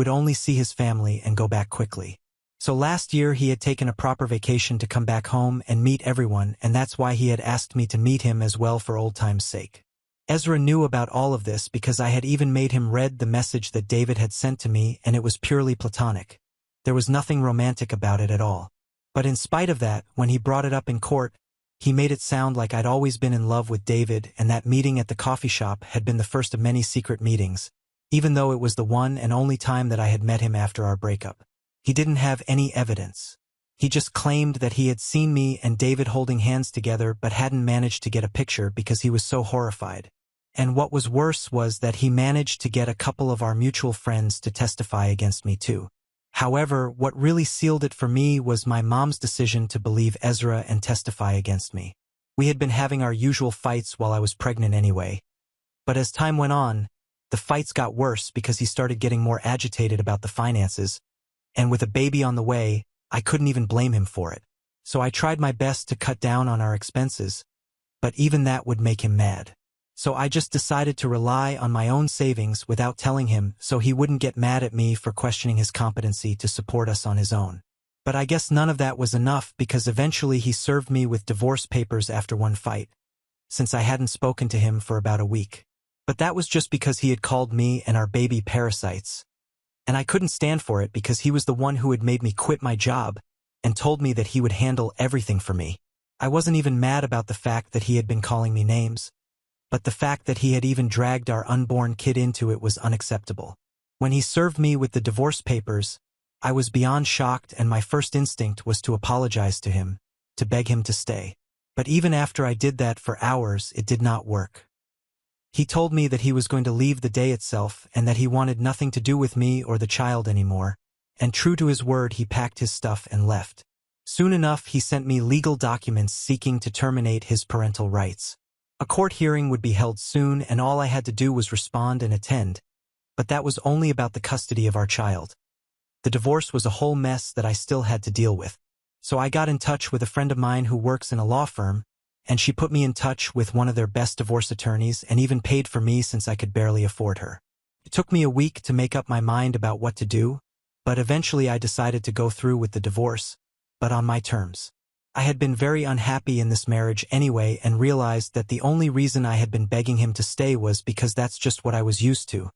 only see his family and go back quickly. So last year he had taken a proper vacation to come back home and meet everyone, and that's why he had asked me to meet him as well for old time's sake. Ezra knew about all of this because I had even made him read the message that David had sent to me, and it was purely platonic. There was nothing romantic about it at all. But in spite of that, when he brought it up in court, he made it sound like I'd always been in love with David and that meeting at the coffee shop had been the first of many secret meetings, even though it was the one and only time that I had met him after our breakup. He didn't have any evidence. He just claimed that he had seen me and David holding hands together but hadn't managed to get a picture because he was so horrified. And what was worse was that he managed to get a couple of our mutual friends to testify against me too. However, what really sealed it for me was my mom's decision to believe Ezra and testify against me. We had been having our usual fights while I was pregnant anyway. But as time went on, the fights got worse because he started getting more agitated about the finances, and with a baby on the way, I couldn't even blame him for it. So I tried my best to cut down on our expenses, but even that would make him mad. So I just decided to rely on my own savings without telling him so he wouldn't get mad at me for questioning his competency to support us on his own. But I guess none of that was enough because eventually he served me with divorce papers after one fight, since I hadn't spoken to him for about a week. But that was just because he had called me and our baby parasites. And I couldn't stand for it because he was the one who had made me quit my job and told me that he would handle everything for me. I wasn't even mad about the fact that he had been calling me names, but the fact that he had even dragged our unborn kid into it was unacceptable. When he served me with the divorce papers, I was beyond shocked and my first instinct was to apologize to him, to beg him to stay. But even after I did that for hours, it did not work. He told me that he was going to leave the day itself and that he wanted nothing to do with me or the child anymore, and true to his word, he packed his stuff and left. Soon enough, he sent me legal documents seeking to terminate his parental rights. A court hearing would be held soon and all I had to do was respond and attend, but that was only about the custody of our child. The divorce was a whole mess that I still had to deal with. So I got in touch with a friend of mine who works in a law firm, and she put me in touch with one of their best divorce attorneys and even paid for me since I could barely afford her. It took me a week to make up my mind about what to do, but eventually I decided to go through with the divorce, but on my terms. I had been very unhappy in this marriage anyway and realized that the only reason I had been begging him to stay was because that's just what I was used to.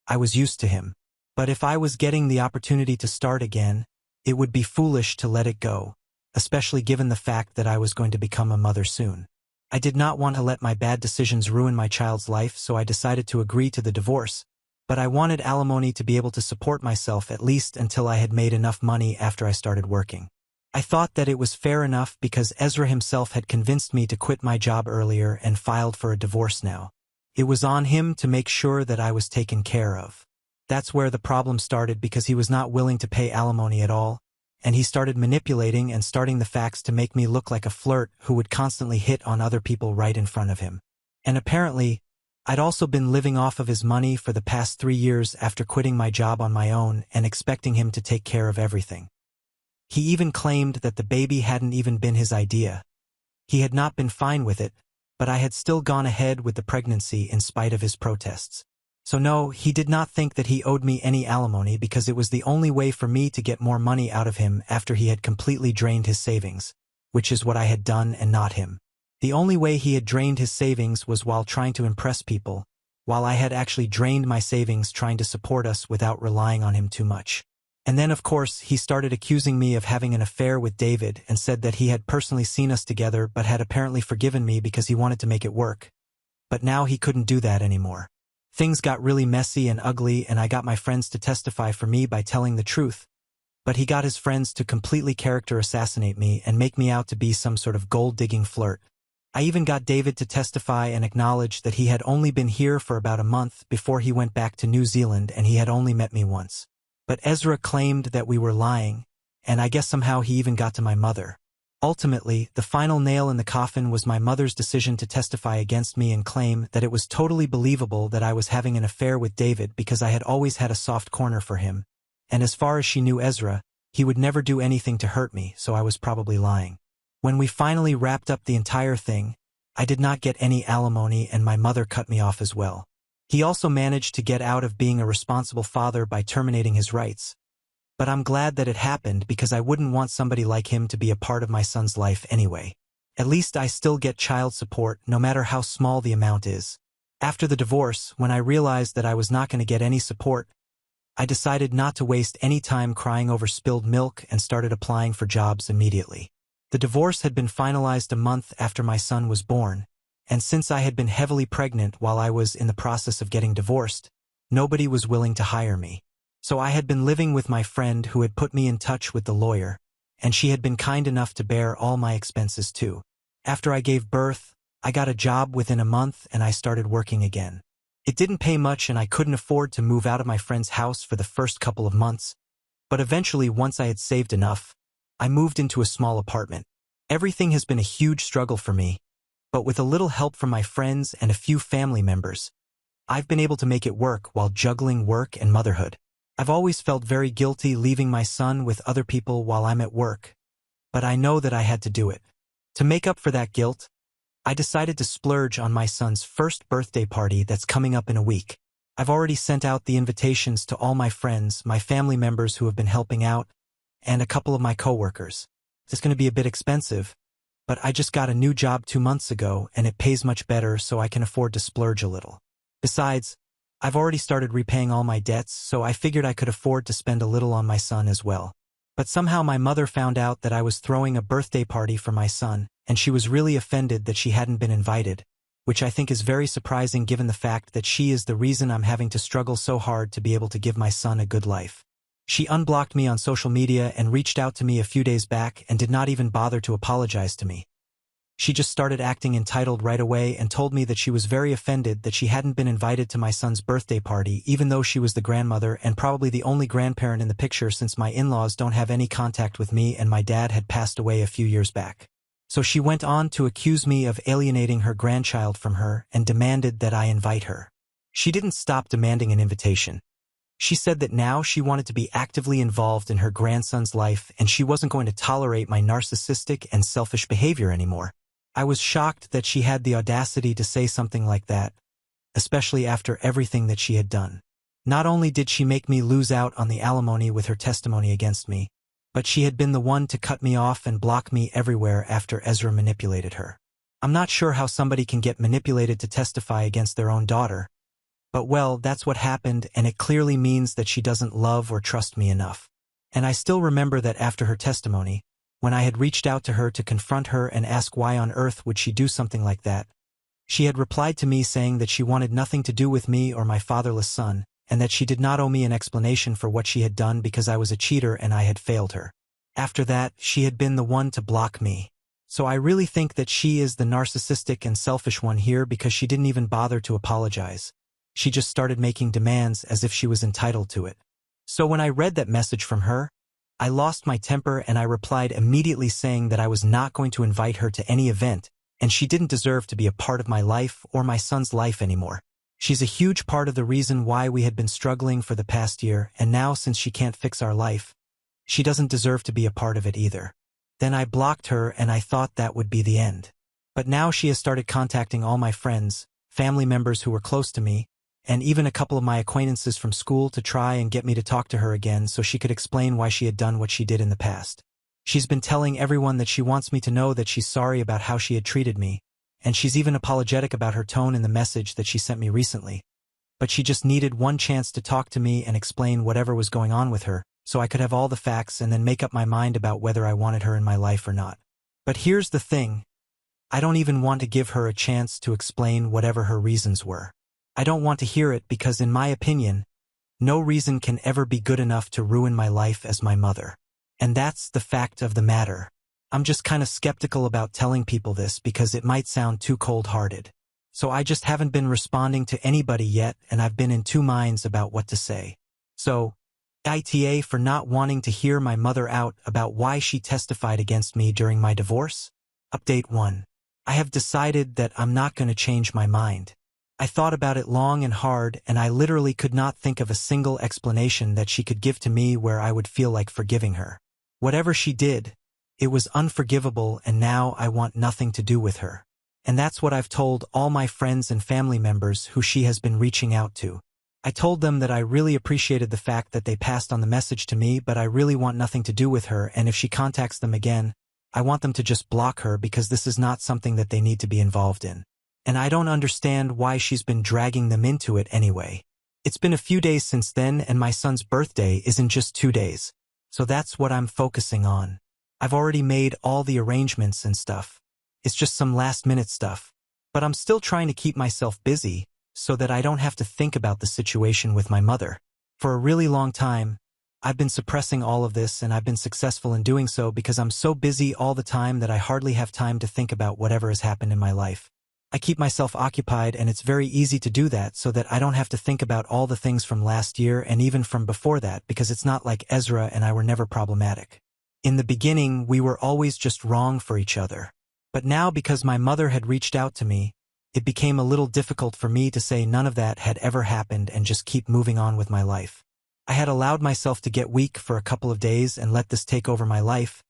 I was used to him. But if I was getting the opportunity to start again, it would be foolish to let it go, especially given the fact that I was going to become a mother soon. I did not want to let my bad decisions ruin my child's life, so I decided to agree to the divorce, but I wanted alimony to be able to support myself at least until I had made enough money after I started working. I thought that it was fair enough because Ezra himself had convinced me to quit my job earlier and filed for a divorce now. It was on him to make sure that I was taken care of. That's where the problem started because he was not willing to pay alimony at all, and he started manipulating and starting the facts to make me look like a flirt who would constantly hit on other people right in front of him. And apparently, I'd also been living off of his money for the past 3 years after quitting my job on my own and expecting him to take care of everything. He even claimed that the baby hadn't even been his idea. He had not been fine with it, but I had still gone ahead with the pregnancy in spite of his protests. So no, he did not think that he owed me any alimony because it was the only way for me to get more money out of him after he had completely drained his savings, which is what I had done and not him. The only way he had drained his savings was while trying to impress people, while I had actually drained my savings trying to support us without relying on him too much. And then, of course, he started accusing me of having an affair with David and said that he had personally seen us together but had apparently forgiven me because he wanted to make it work. But now he couldn't do that anymore. Things got really messy and ugly and I got my friends to testify for me by telling the truth. But he got his friends to completely character assassinate me and make me out to be some sort of gold-digging flirt. I even got David to testify and acknowledge that he had only been here for about a month before he went back to New Zealand and he had only met me once. But Ezra claimed that we were lying, and I guess somehow he even got to my mother. Ultimately, the final nail in the coffin was my mother's decision to testify against me and claim that it was totally believable that I was having an affair with David because I had always had a soft corner for him, and as far as she knew Ezra, he would never do anything to hurt me, so I was probably lying. When we finally wrapped up the entire thing, I did not get any alimony and my mother cut me off as well. He also managed to get out of being a responsible father by terminating his rights. But I'm glad that it happened because I wouldn't want somebody like him to be a part of my son's life anyway. At least I still get child support no matter how small the amount is. After the divorce, when I realized that I was not going to get any support, I decided not to waste any time crying over spilled milk and started applying for jobs immediately. The divorce had been finalized a month after my son was born, and since I had been heavily pregnant while I was in the process of getting divorced, nobody was willing to hire me. So I had been living with my friend who had put me in touch with the lawyer, and she had been kind enough to bear all my expenses too. After I gave birth, I got a job within a month and I started working again. It didn't pay much and I couldn't afford to move out of my friend's house for the first couple of months, but eventually once I had saved enough, I moved into a small apartment. Everything has been a huge struggle for me, but with a little help from my friends and a few family members, I've been able to make it work while juggling work and motherhood. I've always felt very guilty leaving my son with other people while I'm at work, but I know that I had to do it. To make up for that guilt, I decided to splurge on my son's first birthday party that's coming up in a week. I've already sent out the invitations to all my friends, my family members who have been helping out, and a couple of my coworkers. It's going to be a bit expensive, but I just got a new job 2 months ago and it pays much better so I can afford to splurge a little. Besides, I've already started repaying all my debts, so I figured I could afford to spend a little on my son as well. But somehow my mother found out that I was throwing a birthday party for my son, and she was really offended that she hadn't been invited, which I think is very surprising given the fact that she is the reason I'm having to struggle so hard to be able to give my son a good life. She unblocked me on social media and reached out to me a few days back and did not even bother to apologize to me. She just started acting entitled right away and told me that she was very offended that she hadn't been invited to my son's birthday party even though she was the grandmother and probably the only grandparent in the picture since my in-laws don't have any contact with me and my dad had passed away a few years back. So she went on to accuse me of alienating her grandchild from her and demanded that I invite her. She didn't stop demanding an invitation. She said that now she wanted to be actively involved in her grandson's life and she wasn't going to tolerate my narcissistic and selfish behavior anymore. I was shocked that she had the audacity to say something like that, especially after everything that she had done. Not only did she make me lose out on the alimony with her testimony against me, but she had been the one to cut me off and block me everywhere after Ezra manipulated her. I'm not sure how somebody can get manipulated to testify against their own daughter, but well, that's what happened and it clearly means that she doesn't love or trust me enough. And I still remember that after her testimony, when I had reached out to her to confront her and ask why on earth would she do something like that, she had replied to me saying that she wanted nothing to do with me or my fatherless son, and that she did not owe me an explanation for what she had done because I was a cheater and I had failed her. After that, she had been the one to block me. So I really think that she is the narcissistic and selfish one here because she didn't even bother to apologize. She just started making demands as if she was entitled to it. So when I read that message from her, I lost my temper and I replied immediately saying that I was not going to invite her to any event, and she didn't deserve to be a part of my life or my son's life anymore. She's a huge part of the reason why we had been struggling for the past year, and now since she can't fix our life, she doesn't deserve to be a part of it either. Then I blocked her and I thought that would be the end. But now she has started contacting all my friends, family members who were close to me, and even a couple of my acquaintances from school to try and get me to talk to her again so she could explain why she had done what she did in the past. She's been telling everyone that she wants me to know that she's sorry about how she had treated me, and she's even apologetic about her tone in the message that she sent me recently. But she just needed one chance to talk to me and explain whatever was going on with her, so I could have all the facts and then make up my mind about whether I wanted her in my life or not. But here's the thing. I don't even want to give her a chance to explain whatever her reasons were. I don't want to hear it because, in my opinion, no reason can ever be good enough to ruin my life as my mother. And that's the fact of the matter. I'm just kind of skeptical about telling people this because it might sound too cold-hearted. So I just haven't been responding to anybody yet, and I've been in two minds about what to say. So, AITA for not wanting to hear my mother out about why she testified against me during my divorce. Update 1. I have decided that I'm not going to change my mind. I thought about it long and hard, and I literally could not think of a single explanation that she could give to me where I would feel like forgiving her. Whatever she did, it was unforgivable, and now I want nothing to do with her. And that's what I've told all my friends and family members who she has been reaching out to. I told them that I really appreciated the fact that they passed on the message to me, but I really want nothing to do with her, and if she contacts them again, I want them to just block her because this is not something that they need to be involved in. And I don't understand why she's been dragging them into it anyway. It's been a few days since then, and my son's birthday is in just 2 days. So that's what I'm focusing on. I've already made all the arrangements and stuff. It's just some last-minute stuff. But I'm still trying to keep myself busy, so that I don't have to think about the situation with my mother. For a really long time, I've been suppressing all of this, and I've been successful in doing so because I'm so busy all the time that I hardly have time to think about whatever has happened in my life. I keep myself occupied, and it's very easy to do that so that I don't have to think about all the things from last year and even from before that, because it's not like Ezra and I were never problematic. In the beginning, we were always just wrong for each other. But now, because my mother had reached out to me, it became a little difficult for me to say none of that had ever happened and just keep moving on with my life. I had allowed myself to get weak for a couple of days and let this take over my life,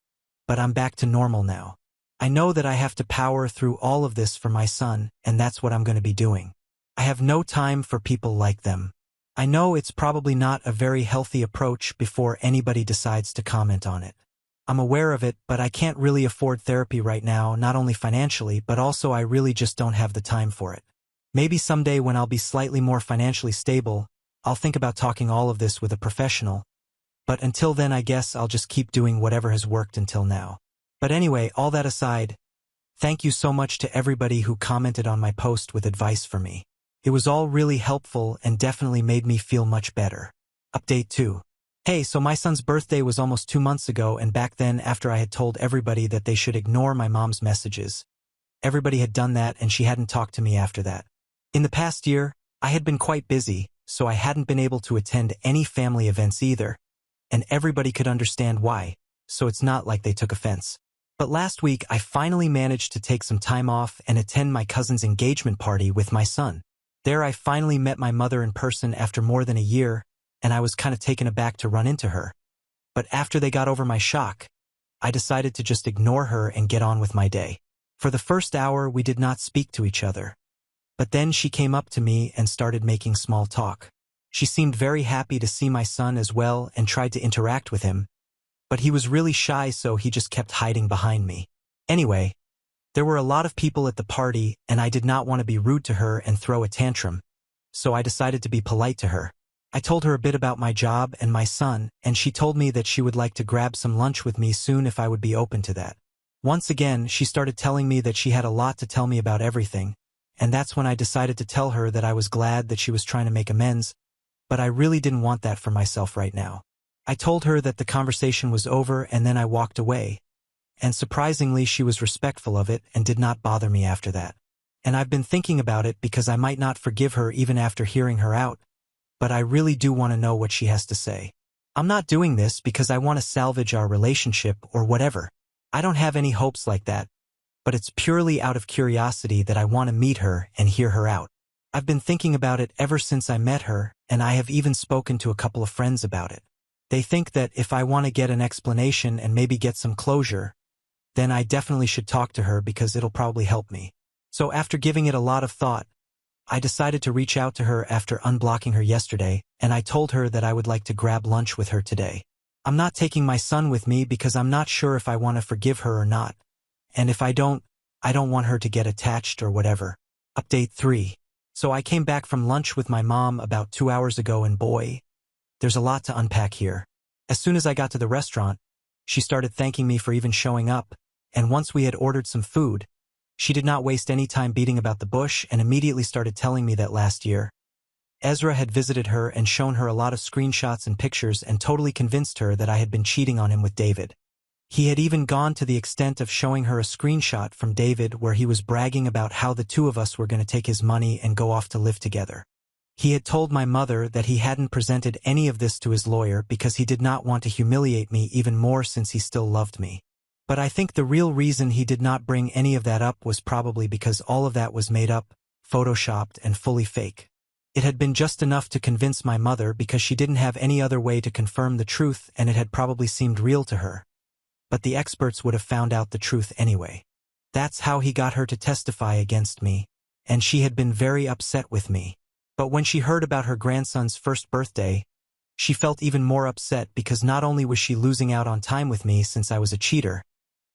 but I'm back to normal now. I know that I have to power through all of this for my son, and that's what I'm going to be doing. I have no time for people like them. I know it's probably not a very healthy approach before anybody decides to comment on it. I'm aware of it, but I can't really afford therapy right now, not only financially, but also I really just don't have the time for it. Maybe someday when I'll be slightly more financially stable, I'll think about talking all of this with a professional, but until then I guess I'll just keep doing whatever has worked until now. But anyway, all that aside, thank you so much to everybody who commented on my post with advice for me. It was all really helpful and definitely made me feel much better. Update 2. Hey, so my son's birthday was almost 2 months ago, and back then, after I had told everybody that they should ignore my mom's messages, everybody had done that and she hadn't talked to me after that. In the past year, I had been quite busy, so I hadn't been able to attend any family events either, and everybody could understand why, so it's not like they took offense. But last week, I finally managed to take some time off and attend my cousin's engagement party with my son. There I finally met my mother in person after more than a year, and I was kind of taken aback to run into her. But after they got over my shock, I decided to just ignore her and get on with my day. For the first hour, we did not speak to each other. But then she came up to me and started making small talk. She seemed very happy to see my son as well and tried to interact with him, but he was really shy, so he just kept hiding behind me. Anyway, there were a lot of people at the party, and I did not want to be rude to her and throw a tantrum, so I decided to be polite to her. I told her a bit about my job and my son, and she told me that she would like to grab some lunch with me soon if I would be open to that. Once again, she started telling me that she had a lot to tell me about everything, and that's when I decided to tell her that I was glad that she was trying to make amends, but I really didn't want that for myself right now. I told her that the conversation was over, and then I walked away, and surprisingly she was respectful of it and did not bother me after that. And I've been thinking about it because I might not forgive her even after hearing her out, but I really do want to know what she has to say. I'm not doing this because I want to salvage our relationship or whatever. I don't have any hopes like that, but it's purely out of curiosity that I want to meet her and hear her out. I've been thinking about it ever since I met her, and I have even spoken to a couple of friends about it. They think that if I want to get an explanation and maybe get some closure, then I definitely should talk to her because it'll probably help me. So after giving it a lot of thought, I decided to reach out to her after unblocking her yesterday, and I told her that I would like to grab lunch with her today. I'm not taking my son with me because I'm not sure if I want to forgive her or not, and if I don't want her to get attached or whatever. Update 3. So I came back from lunch with my mom about 2 hours ago, and boy, there's a lot to unpack here. As soon as I got to the restaurant, she started thanking me for even showing up, and once we had ordered some food, she did not waste any time beating about the bush and immediately started telling me that last year, Ezra had visited her and shown her a lot of screenshots and pictures and totally convinced her that I had been cheating on him with David. He had even gone to the extent of showing her a screenshot from David where he was bragging about how the two of us were going to take his money and go off to live together. He had told my mother that he hadn't presented any of this to his lawyer because he did not want to humiliate me even more since he still loved me. But I think the real reason he did not bring any of that up was probably because all of that was made up, photoshopped, and fully fake. It had been just enough to convince my mother because she didn't have any other way to confirm the truth, and it had probably seemed real to her. But the experts would have found out the truth anyway. That's how he got her to testify against me, and she had been very upset with me. But when she heard about her grandson's first birthday, she felt even more upset because not only was she losing out on time with me since I was a cheater,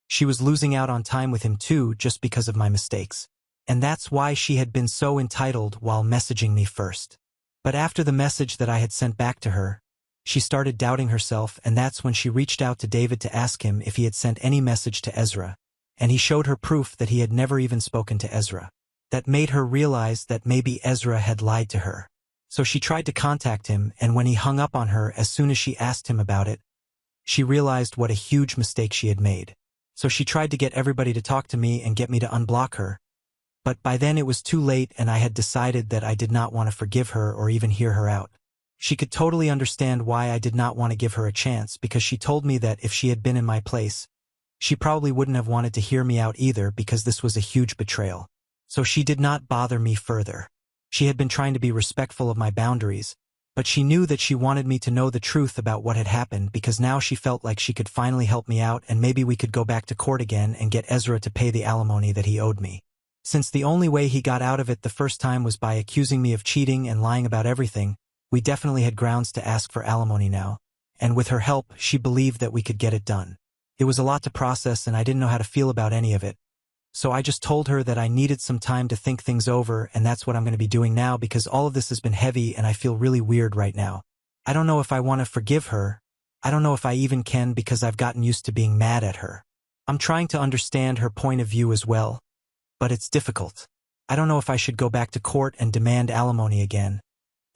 she was losing out on time with him too just because of my mistakes. And that's why she had been so entitled while messaging me first. But after the message that I had sent back to her, she started doubting herself, and that's when she reached out to David to ask him if he had sent any message to Ezra, and he showed her proof that he had never even spoken to Ezra. that made her realize that maybe Ezra had lied to her. So she tried to contact him, and when he hung up on her as soon as she asked him about it, she realized what a huge mistake she had made. So she tried to get everybody to talk to me and get me to unblock her. But by then it was too late, and I had decided that I did not want to forgive her or even hear her out. She could totally understand why I did not want to give her a chance, because she told me that if she had been in my place, she probably wouldn't have wanted to hear me out either, because this was a huge betrayal. So she did not bother me further. She had been trying to be respectful of my boundaries, but she knew that she wanted me to know the truth about what had happened, because now she felt like she could finally help me out and maybe we could go back to court again and get Ezra to pay the alimony that he owed me. Since the only way he got out of it the first time was by accusing me of cheating and lying about everything, we definitely had grounds to ask for alimony now, and with her help, she believed that we could get it done. It was a lot to process and I didn't know how to feel about any of it. So I just told her that I needed some time to think things over, and that's what I'm going to be doing now, because all of this has been heavy and I feel really weird right now. I don't know if I want to forgive her. I don't know if I even can, because I've gotten used to being mad at her. I'm trying to understand her point of view as well, but it's difficult. I don't know if I should go back to court and demand alimony again,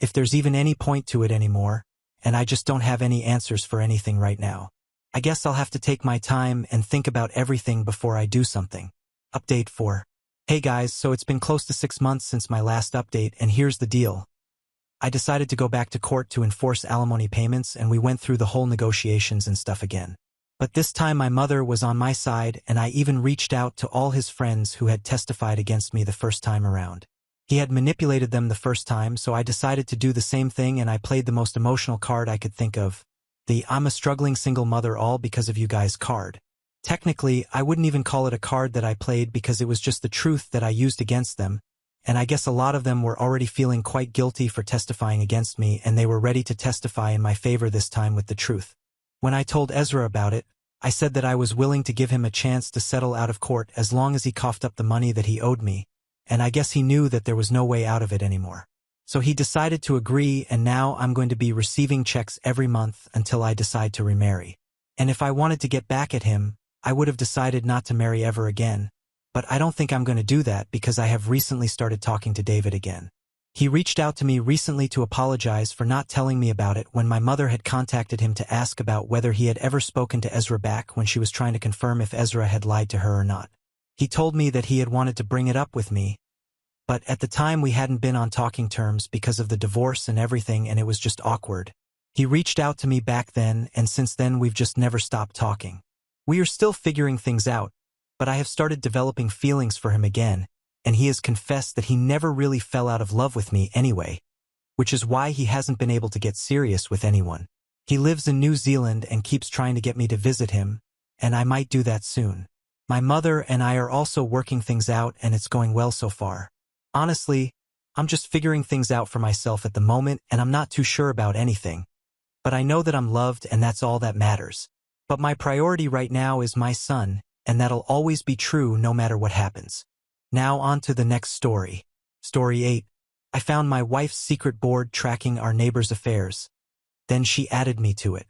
if there's even any point to it anymore, and I just don't have any answers for anything right now. I guess I'll have to take my time and think about everything before I do something. Update 4. Hey guys, so it's been close to 6 months since my last update, and here's the deal. I decided to go back to court to enforce alimony payments, and we went through the whole negotiations and stuff again. But this time my mother was on my side, and I even reached out to all his friends who had testified against me the first time around. He had manipulated them the first time, so I decided to do the same thing, and I played the most emotional card I could think of, the "I'm a struggling single mother all because of you guys" card. Technically, I wouldn't even call it a card that I played, because it was just the truth that I used against them, and I guess a lot of them were already feeling quite guilty for testifying against me, and they were ready to testify in my favor this time with the truth. When I told Ezra about it, I said that I was willing to give him a chance to settle out of court as long as he coughed up the money that he owed me, and I guess he knew that there was no way out of it anymore. So he decided to agree, and now I'm going to be receiving checks every month until I decide to remarry. And if I wanted to get back at him, I would have decided not to marry ever again, but I don't think I'm going to do that, because I have recently started talking to David again. He reached out to me recently to apologize for not telling me about it when my mother had contacted him to ask about whether he had ever spoken to Ezra back when she was trying to confirm if Ezra had lied to her or not. He told me that he had wanted to bring it up with me, but at the time we hadn't been on talking terms because of the divorce and everything, and it was just awkward. He reached out to me back then, and since then we've just never stopped talking. We are still figuring things out, but I have started developing feelings for him again, and he has confessed that he never really fell out of love with me anyway, which is why he hasn't been able to get serious with anyone. He lives in New Zealand and keeps trying to get me to visit him, and I might do that soon. My mother and I are also working things out, and it's going well so far. Honestly, I'm just figuring things out for myself at the moment, and I'm not too sure about anything. But I know that I'm loved, and that's all that matters. But my priority right now is my son, and that'll always be true no matter what happens. Now on to the next story. Story 8. I found my wife's secret board tracking our neighbor's affairs. Then she added me to it.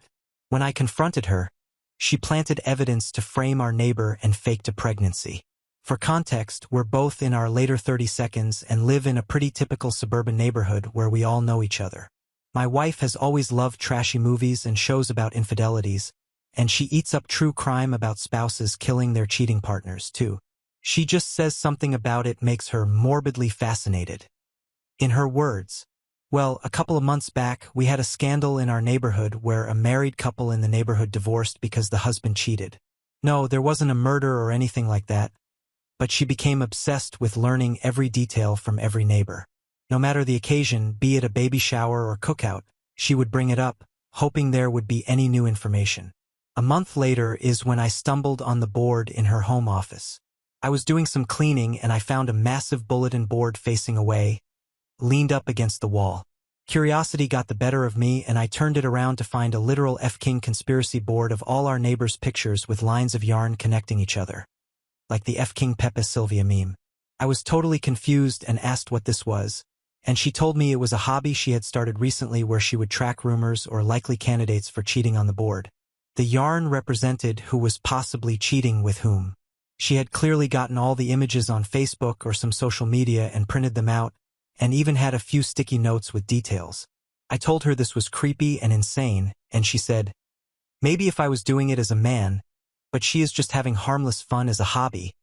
When I confronted her, she planted evidence to frame our neighbor and faked a pregnancy. For context, we're both in our later 30s and live in a pretty typical suburban neighborhood where we all know each other. My wife has always loved trashy movies and shows about infidelities, and she eats up true crime about spouses killing their cheating partners, too. She just says something about it makes her morbidly fascinated. In her words, well, a couple of months back, we had a scandal in our neighborhood where a married couple in the neighborhood divorced because the husband cheated. No, there wasn't a murder or anything like that, but she became obsessed with learning every detail from every neighbor. No matter the occasion, be it a baby shower or cookout, she would bring it up, hoping there would be any new information. A month later is when I stumbled on the board in her home office. I was doing some cleaning and I found a massive bulletin board facing away, leaned up against the wall. Curiosity got the better of me, and I turned it around to find a literal F-King conspiracy board of all our neighbors' pictures with lines of yarn connecting each other. Like the F-King Pepe Sylvia meme. I was totally confused and asked what this was, and she told me it was a hobby she had started recently where she would track rumors or likely candidates for cheating on the board. The yarn represented who was possibly cheating with whom. She had clearly gotten all the images on Facebook or some social media and printed them out, and even had a few sticky notes with details. I told her this was creepy and insane, and she said, maybe if I was doing it as a man, but she is just having harmless fun as a hobby,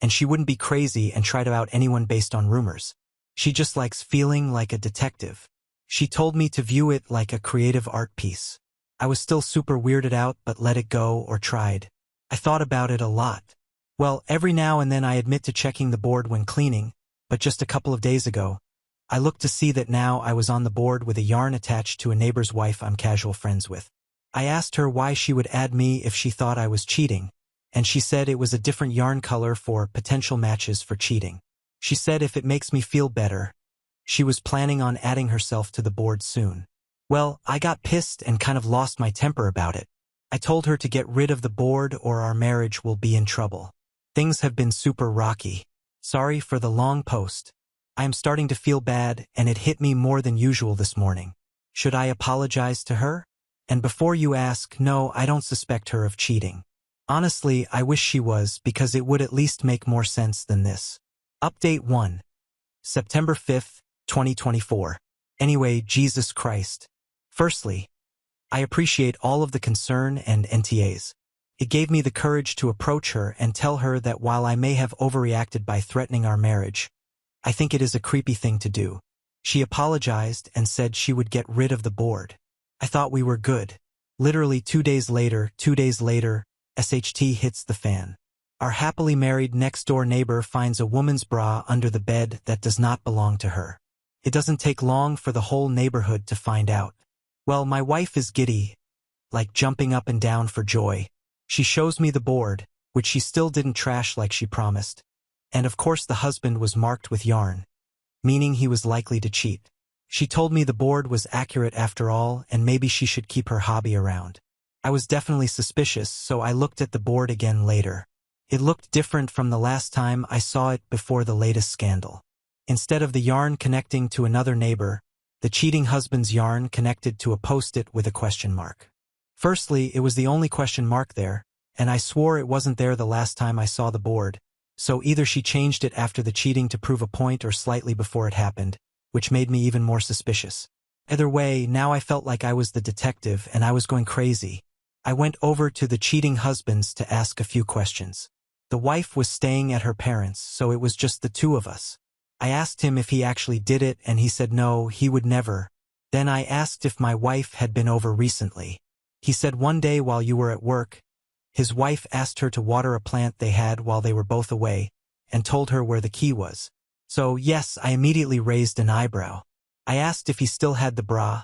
and she wouldn't be crazy and try to out anyone based on rumors. She just likes feeling like a detective. She told me to view it like a creative art piece. I was still super weirded out but let it go or tried. I thought about it a lot. Well, every now and then I admit to checking the board when cleaning, but just a couple of days ago, I looked to see that now I was on the board with a yarn attached to a neighbor's wife I'm casual friends with. I asked her why she would add me if she thought I was cheating, and she said it was a different yarn color for potential matches for cheating. She said if it makes me feel better, she was planning on adding herself to the board soon. Well, I got pissed and kind of lost my temper about it. I told her to get rid of the board or our marriage will be in trouble. Things have been super rocky. Sorry for the long post. I am starting to feel bad and it hit me more than usual this morning. Should I apologize to her? And before you ask, no, I don't suspect her of cheating. Honestly, I wish she was because it would at least make more sense than this. Update 1. September 5th, 2024. Anyway, Jesus Christ. Firstly, I appreciate all of the concern and NTAs. It gave me the courage to approach her and tell her that while I may have overreacted by threatening our marriage, I think it is a creepy thing to do. She apologized and said she would get rid of the board. I thought we were good. Literally 2 days later, SHT hits the fan. Our happily married next-door neighbor finds a woman's bra under the bed that does not belong to her. It doesn't take long for the whole neighborhood to find out. Well, my wife is giddy, like jumping up and down for joy. She shows me the board, which she still didn't trash like she promised. And of course the husband was marked with yarn, meaning he was likely to cheat. She told me the board was accurate after all and maybe she should keep her hobby around. I was definitely suspicious, so I looked at the board again later. It looked different from the last time I saw it before the latest scandal. Instead of the yarn connecting to another neighbor, the cheating husband's yarn connected to a post-it with a question mark. Firstly, it was the only question mark there, and I swore it wasn't there the last time I saw the board, so either she changed it after the cheating to prove a point or slightly before it happened, which made me even more suspicious. Either way, now I felt like I was the detective and I was going crazy. I went over to the cheating husbands to ask a few questions. The wife was staying at her parents', so it was just the two of us. I asked him if he actually did it and he said no, he would never. Then I asked if my wife had been over recently. He said one day while you were at work, his wife asked her to water a plant they had while they were both away, and told her where the key was. So yes, I immediately raised an eyebrow. I asked if he still had the bra,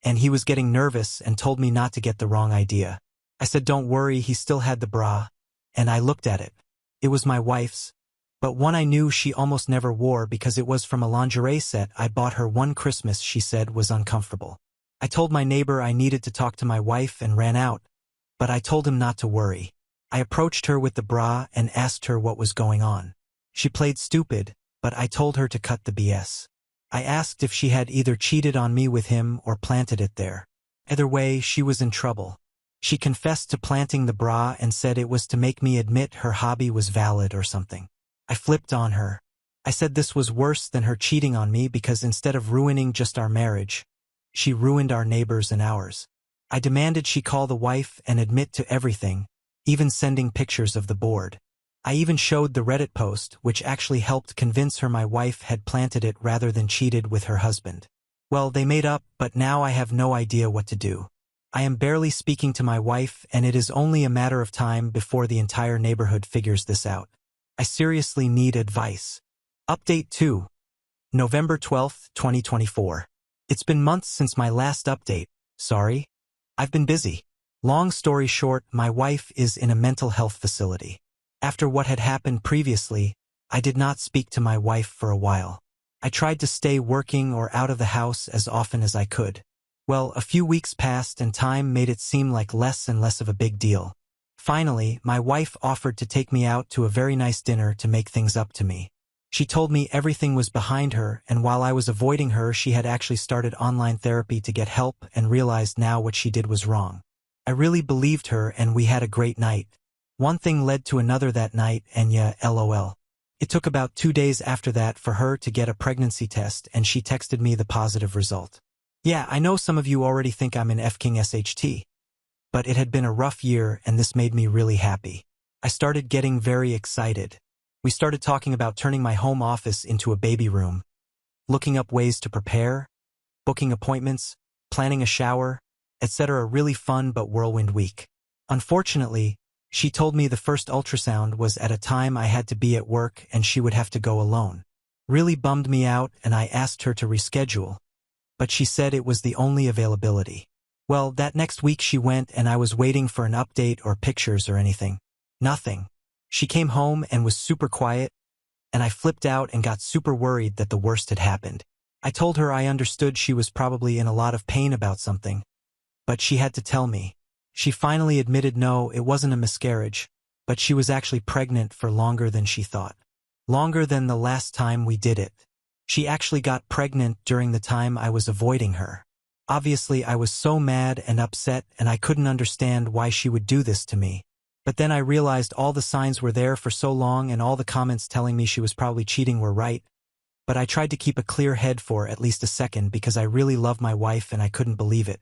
and he was getting nervous and told me not to get the wrong idea. I said don't worry, he still had the bra, and I looked at it. It was my wife's, but one I knew she almost never wore because it was from a lingerie set I bought her one Christmas she said was uncomfortable. I told my neighbor I needed to talk to my wife and ran out, but I told him not to worry. I approached her with the bra and asked her what was going on. She played stupid, but I told her to cut the BS. I asked if she had either cheated on me with him or planted it there. Either way, she was in trouble. She confessed to planting the bra and said it was to make me admit her hobby was valid or something. I flipped on her. I said this was worse than her cheating on me because instead of ruining just our marriage, she ruined our neighbors and ours. I demanded she call the wife and admit to everything, even sending pictures of the board. I even showed the Reddit post, which actually helped convince her my wife had planted it rather than cheated with her husband. Well, they made up, but now I have no idea what to do. I am barely speaking to my wife, and it is only a matter of time before the entire neighborhood figures this out. I seriously need advice. Update 2. November 12th, 2024. It's been months since my last update. Sorry. I've been busy. Long story short, my wife is in a mental health facility. After what had happened previously, I did not speak to my wife for a while. I tried to stay working or out of the house as often as I could. Well, a few weeks passed and time made it seem like less and less of a big deal. Finally, my wife offered to take me out to a very nice dinner to make things up to me. She told me everything was behind her, and while I was avoiding her, she had actually started online therapy to get help and realized now what she did was wrong. I really believed her and we had a great night. One thing led to another that night, and yeah, lol. It took about 2 days after that for her to get a pregnancy test, and she texted me the positive result. Yeah, I know some of you already think I'm an F-King SHT. But it had been a rough year, and this made me really happy. I started getting very excited. We started talking about turning my home office into a baby room, looking up ways to prepare, booking appointments, planning a shower, etc. Really fun but whirlwind week. Unfortunately, she told me the first ultrasound was at a time I had to be at work and she would have to go alone. Really bummed me out, and I asked her to reschedule, but she said it was the only availability. Well, that next week she went, and I was waiting for an update or pictures or anything. Nothing. She came home and was super quiet, and I flipped out and got super worried that the worst had happened. I told her I understood she was probably in a lot of pain about something, but she had to tell me. She finally admitted no, it wasn't a miscarriage, but she was actually pregnant for longer than she thought. Longer than the last time we did it. She actually got pregnant during the time I was avoiding her. Obviously, I was so mad and upset, and I couldn't understand why she would do this to me. But then I realized all the signs were there for so long, and all the comments telling me she was probably cheating were right. But I tried to keep a clear head for at least a second because I really love my wife and I couldn't believe it.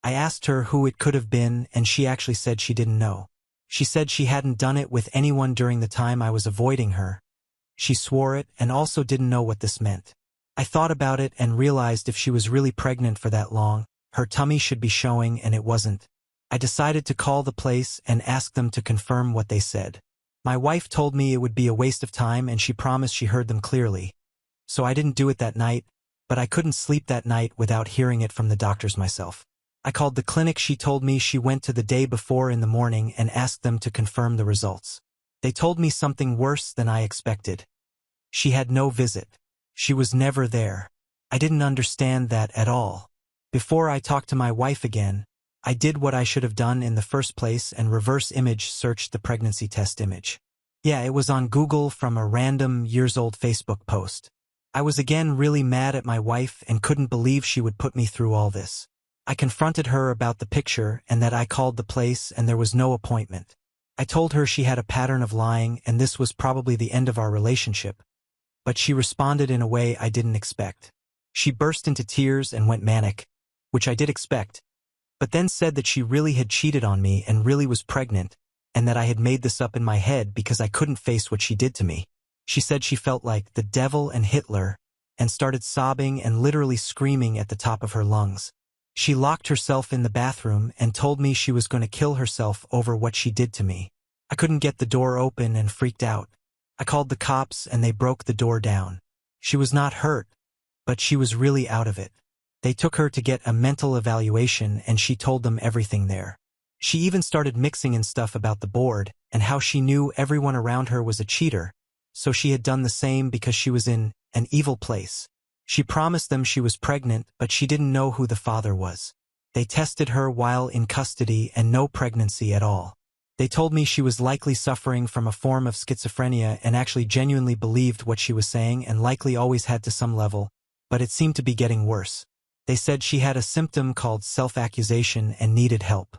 I asked her who it could have been, and she actually said she didn't know. She said she hadn't done it with anyone during the time I was avoiding her. She swore it and also didn't know what this meant. I thought about it and realized if she was really pregnant for that long, her tummy should be showing, and it wasn't. I decided to call the place and ask them to confirm what they said. My wife told me it would be a waste of time, and she promised she heard them clearly. So I didn't do it that night, but I couldn't sleep that night without hearing it from the doctors myself. I called the clinic she told me she went to the day before in the morning and asked them to confirm the results. They told me something worse than I expected. She had no visit. She was never there. I didn't understand that at all. Before I talked to my wife again, I did what I should have done in the first place and reverse image searched the pregnancy test image. Yeah, it was on Google from a random years-old Facebook post. I was again really mad at my wife and couldn't believe she would put me through all this. I confronted her about the picture and that I called the place and there was no appointment. I told her she had a pattern of lying and this was probably the end of our relationship. But she responded in a way I didn't expect. She burst into tears and went manic, which I did expect, but then said that she really had cheated on me and really was pregnant, and that I had made this up in my head because I couldn't face what she did to me. She said she felt like the devil and Hitler, and started sobbing and literally screaming at the top of her lungs. She locked herself in the bathroom and told me she was going to kill herself over what she did to me. I couldn't get the door open and freaked out. I called the cops and they broke the door down. She was not hurt, but she was really out of it. They took her to get a mental evaluation and she told them everything there. She even started mixing in stuff about the board and how she knew everyone around her was a cheater, so she had done the same because she was in an evil place. She promised them she was pregnant, but she didn't know who the father was. They tested her while in custody and no pregnancy at all. They told me she was likely suffering from a form of schizophrenia and actually genuinely believed what she was saying and likely always had to some level, but it seemed to be getting worse. They said she had a symptom called self-accusation and needed help.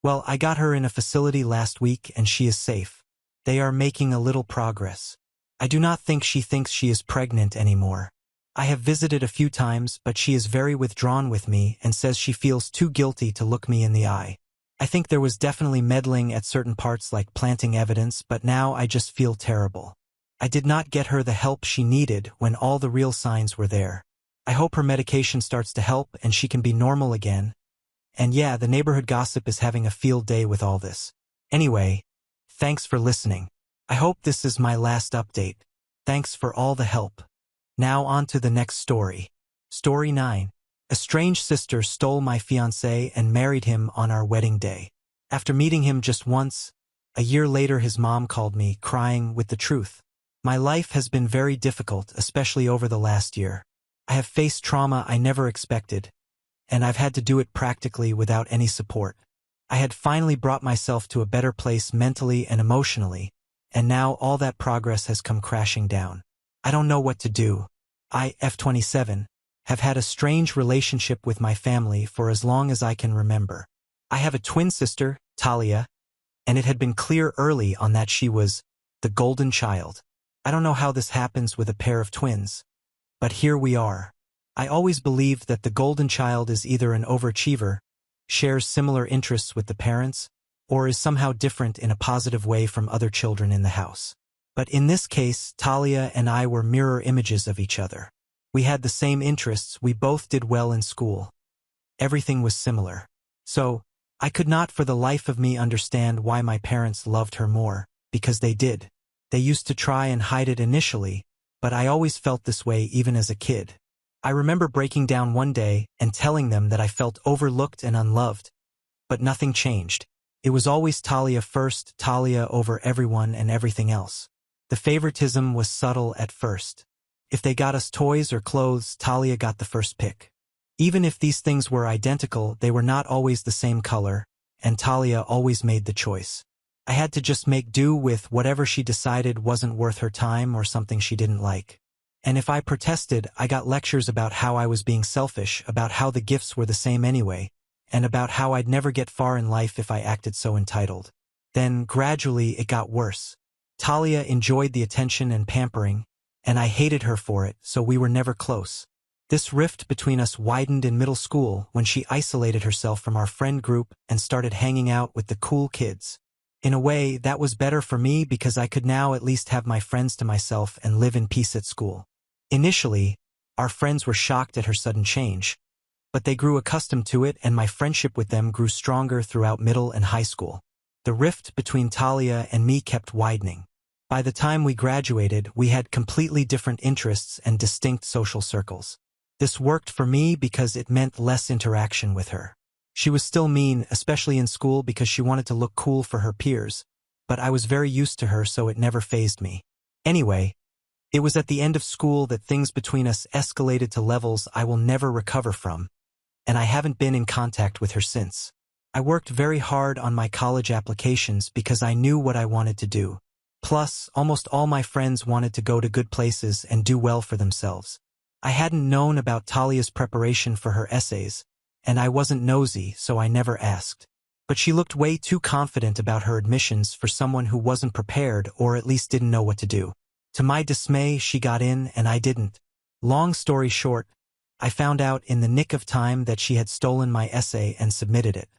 Well, I got her in a facility last week and she is safe. They are making a little progress. I do not think she thinks she is pregnant anymore. I have visited a few times, but she is very withdrawn with me and says she feels too guilty to look me in the eye. I think there was definitely meddling at certain parts like planting evidence, but now I just feel terrible. I did not get her the help she needed when all the real signs were there. I hope her medication starts to help and she can be normal again. And yeah, the neighborhood gossip is having a field day with all this. Anyway, thanks for listening. I hope this is my last update. Thanks for all the help. Now on to the next story. Story 9. A strange sister stole my fiancé and married him on our wedding day. After meeting him just once, a year later his mom called me, crying with the truth. My life has been very difficult, especially over the last year. I have faced trauma I never expected, and I've had to do it practically without any support. I had finally brought myself to a better place mentally and emotionally, and now all that progress has come crashing down. I don't know what to do. I, F27, have had a strange relationship with my family for as long as I can remember. I have a twin sister, Talia, and it had been clear early on that she was the golden child. I don't know how this happens with a pair of twins, but here we are. I always believed that the golden child is either an overachiever, shares similar interests with the parents, or is somehow different in a positive way from other children in the house. But in this case, Talia and I were mirror images of each other. We had the same interests, we both did well in school. Everything was similar. So, I could not for the life of me understand why my parents loved her more, because they did. They used to try and hide it initially, but I always felt this way even as a kid. I remember breaking down one day and telling them that I felt overlooked and unloved, but nothing changed. It was always Talia first, Talia over everyone and everything else. The favoritism was subtle at first. If they got us toys or clothes, Talia got the first pick. Even if these things were identical, they were not always the same color, and Talia always made the choice. I had to just make do with whatever she decided wasn't worth her time or something she didn't like. And if I protested, I got lectures about how I was being selfish, about how the gifts were the same anyway, and about how I'd never get far in life if I acted so entitled. Then, gradually, it got worse. Talia enjoyed the attention and pampering, and I hated her for it, so we were never close. This rift between us widened in middle school when she isolated herself from our friend group and started hanging out with the cool kids. In a way, that was better for me because I could now at least have my friends to myself and live in peace at school. Initially, our friends were shocked at her sudden change, but they grew accustomed to it and my friendship with them grew stronger throughout middle and high school. The rift between Talia and me kept widening. By the time we graduated, we had completely different interests and distinct social circles. This worked for me because it meant less interaction with her. She was still mean, especially in school because she wanted to look cool for her peers, but I was very used to her so it never fazed me. Anyway, it was at the end of school that things between us escalated to levels I will never recover from, and I haven't been in contact with her since. I worked very hard on my college applications because I knew what I wanted to do. Plus, almost all my friends wanted to go to good places and do well for themselves. I hadn't known about Talia's preparation for her essays, and I wasn't nosy, so I never asked. But she looked way too confident about her admissions for someone who wasn't prepared or at least didn't know what to do. To my dismay, she got in and I didn't. Long story short, I found out in the nick of time that she had stolen my essay and submitted it.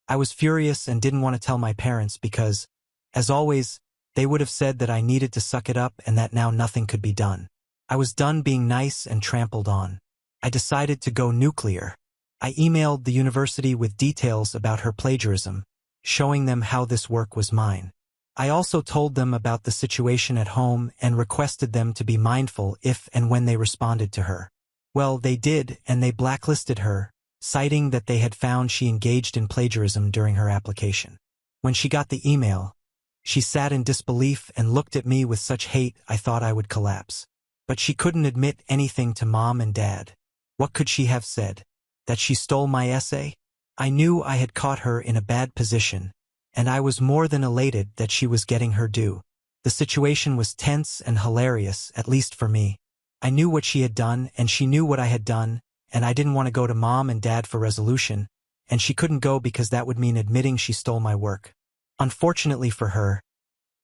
I was furious and didn't want to tell my parents because, as always, they would have said that I needed to suck it up and that now nothing could be done. I was done being nice and trampled on. I decided to go nuclear. I emailed the university with details about her plagiarism, showing them how this work was mine. I also told them about the situation at home and requested them to be mindful if and when they responded to her. Well, they did, and they blacklisted her, citing that they had found she engaged in plagiarism during her application. When she got the email, she sat in disbelief and looked at me with such hate I thought I would collapse. But she couldn't admit anything to Mom and Dad. What could she have said? That she stole my essay? I knew I had caught her in a bad position, and I was more than elated that she was getting her due. The situation was tense and hilarious, at least for me. I knew what she had done, and she knew what I had done, and I didn't want to go to Mom and Dad for resolution, and she couldn't go because that would mean admitting she stole my work. Unfortunately for her,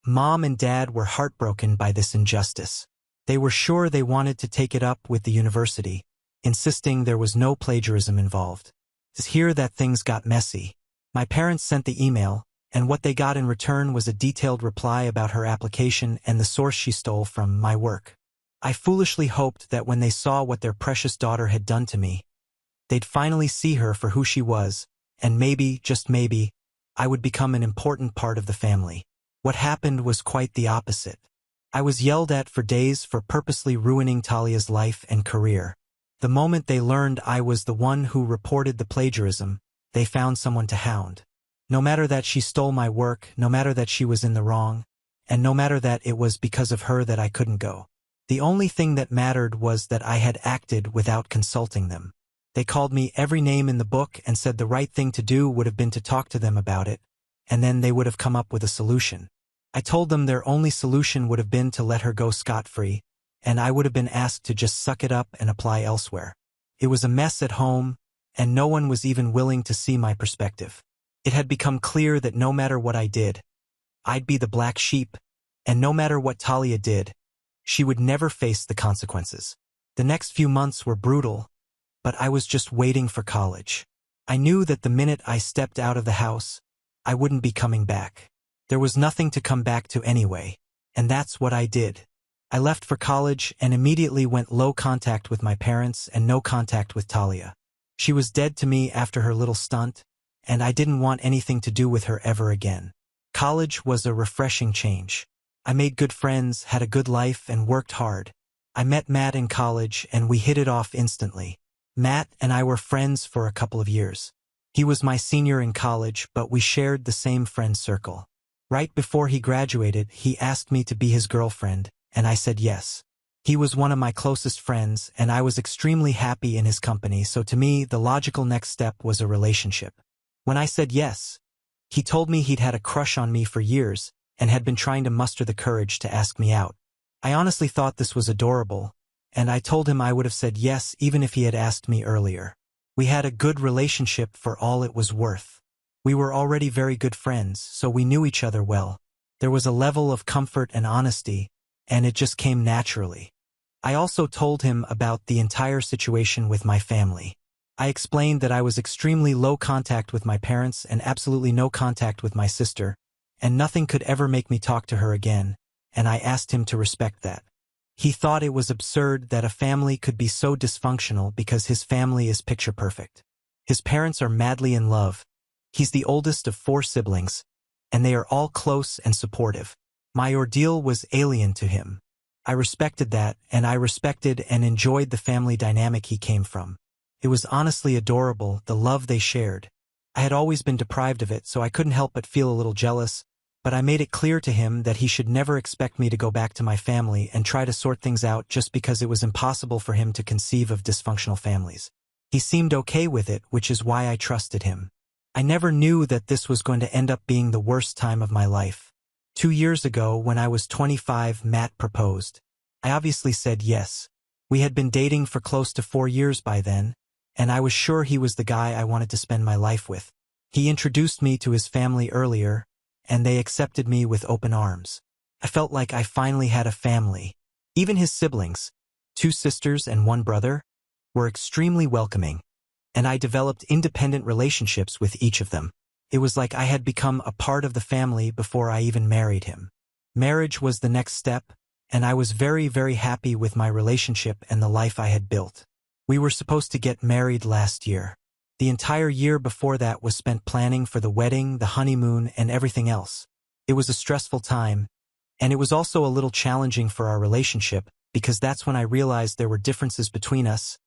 Mom and Dad were heartbroken by this injustice. They were sure they wanted to take it up with the university, insisting there was no plagiarism involved. It's here that things got messy. My parents sent the email, and what they got in return was a detailed reply about her application and the source she stole from, my work. I foolishly hoped that when they saw what their precious daughter had done to me, they'd finally see her for who she was, and maybe, just maybe, I would become an important part of the family. What happened was quite the opposite. I was yelled at for days for purposely ruining Talia's life and career. The moment they learned I was the one who reported the plagiarism, they found someone to hound. No matter that she stole my work, no matter that she was in the wrong, and no matter that it was because of her that I couldn't go. The only thing that mattered was that I had acted without consulting them. They called me every name in the book and said the right thing to do would have been to talk to them about it, and then they would have come up with a solution. I told them their only solution would have been to let her go scot-free, and I would have been asked to just suck it up and apply elsewhere. It was a mess at home, and no one was even willing to see my perspective. It had become clear that no matter what I did, I'd be the black sheep, and no matter what Talia did, she would never face the consequences. The next few months were brutal, but I was just waiting for college. I knew that the minute I stepped out of the house, I wouldn't be coming back. There was nothing to come back to anyway, and that's what I did. I left for college and immediately went low contact with my parents and no contact with Talia. She was dead to me after her little stunt, and I didn't want anything to do with her ever again. College was a refreshing change. I made good friends, had a good life, and worked hard. I met Matt in college and we hit it off instantly. Matt and I were friends for a couple of years. He was my senior in college, but we shared the same friend circle. Right before he graduated, he asked me to be his girlfriend, and I said yes. He was one of my closest friends, and I was extremely happy in his company, so to me, the logical next step was a relationship. When I said yes, he told me he'd had a crush on me for years and had been trying to muster the courage to ask me out. I honestly thought this was adorable, and I told him I would have said yes even if he had asked me earlier. We had a good relationship for all it was worth. We were already very good friends, so we knew each other well. There was a level of comfort and honesty, and it just came naturally. I also told him about the entire situation with my family. I explained that I was extremely low contact with my parents and absolutely no contact with my sister, and nothing could ever make me talk to her again, and I asked him to respect that. He thought it was absurd that a family could be so dysfunctional because his family is picture perfect. His parents are madly in love. He's the oldest of 4 siblings, and they are all close and supportive. My ordeal was alien to him. I respected that, and I respected and enjoyed the family dynamic he came from. It was honestly adorable, the love they shared. I had always been deprived of it, so I couldn't help but feel a little jealous, but I made it clear to him that he should never expect me to go back to my family and try to sort things out just because it was impossible for him to conceive of dysfunctional families. He seemed okay with it, which is why I trusted him. I never knew that this was going to end up being the worst time of my life. 2 years ago, when I was 25, Matt proposed. I obviously said yes. We had been dating for close to 4 years by then, and I was sure he was the guy I wanted to spend my life with. He introduced me to his family earlier, and they accepted me with open arms. I felt like I finally had a family. Even his siblings, 2 sisters and 1 brother, were extremely welcoming, and I developed independent relationships with each of them. It was like I had become a part of the family before I even married him. Marriage was the next step, and I was very, very happy with my relationship and the life I had built. We were supposed to get married last year. The entire year before that was spent planning for the wedding, the honeymoon, and everything else. It was a stressful time, and it was also a little challenging for our relationship because that's when I realized there were differences between us,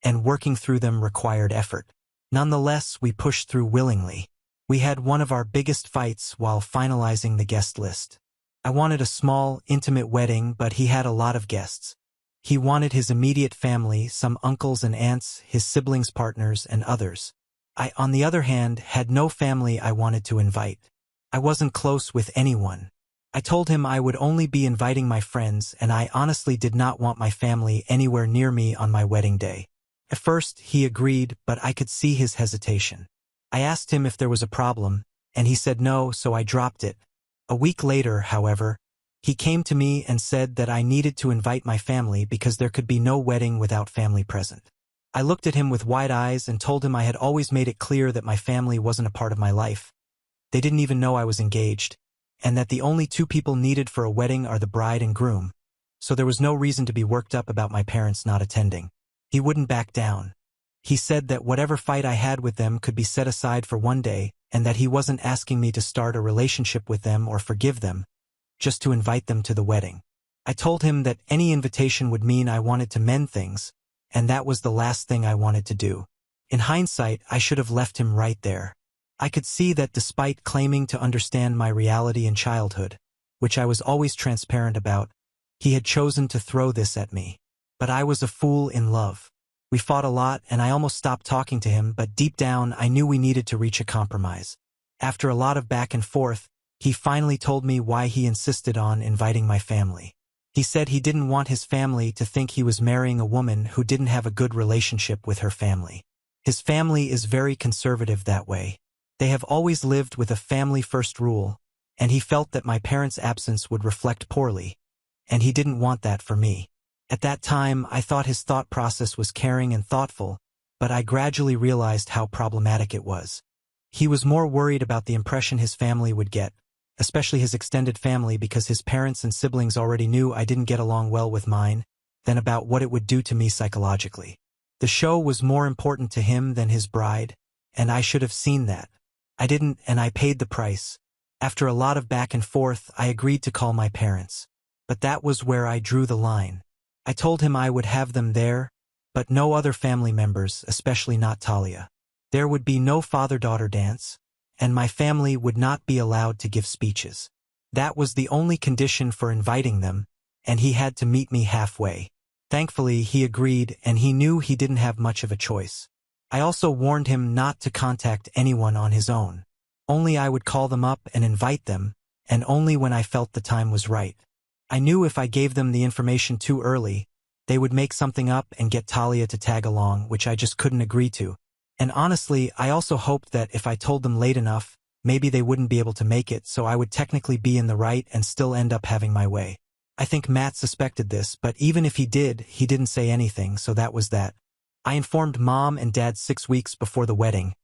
and working through them required effort. Nonetheless, we pushed through willingly. We had one of our biggest fights while finalizing the guest list. I wanted a small, intimate wedding, but he had a lot of guests. He wanted his immediate family, some uncles and aunts, his siblings' partners, and others. I, on the other hand, had no family I wanted to invite. I wasn't close with anyone. I told him I would only be inviting my friends, and I honestly did not want my family anywhere near me on my wedding day. At first, he agreed, but I could see his hesitation. I asked him if there was a problem, and he said no, so I dropped it. A week later, however, he came to me and said that I needed to invite my family because there could be no wedding without family present. I looked at him with wide eyes and told him I had always made it clear that my family wasn't a part of my life. They didn't even know I was engaged, and that the only 2 people needed for a wedding are the bride and groom, so there was no reason to be worked up about my parents not attending. He wouldn't back down. He said that whatever fight I had with them could be set aside for one day, and that he wasn't asking me to start a relationship with them or forgive them, just to invite them to the wedding. I told him that any invitation would mean I wanted to mend things, and that was the last thing I wanted to do. In hindsight, I should have left him right there. I could see that despite claiming to understand my reality in childhood, which I was always transparent about, he had chosen to throw this at me. But I was a fool in love. We fought a lot, and I almost stopped talking to him, but deep down I knew we needed to reach a compromise. After a lot of back and forth, he finally told me why he insisted on inviting my family. He said he didn't want his family to think he was marrying a woman who didn't have a good relationship with her family. His family is very conservative that way. They have always lived with a family-first rule, and he felt that my parents' absence would reflect poorly, and he didn't want that for me. At that time, I thought his thought process was caring and thoughtful, but I gradually realized how problematic it was. He was more worried about the impression his family would get, especially his extended family, because his parents and siblings already knew I didn't get along well with mine, than about what it would do to me psychologically. The show was more important to him than his bride, and I should have seen that. I didn't, and I paid the price. After a lot of back and forth, I agreed to call my parents. But that was where I drew the line. I told him I would have them there, but no other family members, especially not Talia. There would be no father-daughter dance, and my family would not be allowed to give speeches. That was the only condition for inviting them, and he had to meet me halfway. Thankfully, he agreed, and he knew he didn't have much of a choice. I also warned him not to contact anyone on his own. Only I would call them up and invite them, and only when I felt the time was right. I knew if I gave them the information too early, they would make something up and get Talia to tag along, which I just couldn't agree to. And honestly, I also hoped that if I told them late enough, maybe they wouldn't be able to make it, so I would technically be in the right and still end up having my way. I think Matt suspected this, but even if he did, he didn't say anything, so that was that. I informed Mom and Dad 6 weeks before the wedding,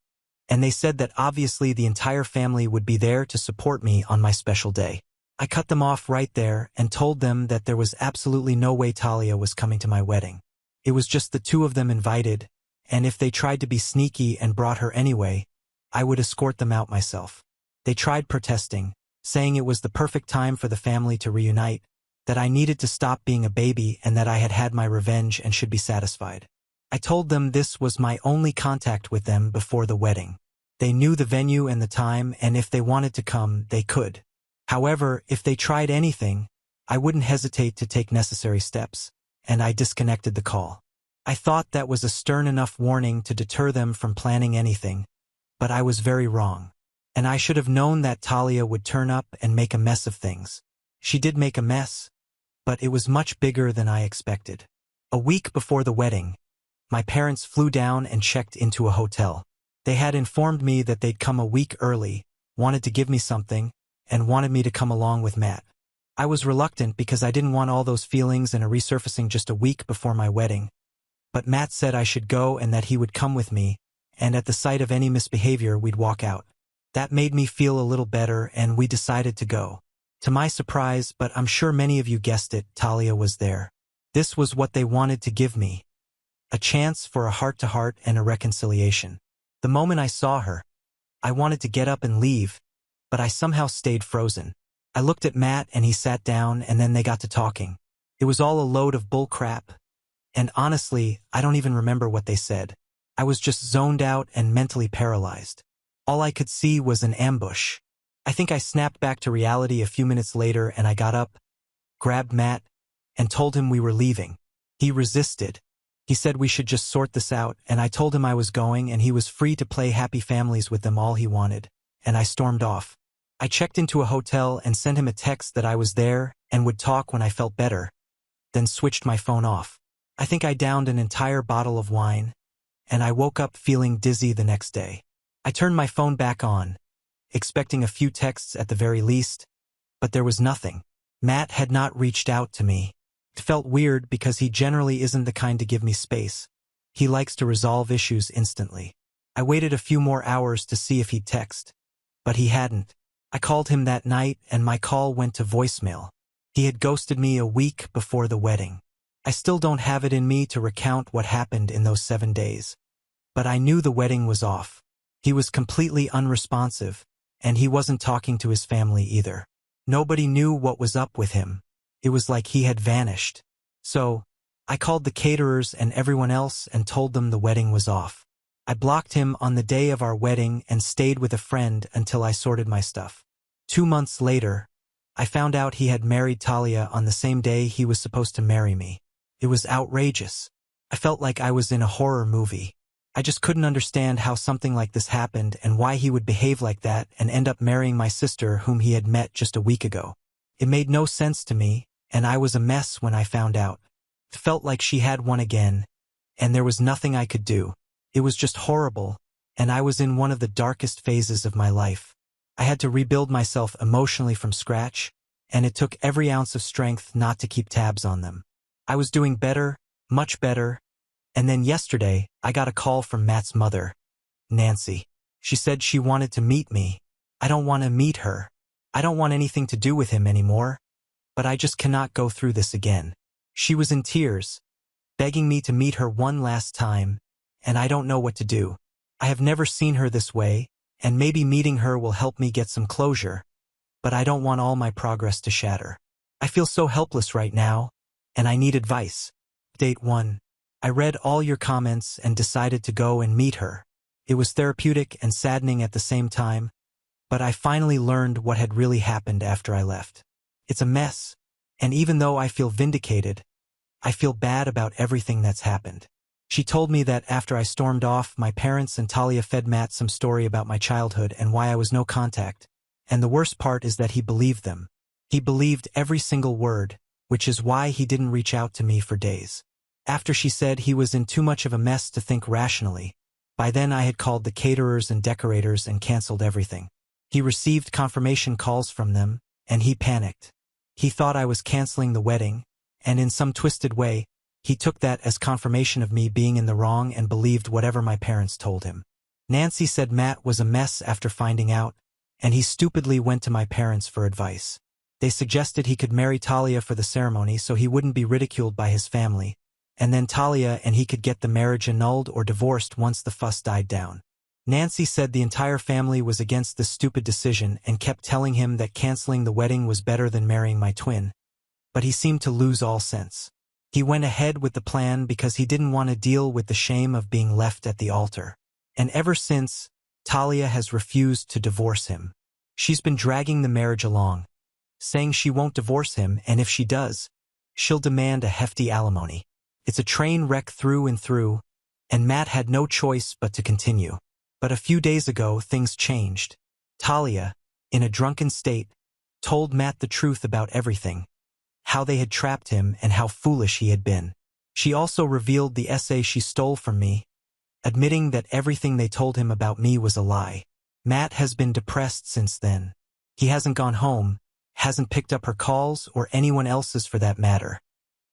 and they said that obviously the entire family would be there to support me on my special day. I cut them off right there and told them that there was absolutely no way Talia was coming to my wedding. It was just the two of them invited, and if they tried to be sneaky and brought her anyway, I would escort them out myself. They tried protesting, saying it was the perfect time for the family to reunite, that I needed to stop being a baby and that I had had my revenge and should be satisfied. I told them this was my only contact with them before the wedding. They knew the venue and the time, and if they wanted to come, they could. However, if they tried anything, I wouldn't hesitate to take necessary steps, and I disconnected the call. I thought that was a stern enough warning to deter them from planning anything, but I was very wrong. And I should have known that Talia would turn up and make a mess of things. She did make a mess, but it was much bigger than I expected. A week before the wedding, my parents flew down and checked into a hotel. They had informed me that they'd come a week early, wanted to give me something, and wanted me to come along with Matt. I was reluctant because I didn't want all those feelings and a resurfacing just a week before my wedding. But Matt said I should go and that he would come with me, and at the sight of any misbehavior we'd walk out. That made me feel a little better, and we decided to go. To my surprise, but I'm sure many of you guessed it, Talia was there. This was what they wanted to give me. A chance for a heart-to-heart and a reconciliation. The moment I saw her, I wanted to get up and leave, but I somehow stayed frozen. I looked at Matt and he sat down, and then they got to talking. It was all a load of bull crap, and honestly, I don't even remember what they said. I was just zoned out and mentally paralyzed. All I could see was an ambush. I think I snapped back to reality a few minutes later, and I got up, grabbed Matt, and told him we were leaving. He resisted. He said we should just sort this out, and I told him I was going and he was free to play happy families with them all he wanted, and I stormed off. I checked into a hotel and sent him a text that I was there and would talk when I felt better, then switched my phone off. I think I downed an entire bottle of wine, and I woke up feeling dizzy the next day. I turned my phone back on, expecting a few texts at the very least, but there was nothing. Matt had not reached out to me. It felt weird because he generally isn't the kind to give me space. He likes to resolve issues instantly. I waited a few more hours to see if he'd text, but he hadn't. I called him that night and my call went to voicemail. He had ghosted me a week before the wedding. I still don't have it in me to recount what happened in those 7 days, but I knew the wedding was off. He was completely unresponsive, and he wasn't talking to his family either. Nobody knew what was up with him. It was like he had vanished. So, I called the caterers and everyone else and told them the wedding was off. I blocked him on the day of our wedding and stayed with a friend until I sorted my stuff. 2 months later, I found out he had married Talia on the same day he was supposed to marry me. It was outrageous. I felt like I was in a horror movie. I just couldn't understand how something like this happened and why he would behave like that and end up marrying my sister whom he had met just a week ago. It made no sense to me, and I was a mess when I found out. It felt like she had won again, and there was nothing I could do. It was just horrible, and I was in one of the darkest phases of my life. I had to rebuild myself emotionally from scratch, and it took every ounce of strength not to keep tabs on them. I was doing better, much better, and then yesterday, I got a call from Matt's mother, Nancy. She said she wanted to meet me. I don't want to meet her. I don't want anything to do with him anymore, but I just cannot go through this again. She was in tears, begging me to meet her one last time, and I don't know what to do. I have never seen her this way, and maybe meeting her will help me get some closure, but I don't want all my progress to shatter. I feel so helpless right now, and I need advice. Update 1. I read all your comments and decided to go and meet her. It was therapeutic and saddening at the same time, but I finally learned what had really happened after I left. It's a mess, and even though I feel vindicated, I feel bad about everything that's happened. She told me that after I stormed off, my parents and Talia fed Matt some story about my childhood and why I was no contact, and the worst part is that he believed them. He believed every single word, which is why he didn't reach out to me for days. After she said he was in too much of a mess to think rationally, by then I had called the caterers and decorators and canceled everything. He received confirmation calls from them, and he panicked. He thought I was canceling the wedding, and in some twisted way, he took that as confirmation of me being in the wrong and believed whatever my parents told him. Nancy said Matt was a mess after finding out, and he stupidly went to my parents for advice. They suggested he could marry Talia for the ceremony so he wouldn't be ridiculed by his family, and then Talia and he could get the marriage annulled or divorced once the fuss died down. Nancy said the entire family was against this stupid decision and kept telling him that canceling the wedding was better than marrying my twin, but he seemed to lose all sense. He went ahead with the plan because he didn't want to deal with the shame of being left at the altar. And ever since, Talia has refused to divorce him. She's been dragging the marriage along, saying she won't divorce him, and if she does, she'll demand a hefty alimony. It's a train wreck through and through, and Matt had no choice but to continue. But a few days ago, things changed. Talia, in a drunken state, told Matt the truth about everything, how they had trapped him and how foolish he had been. She also revealed the essay she stole from me, admitting that everything they told him about me was a lie. Matt has been depressed since then. He hasn't gone home, hasn't picked up her calls or anyone else's for that matter.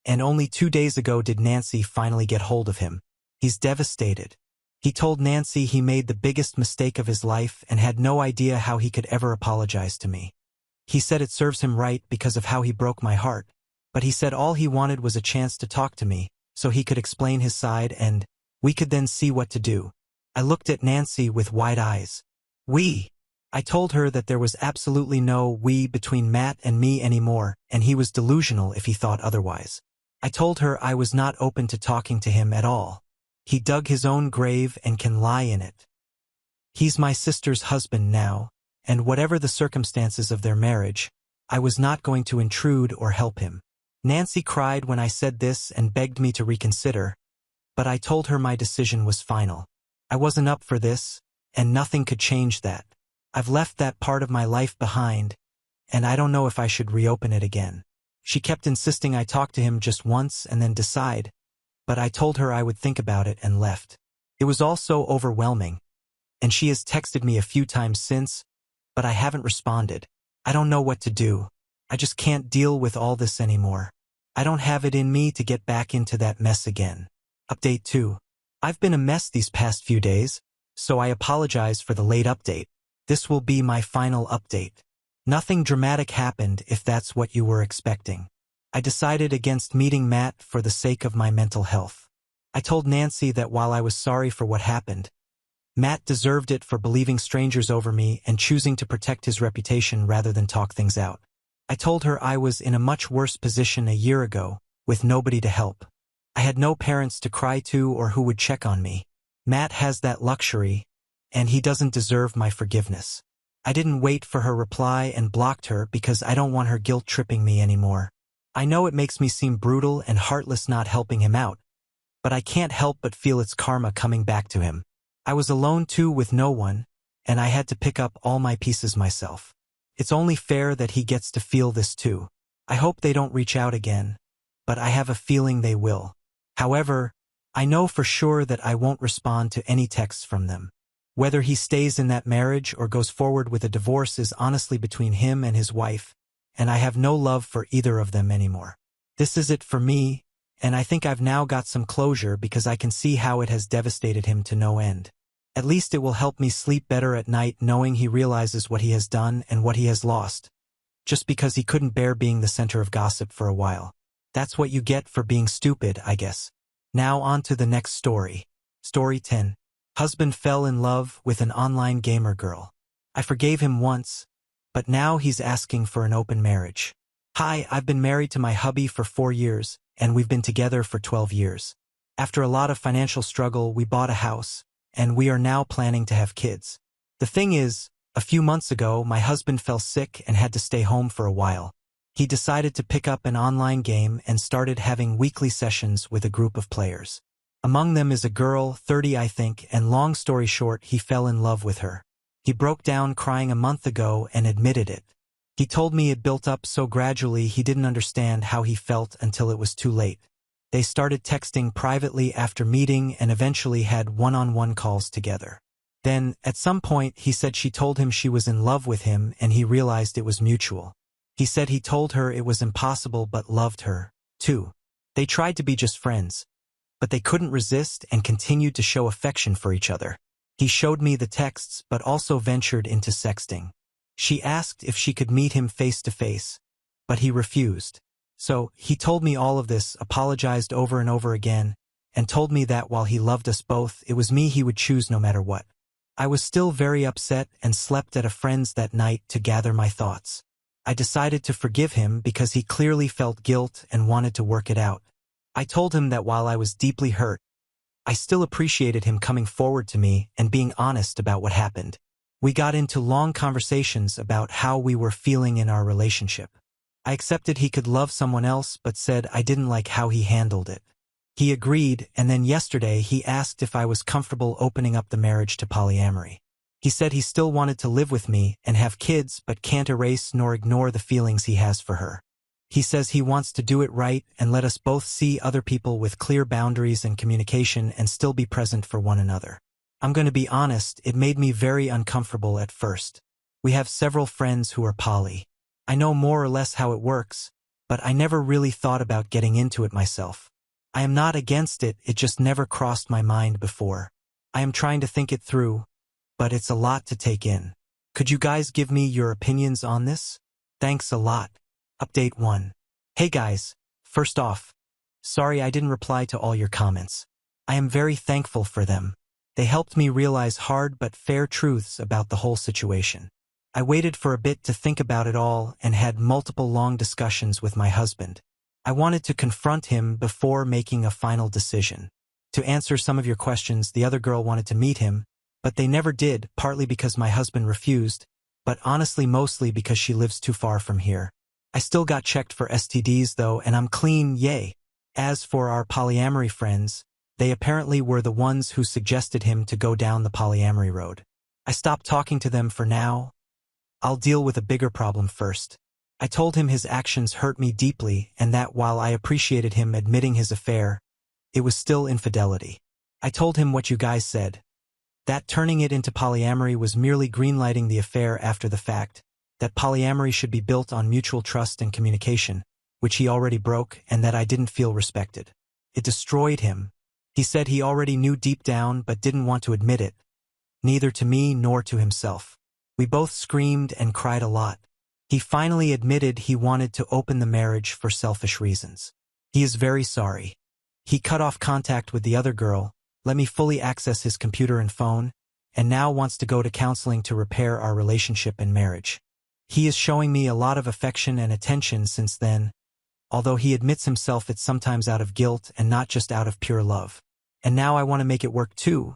And only 2 days ago did Nancy finally get hold of him. He's devastated. He told Nancy he made the biggest mistake of his life and had no idea how he could ever apologize to me. He said it serves him right because of how he broke my heart, but he said all he wanted was a chance to talk to me, so he could explain his side and we could then see what to do. I looked at Nancy with wide eyes. I told her that there was absolutely no we between Matt and me anymore, and he was delusional if he thought otherwise. I told her I was not open to talking to him at all. He dug his own grave and can lie in it. He's my sister's husband now, and whatever the circumstances of their marriage, I was not going to intrude or help him. Nancy cried when I said this and begged me to reconsider, but I told her my decision was final. I wasn't up for this, and nothing could change that. I've left that part of my life behind, and I don't know if I should reopen it again. She kept insisting I talk to him just once and then decide, but I told her I would think about it and left. It was all so overwhelming, and she has texted me a few times since, but I haven't responded. I don't know what to do. I just can't deal with all this anymore. I don't have it in me to get back into that mess again. Update 2. I've been a mess these past few days, so I apologize for the late update. This will be my final update. Nothing dramatic happened if that's what you were expecting. I decided against meeting Matt for the sake of my mental health. I told Nancy that while I was sorry for what happened, Matt deserved it for believing strangers over me and choosing to protect his reputation rather than talk things out. I told her I was in a much worse position a year ago, with nobody to help. I had no parents to cry to or who would check on me. Matt has that luxury, and he doesn't deserve my forgiveness. I didn't wait for her reply and blocked her because I don't want her guilt-tripping me anymore. I know it makes me seem brutal and heartless not helping him out, but I can't help but feel it's karma coming back to him. I was alone too with no one, and I had to pick up all my pieces myself. It's only fair that he gets to feel this too. I hope they don't reach out again, but I have a feeling they will. However, I know for sure that I won't respond to any texts from them. Whether he stays in that marriage or goes forward with a divorce is honestly between him and his wife, and I have no love for either of them anymore. This is it for me, and I think I've now got some closure because I can see how it has devastated him to no end. At least it will help me sleep better at night knowing he realizes what he has done and what he has lost, just because he couldn't bear being the center of gossip for a while. That's what you get for being stupid, I guess. Now on to the next story. Story 10. Husband fell in love with an online gamer girl. I forgave him once, but now he's asking for an open marriage. Hi, I've been married to my hubby for 4 years, and we've been together for 12 years. After a lot of financial struggle, we bought a house, and we are now planning to have kids. The thing is, a few months ago, my husband fell sick and had to stay home for a while. He decided to pick up an online game and started having weekly sessions with a group of players. Among them is a girl, 30 I think, and long story short, he fell in love with her. He broke down crying a month ago and admitted it. He told me it built up so gradually he didn't understand how he felt until it was too late. They started texting privately after meeting and eventually had one-on-one calls together. Then, at some point, he said she told him she was in love with him and he realized it was mutual. He said he told her it was impossible but loved her, too. They tried to be just friends, but they couldn't resist and continued to show affection for each other. He showed me the texts but also ventured into sexting. She asked if she could meet him face to face, but he refused. So, he told me all of this, apologized over and over again, and told me that while he loved us both, it was me he would choose no matter what. I was still very upset and slept at a friend's that night to gather my thoughts. I decided to forgive him because he clearly felt guilt and wanted to work it out. I told him that while I was deeply hurt, I still appreciated him coming forward to me and being honest about what happened. We got into long conversations about how we were feeling in our relationship. I accepted he could love someone else but said I didn't like how he handled it. He agreed, and then yesterday he asked if I was comfortable opening up the marriage to polyamory. He said he still wanted to live with me and have kids but can't erase nor ignore the feelings he has for her. He says he wants to do it right and let us both see other people with clear boundaries and communication and still be present for one another. I'm going to be honest, it made me very uncomfortable at first. We have several friends who are poly. I know more or less how it works, but I never really thought about getting into it myself. I am not against it, it just never crossed my mind before. I am trying to think it through, but it's a lot to take in. Could you guys give me your opinions on this? Thanks a lot. Update 1. Hey guys, first off, sorry I didn't reply to all your comments. I am very thankful for them. They helped me realize hard but fair truths about the whole situation. I waited for a bit to think about it all and had multiple long discussions with my husband. I wanted to confront him before making a final decision. To answer some of your questions, the other girl wanted to meet him, but they never did, partly because my husband refused, but honestly mostly because she lives too far from here. I still got checked for STDs though, and I'm clean, yay. As for our polyamory friends, they apparently were the ones who suggested him to go down the polyamory road. I stopped talking to them for now. I'll deal with a bigger problem first. I told him his actions hurt me deeply and that while I appreciated him admitting his affair, it was still infidelity. I told him what you guys said, that turning it into polyamory was merely greenlighting the affair after the fact, that polyamory should be built on mutual trust and communication, which he already broke, and that I didn't feel respected. It destroyed him. He said he already knew deep down but didn't want to admit it, neither to me nor to himself. We both screamed and cried a lot. He finally admitted he wanted to open the marriage for selfish reasons. He is very sorry. He cut off contact with the other girl, let me fully access his computer and phone, and now wants to go to counseling to repair our relationship and marriage. He is showing me a lot of affection and attention since then, although he admits himself it's sometimes out of guilt and not just out of pure love. And now I want to make it work too.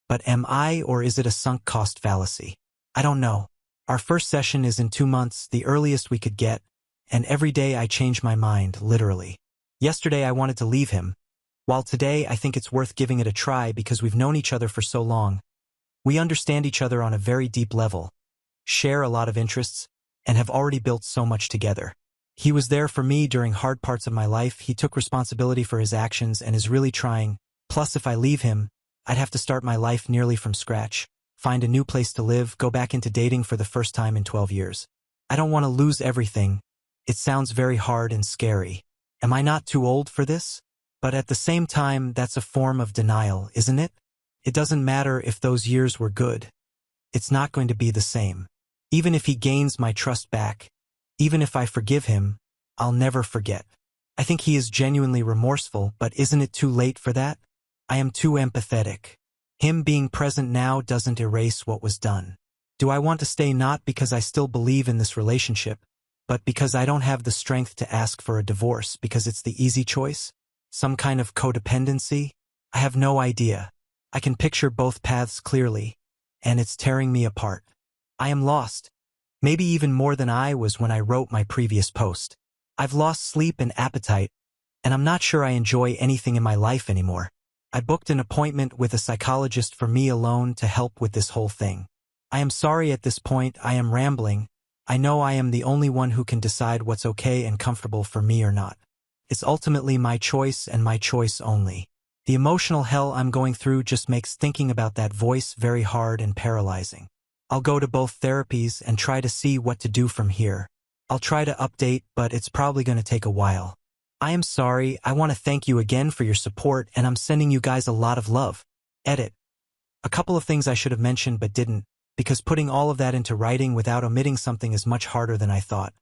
But am I, or is it a sunk cost fallacy? I don't know. Our first session is in 2 months, the earliest we could get, and every day I change my mind, literally. Yesterday I wanted to leave him, while today I think it's worth giving it a try because we've known each other for so long. We understand each other on a very deep level, share a lot of interests, and have already built so much together. He was there for me during hard parts of my life, he took responsibility for his actions and is really trying, plus if I leave him, I'd have to start my life nearly from scratch. find a new place to live, go back into dating for the first time in 12 years. I don't want to lose everything. It sounds very hard and scary. Am I not too old for this? But at the same time, that's a form of denial, isn't it? It doesn't matter if those years were good. It's not going to be the same. Even if he gains my trust back, even if I forgive him, I'll never forget. I think he is genuinely remorseful, but isn't it too late for that? I am too empathetic. Him being present now doesn't erase what was done. Do I want to stay not because I still believe in this relationship, but because I don't have the strength to ask for a divorce because it's the easy choice? Some kind of codependency? I have no idea. I can picture both paths clearly, and it's tearing me apart. I am lost. Maybe even more than I was when I wrote my previous post. I've lost sleep and appetite, and I'm not sure I enjoy anything in my life anymore. I booked an appointment with a psychologist for me alone to help with this whole thing. I am sorry at this point, I am rambling. I know I am the only one who can decide what's okay and comfortable for me or not. It's ultimately my choice and my choice only. The emotional hell I'm going through just makes thinking about that voice very hard and paralyzing. I'll go to both therapies and try to see what to do from here. I'll try to update, but it's probably going to take a while. I am sorry, I want to thank you again for your support, and I'm sending you guys a lot of love. Edit. A couple of things I should have mentioned but didn't, because putting all of that into writing without omitting something is much harder than I thought.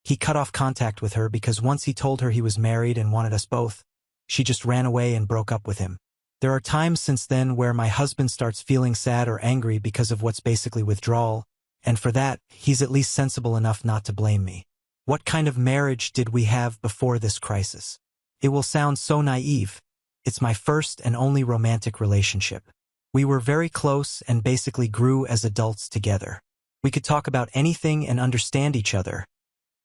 He cut off contact with her because once he told her he was married and wanted us both, she just ran away and broke up with him. There are times since then where my husband starts feeling sad or angry because of what's basically withdrawal, and for that, he's at least sensible enough not to blame me. What kind of marriage did we have before this crisis? It will sound so naive. It's my first and only romantic relationship. We were very close and basically grew as adults together. We could talk about anything and understand each other.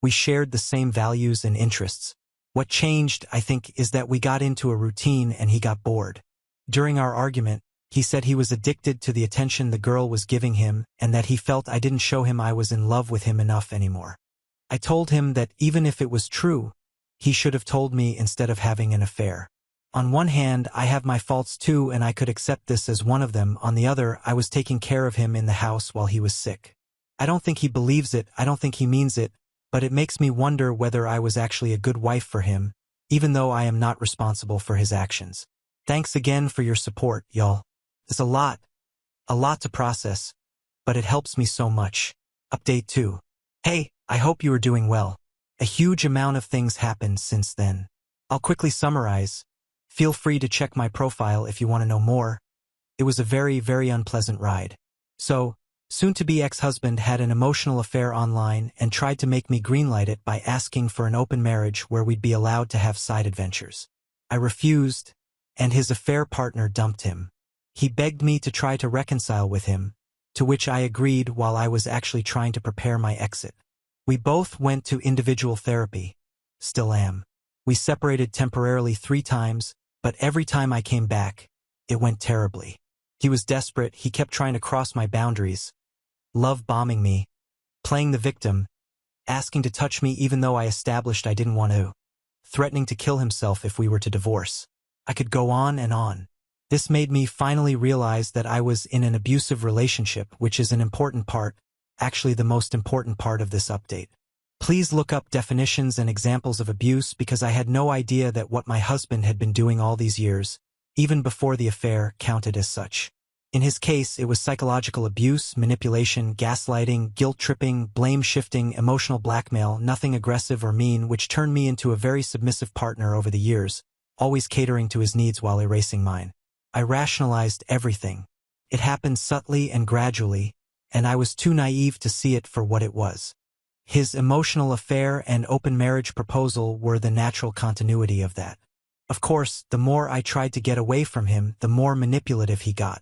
We shared the same values and interests. What changed, I think, is that we got into a routine and he got bored. During our argument, he said he was addicted to the attention the girl was giving him and that he felt I didn't show him I was in love with him enough anymore. I told him that even if it was true, he should have told me instead of having an affair. On one hand, I have my faults too and I could accept this as one of them. On the other, I was taking care of him in the house while he was sick. I don't think he believes it, I don't think he means it, but it makes me wonder whether I was actually a good wife for him, even though I am not responsible for his actions. Thanks again for your support, y'all. It's a lot to process, but it helps me so much. Update 2. Hey, I hope you are doing well. A huge amount of things happened since then. I'll quickly summarize. Feel free to check my profile if you want to know more. It was a very, very unpleasant ride. So, soon-to-be ex-husband had an emotional affair online and tried to make me greenlight it by asking for an open marriage where we'd be allowed to have side adventures. I refused, and his affair partner dumped him. He begged me to try to reconcile with him, to which I agreed while I was actually trying to prepare my exit. We both went to individual therapy. Still am. We separated temporarily 3 times, but every time I came back, it went terribly. He was desperate, he kept trying to cross my boundaries, love-bombing me, playing the victim, asking to touch me even though I established I didn't want to, threatening to kill himself if we were to divorce. I could go on and on. This made me finally realize that I was in an abusive relationship, which is an important part, actually the most important part of this update. Please look up definitions and examples of abuse because I had no idea that what my husband had been doing all these years, even before the affair, counted as such. In his case, it was psychological abuse, manipulation, gaslighting, guilt-tripping, blame-shifting, emotional blackmail, nothing aggressive or mean, which turned me into a very submissive partner over the years, always catering to his needs while erasing mine. I rationalized everything. It happened subtly and gradually, and I was too naive to see it for what it was. His emotional affair and open marriage proposal were the natural continuity of that. Of course, the more I tried to get away from him, the more manipulative he got.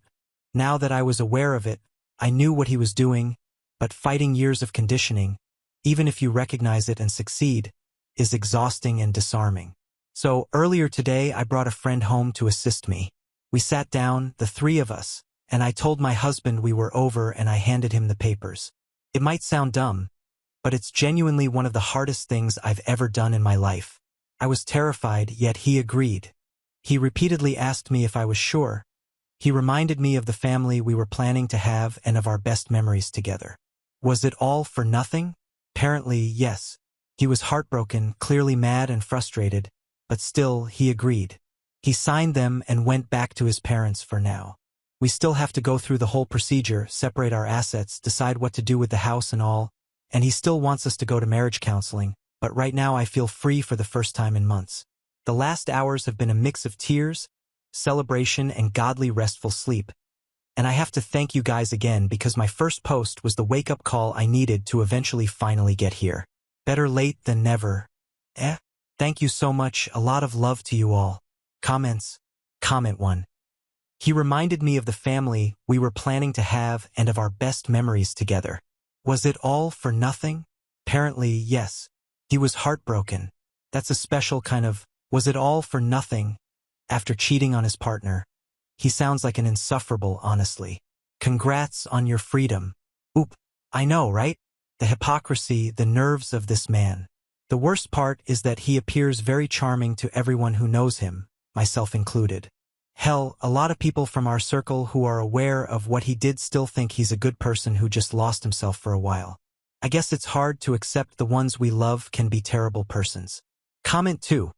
Now that I was aware of it, I knew what he was doing, but fighting years of conditioning, even if you recognize it and succeed, is exhausting and disarming. So, earlier today I brought a friend home to assist me. We sat down, the 3 of us, and I told my husband we were over and I handed him the papers. It might sound dumb, but it's genuinely one of the hardest things I've ever done in my life. I was terrified, yet he agreed. He repeatedly asked me if I was sure, He reminded me of the family we were planning to have and of our best memories together. Was it all for nothing? Apparently, yes. He was heartbroken, clearly mad and frustrated, but still, he agreed. He signed them and went back to his parents for now. We still have to go through the whole procedure, separate our assets, decide what to do with the house and all, and he still wants us to go to marriage counseling, but right now I feel free for the first time in months. The last hours have been a mix of tears, celebration, and godly restful sleep. And I have to thank you guys again because my first post was the wake-up call I needed to eventually finally get here. Better late than never. Thank you so much, a lot of love to you all. Comments. Comment 1. He reminded me of the family we were planning to have and of our best memories together. Was it all for nothing? Apparently, yes. He was heartbroken. That's a special kind of, was it all for nothing? After cheating on his partner. He sounds like an insufferable, honestly. Congrats on your freedom. Oop, I know, right? The hypocrisy, the nerves of this man. The worst part is that he appears very charming to everyone who knows him, myself included. Hell, a lot of people from our circle who are aware of what he did still think he's a good person who just lost himself for a while. I guess it's hard to accept the ones we love can be terrible persons. Comment 2.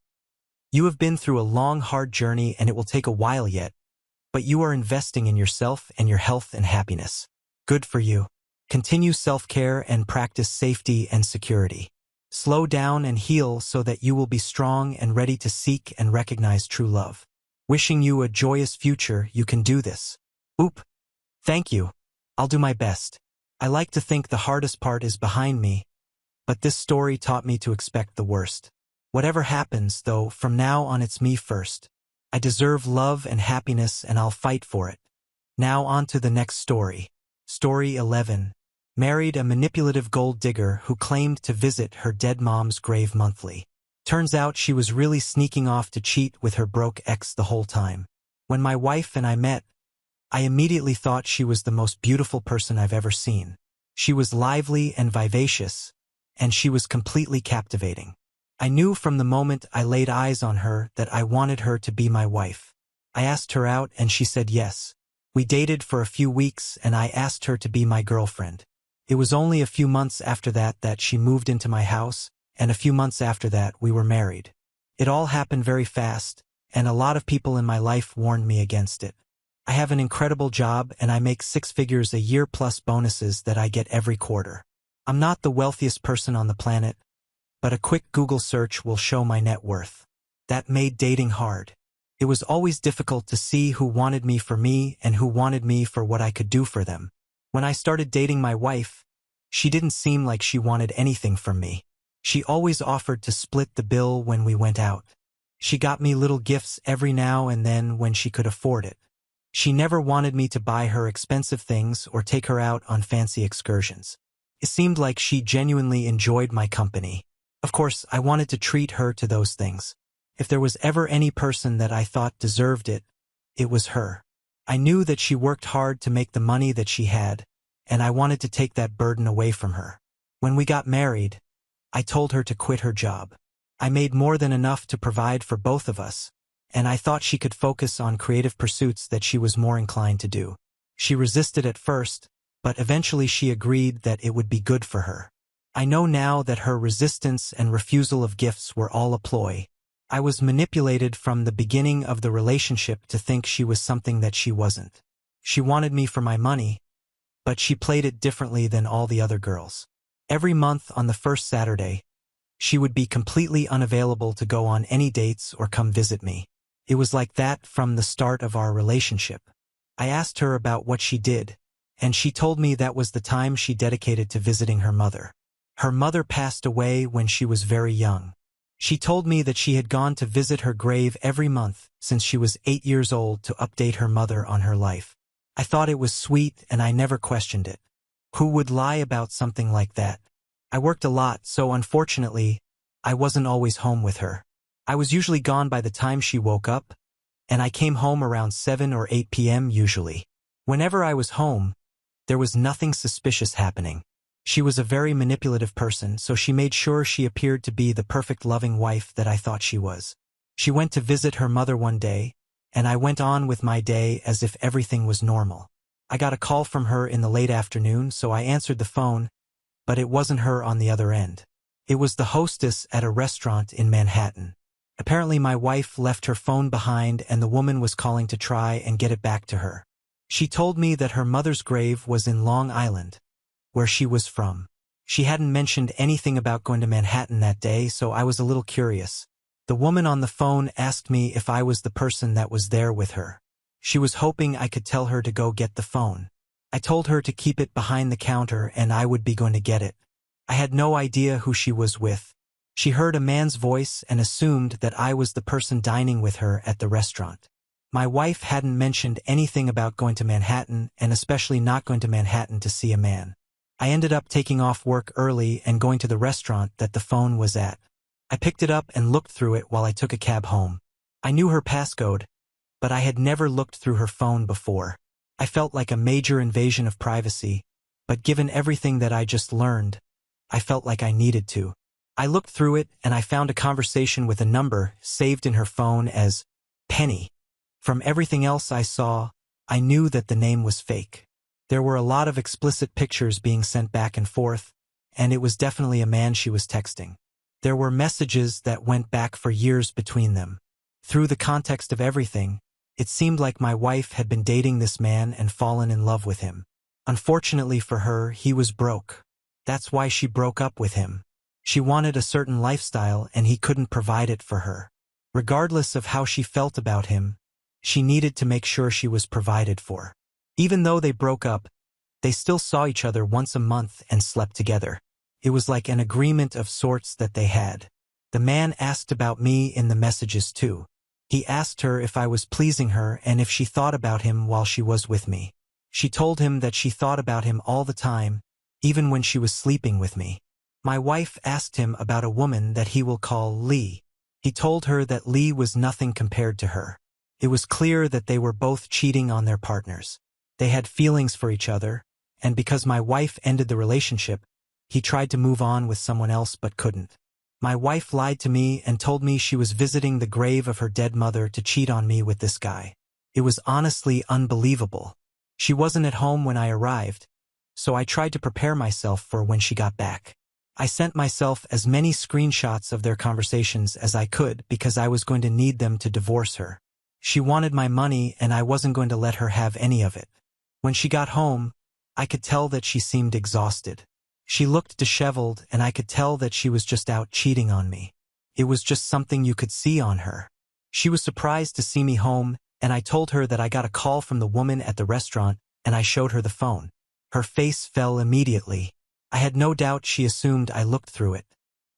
You have been through a long, hard journey and it will take a while yet, but you are investing in yourself and your health and happiness. Good for you. Continue self-care and practice safety and security. Slow down and heal so that you will be strong and ready to seek and recognize true love. Wishing you a joyous future, you can do this. Oop. Thank you. I'll do my best. I like to think the hardest part is behind me, but this story taught me to expect the worst. Whatever happens, though, from now on it's me first. I deserve love and happiness and I'll fight for it. Now on to the next story. Story 11. Married a manipulative gold digger who claimed to visit her dead mom's grave monthly. Turns out she was really sneaking off to cheat with her broke ex the whole time. When my wife and I met, I immediately thought she was the most beautiful person I've ever seen. She was lively and vivacious, and she was completely captivating. I knew from the moment I laid eyes on her that I wanted her to be my wife. I asked her out and she said yes. We dated for a few weeks and I asked her to be my girlfriend. It was only a few months after that she moved into my house, and a few months after that we were married. It all happened very fast, and a lot of people in my life warned me against it. I have an incredible job and I make 6 figures a year plus bonuses that I get every quarter. I'm not the wealthiest person on the planet, but a quick Google search will show my net worth. That made dating hard. It was always difficult to see who wanted me for me and who wanted me for what I could do for them. When I started dating my wife, she didn't seem like she wanted anything from me. She always offered to split the bill when we went out. She got me little gifts every now and then when she could afford it. She never wanted me to buy her expensive things or take her out on fancy excursions. It seemed like she genuinely enjoyed my company. Of course, I wanted to treat her to those things. If there was ever any person that I thought deserved it, it was her. I knew that she worked hard to make the money that she had, and I wanted to take that burden away from her. When we got married, I told her to quit her job. I made more than enough to provide for both of us, and I thought she could focus on creative pursuits that she was more inclined to do. She resisted at first, but eventually she agreed that it would be good for her. I know now that her resistance and refusal of gifts were all a ploy. I was manipulated from the beginning of the relationship to think she was something that she wasn't. She wanted me for my money, but she played it differently than all the other girls. Every month on the first Saturday, she would be completely unavailable to go on any dates or come visit me. It was like that from the start of our relationship. I asked her about what she did, and she told me that was the time she dedicated to visiting her mother. Her mother passed away when she was very young. She told me that she had gone to visit her grave every month since she was 8 years old to update her mother on her life. I thought it was sweet and I never questioned it. Who would lie about something like that? I worked a lot, so unfortunately, I wasn't always home with her. I was usually gone by the time she woke up, and I came home around 7 or 8 p.m. usually. Whenever I was home, there was nothing suspicious happening. She was a very manipulative person, so she made sure she appeared to be the perfect loving wife that I thought she was. She went to visit her mother one day, and I went on with my day as if everything was normal. I got a call from her in the late afternoon, so I answered the phone, but it wasn't her on the other end. It was the hostess at a restaurant in Manhattan. Apparently my wife left her phone behind and the woman was calling to try and get it back to her. She told me that her mother's grave was in Long Island, where she was from. She hadn't mentioned anything about going to Manhattan that day, so I was a little curious. The woman on the phone asked me if I was the person that was there with her. She was hoping I could tell her to go get the phone. I told her to keep it behind the counter and I would be going to get it. I had no idea who she was with. She heard a man's voice and assumed that I was the person dining with her at the restaurant. My wife hadn't mentioned anything about going to Manhattan, and especially not going to Manhattan to see a man. I ended up taking off work early and going to the restaurant that the phone was at. I picked it up and looked through it while I took a cab home. I knew her passcode, but I had never looked through her phone before. I felt like a major invasion of privacy, but given everything that I just learned, I felt like I needed to. I looked through it and I found a conversation with a number saved in her phone as Penny. From everything else I saw, I knew that the name was fake. There were a lot of explicit pictures being sent back and forth, and it was definitely a man she was texting. There were messages that went back for years between them. Through the context of everything, it seemed like my wife had been dating this man and fallen in love with him. Unfortunately for her, he was broke. That's why she broke up with him. She wanted a certain lifestyle and he couldn't provide it for her. Regardless of how she felt about him, she needed to make sure she was provided for. Even though they broke up, they still saw each other once a month and slept together. It was like an agreement of sorts that they had. The man asked about me in the messages too. He asked her if I was pleasing her and if she thought about him while she was with me. She told him that she thought about him all the time, even when she was sleeping with me. My wife asked him about a woman that he will call Lee. He told her that Lee was nothing compared to her. It was clear that they were both cheating on their partners. They had feelings for each other, and because my wife ended the relationship, he tried to move on with someone else but couldn't. My wife lied to me and told me she was visiting the grave of her dead mother to cheat on me with this guy. It was honestly unbelievable. She wasn't at home when I arrived, so I tried to prepare myself for when she got back. I sent myself as many screenshots of their conversations as I could because I was going to need them to divorce her. She wanted my money and I wasn't going to let her have any of it. When she got home, I could tell that she seemed exhausted. She looked disheveled and I could tell that she was just out cheating on me. It was just something you could see on her. She was surprised to see me home and I told her that I got a call from the woman at the restaurant and I showed her the phone. Her face fell immediately. I had no doubt she assumed I looked through it.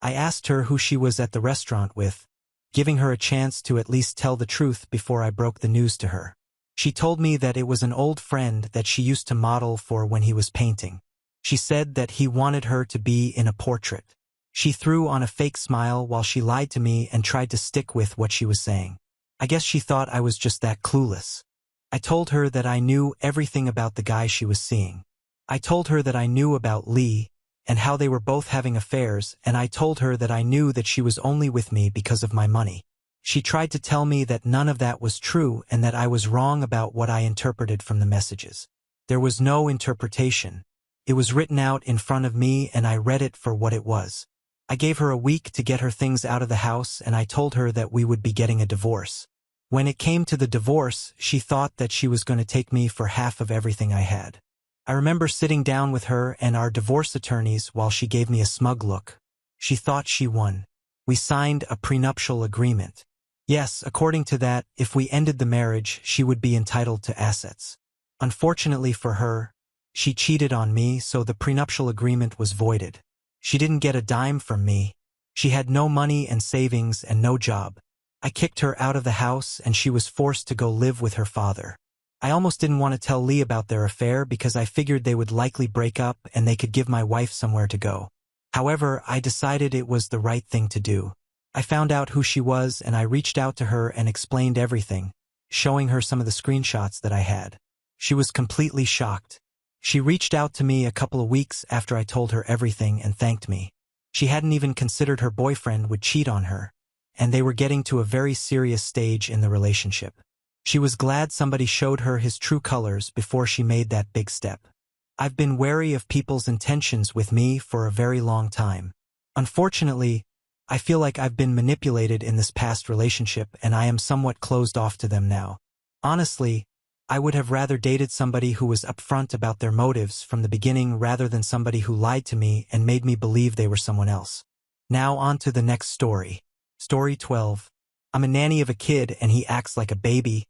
I asked her who she was at the restaurant with, giving her a chance to at least tell the truth before I broke the news to her. She told me that it was an old friend that she used to model for when he was painting. She said that he wanted her to be in a portrait. She threw on a fake smile while she lied to me and tried to stick with what she was saying. I guess she thought I was just that clueless. I told her that I knew everything about the guy she was seeing. I told her that I knew about Lee and how they were both having affairs, and I told her that I knew that she was only with me because of my money. She tried to tell me that none of that was true and that I was wrong about what I interpreted from the messages. There was no interpretation. It was written out in front of me and I read it for what it was. I gave her a week to get her things out of the house and I told her that we would be getting a divorce. When it came to the divorce, she thought that she was going to take me for half of everything I had. I remember sitting down with her and our divorce attorneys while she gave me a smug look. She thought she won. We signed a prenuptial agreement. Yes, according to that, if we ended the marriage, she would be entitled to assets. Unfortunately for her, she cheated on me, so the prenuptial agreement was voided. She didn't get a dime from me. She had no money and savings and no job. I kicked her out of the house and she was forced to go live with her father. I almost didn't want to tell Lee about their affair because I figured they would likely break up and they could give my wife somewhere to go. However, I decided it was the right thing to do. I found out who she was and I reached out to her and explained everything, showing her some of the screenshots that I had. She was completely shocked. She reached out to me a couple of weeks after I told her everything and thanked me. She hadn't even considered her boyfriend would cheat on her, and they were getting to a very serious stage in the relationship. She was glad somebody showed her his true colors before she made that big step. I've been wary of people's intentions with me for a very long time. Unfortunately, I feel like I've been manipulated in this past relationship and I am somewhat closed off to them now. Honestly, I would have rather dated somebody who was upfront about their motives from the beginning rather than somebody who lied to me and made me believe they were someone else. Now on to the next story. Story 12. I'm a nanny of a kid and he acts like a baby,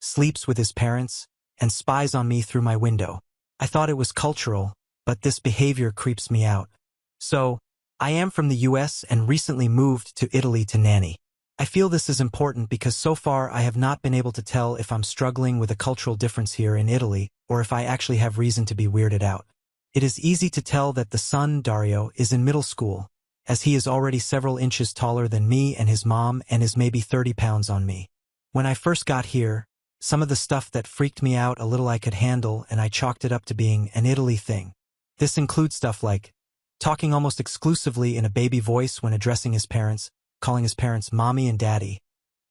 sleeps with his parents, and spies on me through my window. I thought it was cultural, but this behavior creeps me out. So, I am from the US and recently moved to Italy to nanny. I feel this is important because so far I have not been able to tell if I'm struggling with a cultural difference here in Italy or if I actually have reason to be weirded out. It is easy to tell that the son, Dario, is in middle school, as he is already several inches taller than me and his mom and is maybe 30 pounds on me. When I first got here, some of the stuff that freaked me out a little I could handle and I chalked it up to being an Italy thing. This includes stuff like talking almost exclusively in a baby voice when addressing his parents, calling his parents mommy and daddy,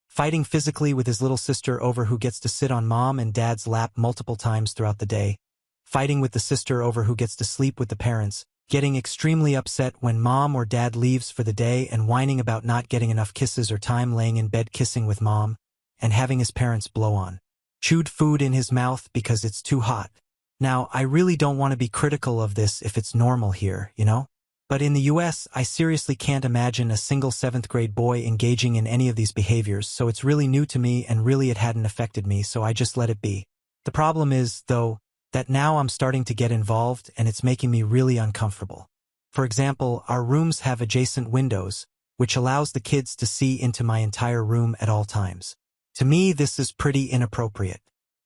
fighting physically with his little sister over who gets to sit on mom and dad's lap multiple times throughout the day, fighting with the sister over who gets to sleep with the parents, getting extremely upset when mom or dad leaves for the day and whining about not getting enough kisses or time laying in bed kissing with mom, and having his parents blow on chewed food in his mouth because it's too hot. Now, I really don't want to be critical of this if it's normal here, you know? But in the US, I seriously can't imagine a single 7th grade boy engaging in any of these behaviors, so it's really new to me and really it hadn't affected me, so I just let it be. The problem is, though, that now I'm starting to get involved and it's making me really uncomfortable. For example, our rooms have adjacent windows, which allows the kids to see into my entire room at all times. To me, this is pretty inappropriate.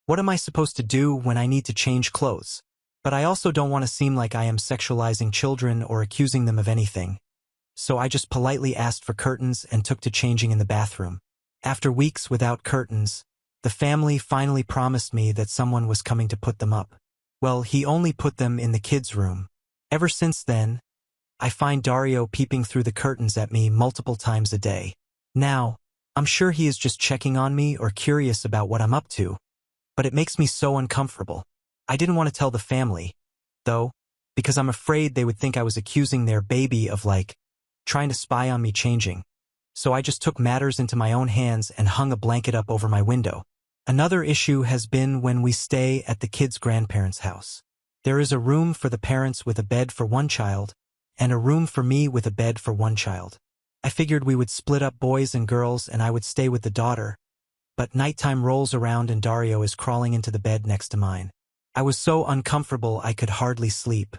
What am I supposed to do when I need to change clothes? But I also don't want to seem like I am sexualizing children or accusing them of anything. So I just politely asked for curtains and took to changing in the bathroom. After weeks without curtains, the family finally promised me that someone was coming to put them up. Well, he only put them in the kids' room. Ever since then, I find Dario peeping through the curtains at me multiple times a day. Now, I'm sure he is just checking on me or curious about what I'm up to, but it makes me so uncomfortable. I didn't want to tell the family, though, because I'm afraid they would think I was accusing their baby of, trying to spy on me changing. So I just took matters into my own hands and hung a blanket up over my window. Another issue has been when we stay at the kids' grandparents' house. There is a room for the parents with a bed for one child, and a room for me with a bed for one child. I figured we would split up boys and girls and I would stay with the daughter, but nighttime rolls around and Dario is crawling into the bed next to mine. I was so uncomfortable I could hardly sleep.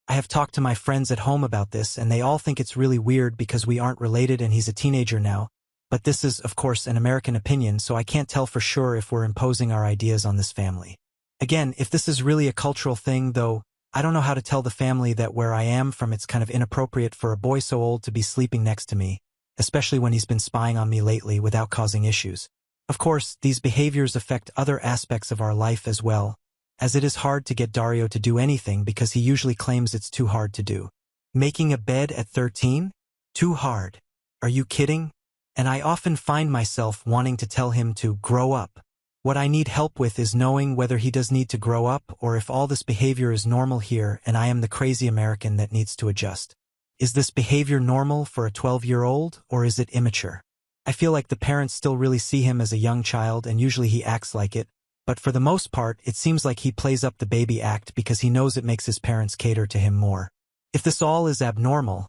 I have talked to my friends at home about this and they all think it's really weird because we aren't related and he's a teenager now, but this is, of course, an American opinion, so I can't tell for sure if we're imposing our ideas on this family. Again, if this is really a cultural thing, though, I don't know how to tell the family that where I am from it's kind of inappropriate for a boy so old to be sleeping next to me, especially when he's been spying on me lately without causing issues. Of course, these behaviors affect other aspects of our life as well, as it is hard to get Dario to do anything because he usually claims it's too hard to do. Making a bed at 13? Too hard. Are you kidding? And I often find myself wanting to tell him to grow up. What I need help with is knowing whether he does need to grow up or if all this behavior is normal here and I am the crazy American that needs to adjust. Is this behavior normal for a 12-year-old or is it immature? I feel like the parents still really see him as a young child and usually he acts like it, but for the most part it seems like he plays up the baby act because he knows it makes his parents cater to him more. If this all is abnormal,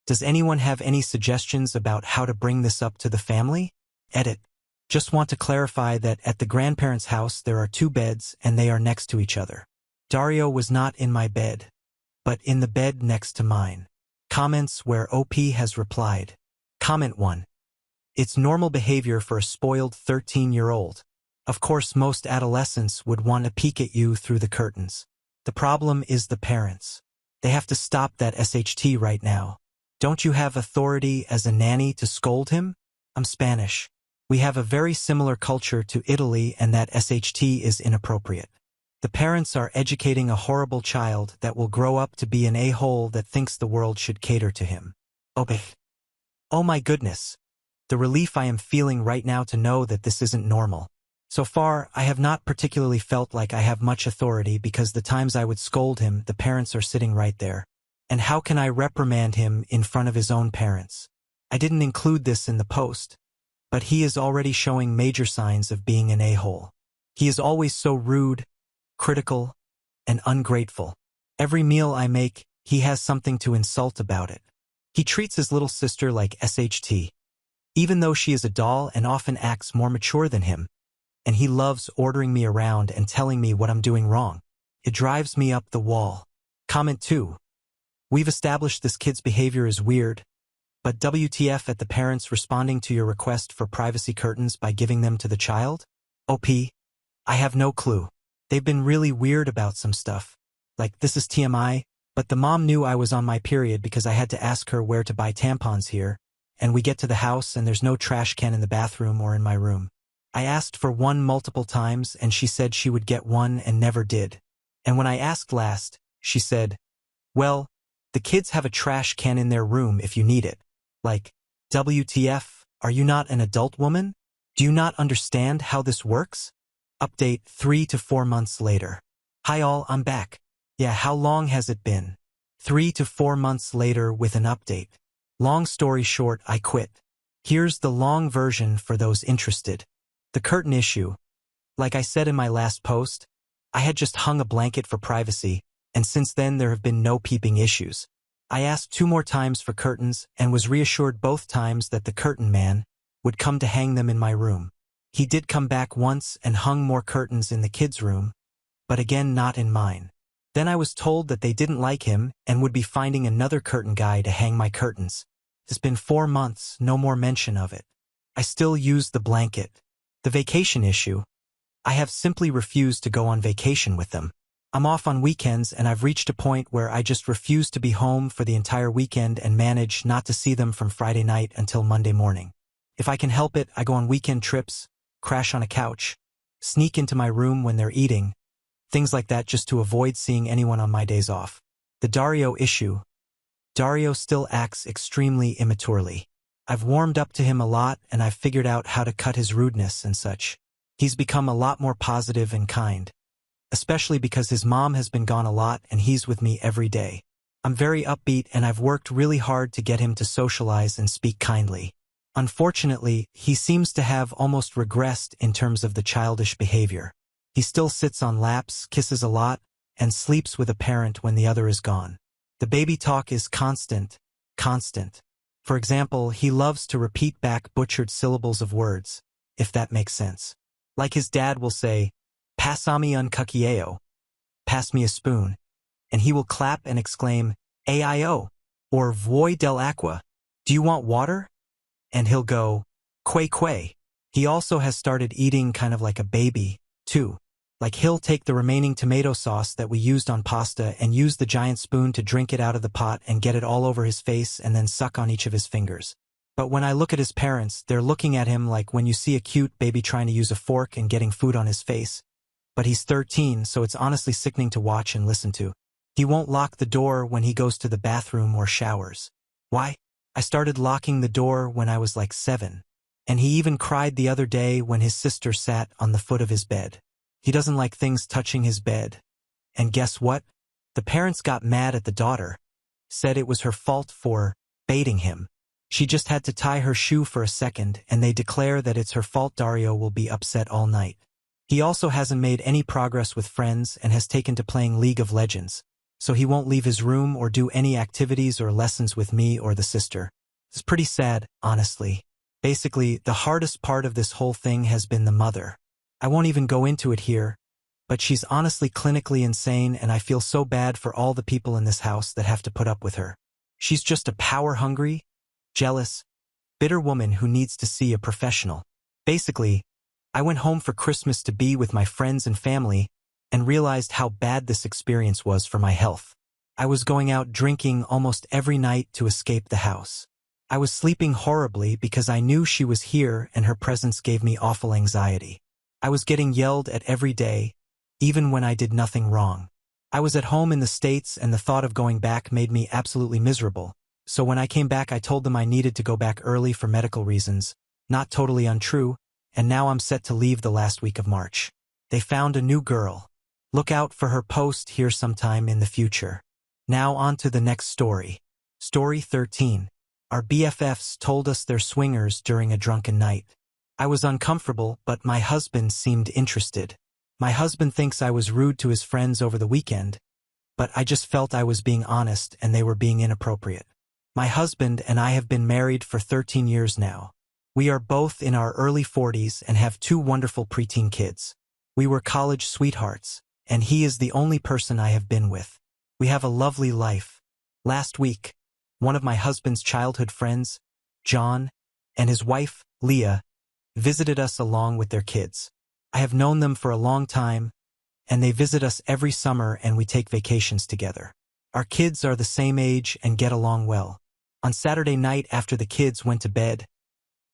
does anyone have any suggestions about how to bring this up to the family? Edit. Just want to clarify that at the grandparents' house there are 2 beds and they are next to each other. Dario was not in my bed, but in the bed next to mine. Comments where OP has replied. Comment 1. It's normal behavior for a spoiled 13-year-old. Of course, most adolescents would want to peek at you through the curtains. The problem is the parents. They have to stop that SHT right now. Don't you have authority as a nanny to scold him? I'm Spanish. We have a very similar culture to Italy and that SHT is inappropriate. The parents are educating a horrible child that will grow up to be an a-hole that thinks the world should cater to him. Oh my goodness. The relief I am feeling right now to know that this isn't normal. So far, I have not particularly felt like I have much authority because the times I would scold him, the parents are sitting right there. And how can I reprimand him in front of his own parents? I didn't include this in the post, but he is already showing major signs of being an a-hole. He is always so rude, critical, and ungrateful. Every meal I make, he has something to insult about it. He treats his little sister like SHT, even though she is a doll and often acts more mature than him. And he loves ordering me around and telling me what I'm doing wrong. It drives me up the wall. Comment 2. We've established this kid's behavior is weird, but WTF at the parents responding to your request for privacy curtains by giving them to the child? OP. I have no clue. They've been really weird about some stuff. Like, this is TMI, but the mom knew I was on my period because I had to ask her where to buy tampons here, and we get to the house and there's no trash can in the bathroom or in my room. I asked for one multiple times and she said she would get one and never did. And when I asked last, she said, well, the kids have a trash can in their room if you need it. Like, WTF, are you not an adult woman? Do you not understand how this works? Update 3 to 4 months later. Hi all, I'm back. Yeah, how long has it been? 3 to 4 months later with an update. Long story short, I quit. Here's the long version for those interested. The curtain issue. Like I said in my last post, I had just hung a blanket for privacy, and since then there have been no peeping issues. I asked 2 more times for curtains and was reassured both times that the curtain man would come to hang them in my room. He did come back once and hung more curtains in the kids' room, but again not in mine. Then I was told that they didn't like him and would be finding another curtain guy to hang my curtains. It's been 4 months, no more mention of it. I still use the blanket. The vacation issue. I have simply refused to go on vacation with them. I'm off on weekends and I've reached a point where I just refuse to be home for the entire weekend and manage not to see them from Friday night until Monday morning. If I can help it, I go on weekend trips, crash on a couch, sneak into my room when they're eating, things like that just to avoid seeing anyone on my days off. The Dario issue. Dario still acts extremely immaturely. I've warmed up to him a lot and I've figured out how to cut his rudeness and such. He's become a lot more positive and kind, especially because his mom has been gone a lot and he's with me every day. I'm very upbeat and I've worked really hard to get him to socialize and speak kindly. Unfortunately, he seems to have almost regressed in terms of the childish behavior. He still sits on laps, kisses a lot, and sleeps with a parent when the other is gone. The baby talk is constant. For example, he loves to repeat back butchered syllables of words, if that makes sense. Like his dad will say, "Passami un cucchiaio," pass me a spoon, and he will clap and exclaim, "Aio," or "Vuoi dell'acqua," do you want water? And he'll go, "Quay." He also has started eating kind of like a baby, too. Like he'll take the remaining tomato sauce that we used on pasta and use the giant spoon to drink it out of the pot and get it all over his face and then suck on each of his fingers. But when I look at his parents, they're looking at him like when you see a cute baby trying to use a fork and getting food on his face. But he's 13, so it's honestly sickening to watch and listen to. He won't lock the door when he goes to the bathroom or showers. Why? I started locking the door when I was like 7. And he even cried the other day when his sister sat on the foot of his bed. He doesn't like things touching his bed. And guess what? The parents got mad at the daughter, said it was her fault for baiting him. She just had to tie her shoe for a second and they declare that it's her fault. Dario will be upset all night. He also hasn't made any progress with friends and has taken to playing League of Legends, so he won't leave his room or do any activities or lessons with me or the sister. It's pretty sad, honestly. Basically, the hardest part of this whole thing has been the mother. I won't even go into it here, but she's honestly clinically insane and I feel so bad for all the people in this house that have to put up with her. She's just a power-hungry, jealous, bitter woman who needs to see a professional. Basically, I went home for Christmas to be with my friends and family and realized how bad this experience was for my health. I was going out drinking almost every night to escape the house. I was sleeping horribly because I knew she was here and her presence gave me awful anxiety. I was getting yelled at every day, even when I did nothing wrong. I was at home in the States and the thought of going back made me absolutely miserable. So when I came back I told them I needed to go back early for medical reasons, not totally untrue, and now I'm set to leave the last week of March. They found a new girl. Look out for her post here sometime in the future. Now on to the next story. Story 13. Our BFFs told us they're swingers during a drunken night. I was uncomfortable, but my husband seemed interested. My husband thinks I was rude to his friends over the weekend, but I just felt I was being honest and they were being inappropriate. My husband and I have been married for 13 years now. We are both in our early 40s and have 2 wonderful preteen kids. We were college sweethearts, and he is the only person I have been with. We have a lovely life. Last week, one of my husband's childhood friends, John, and his wife, Leah, visited us along with their kids. I have known them for a long time, and they visit us every summer and we take vacations together. Our kids are the same age and get along well. On Saturday night after the kids went to bed,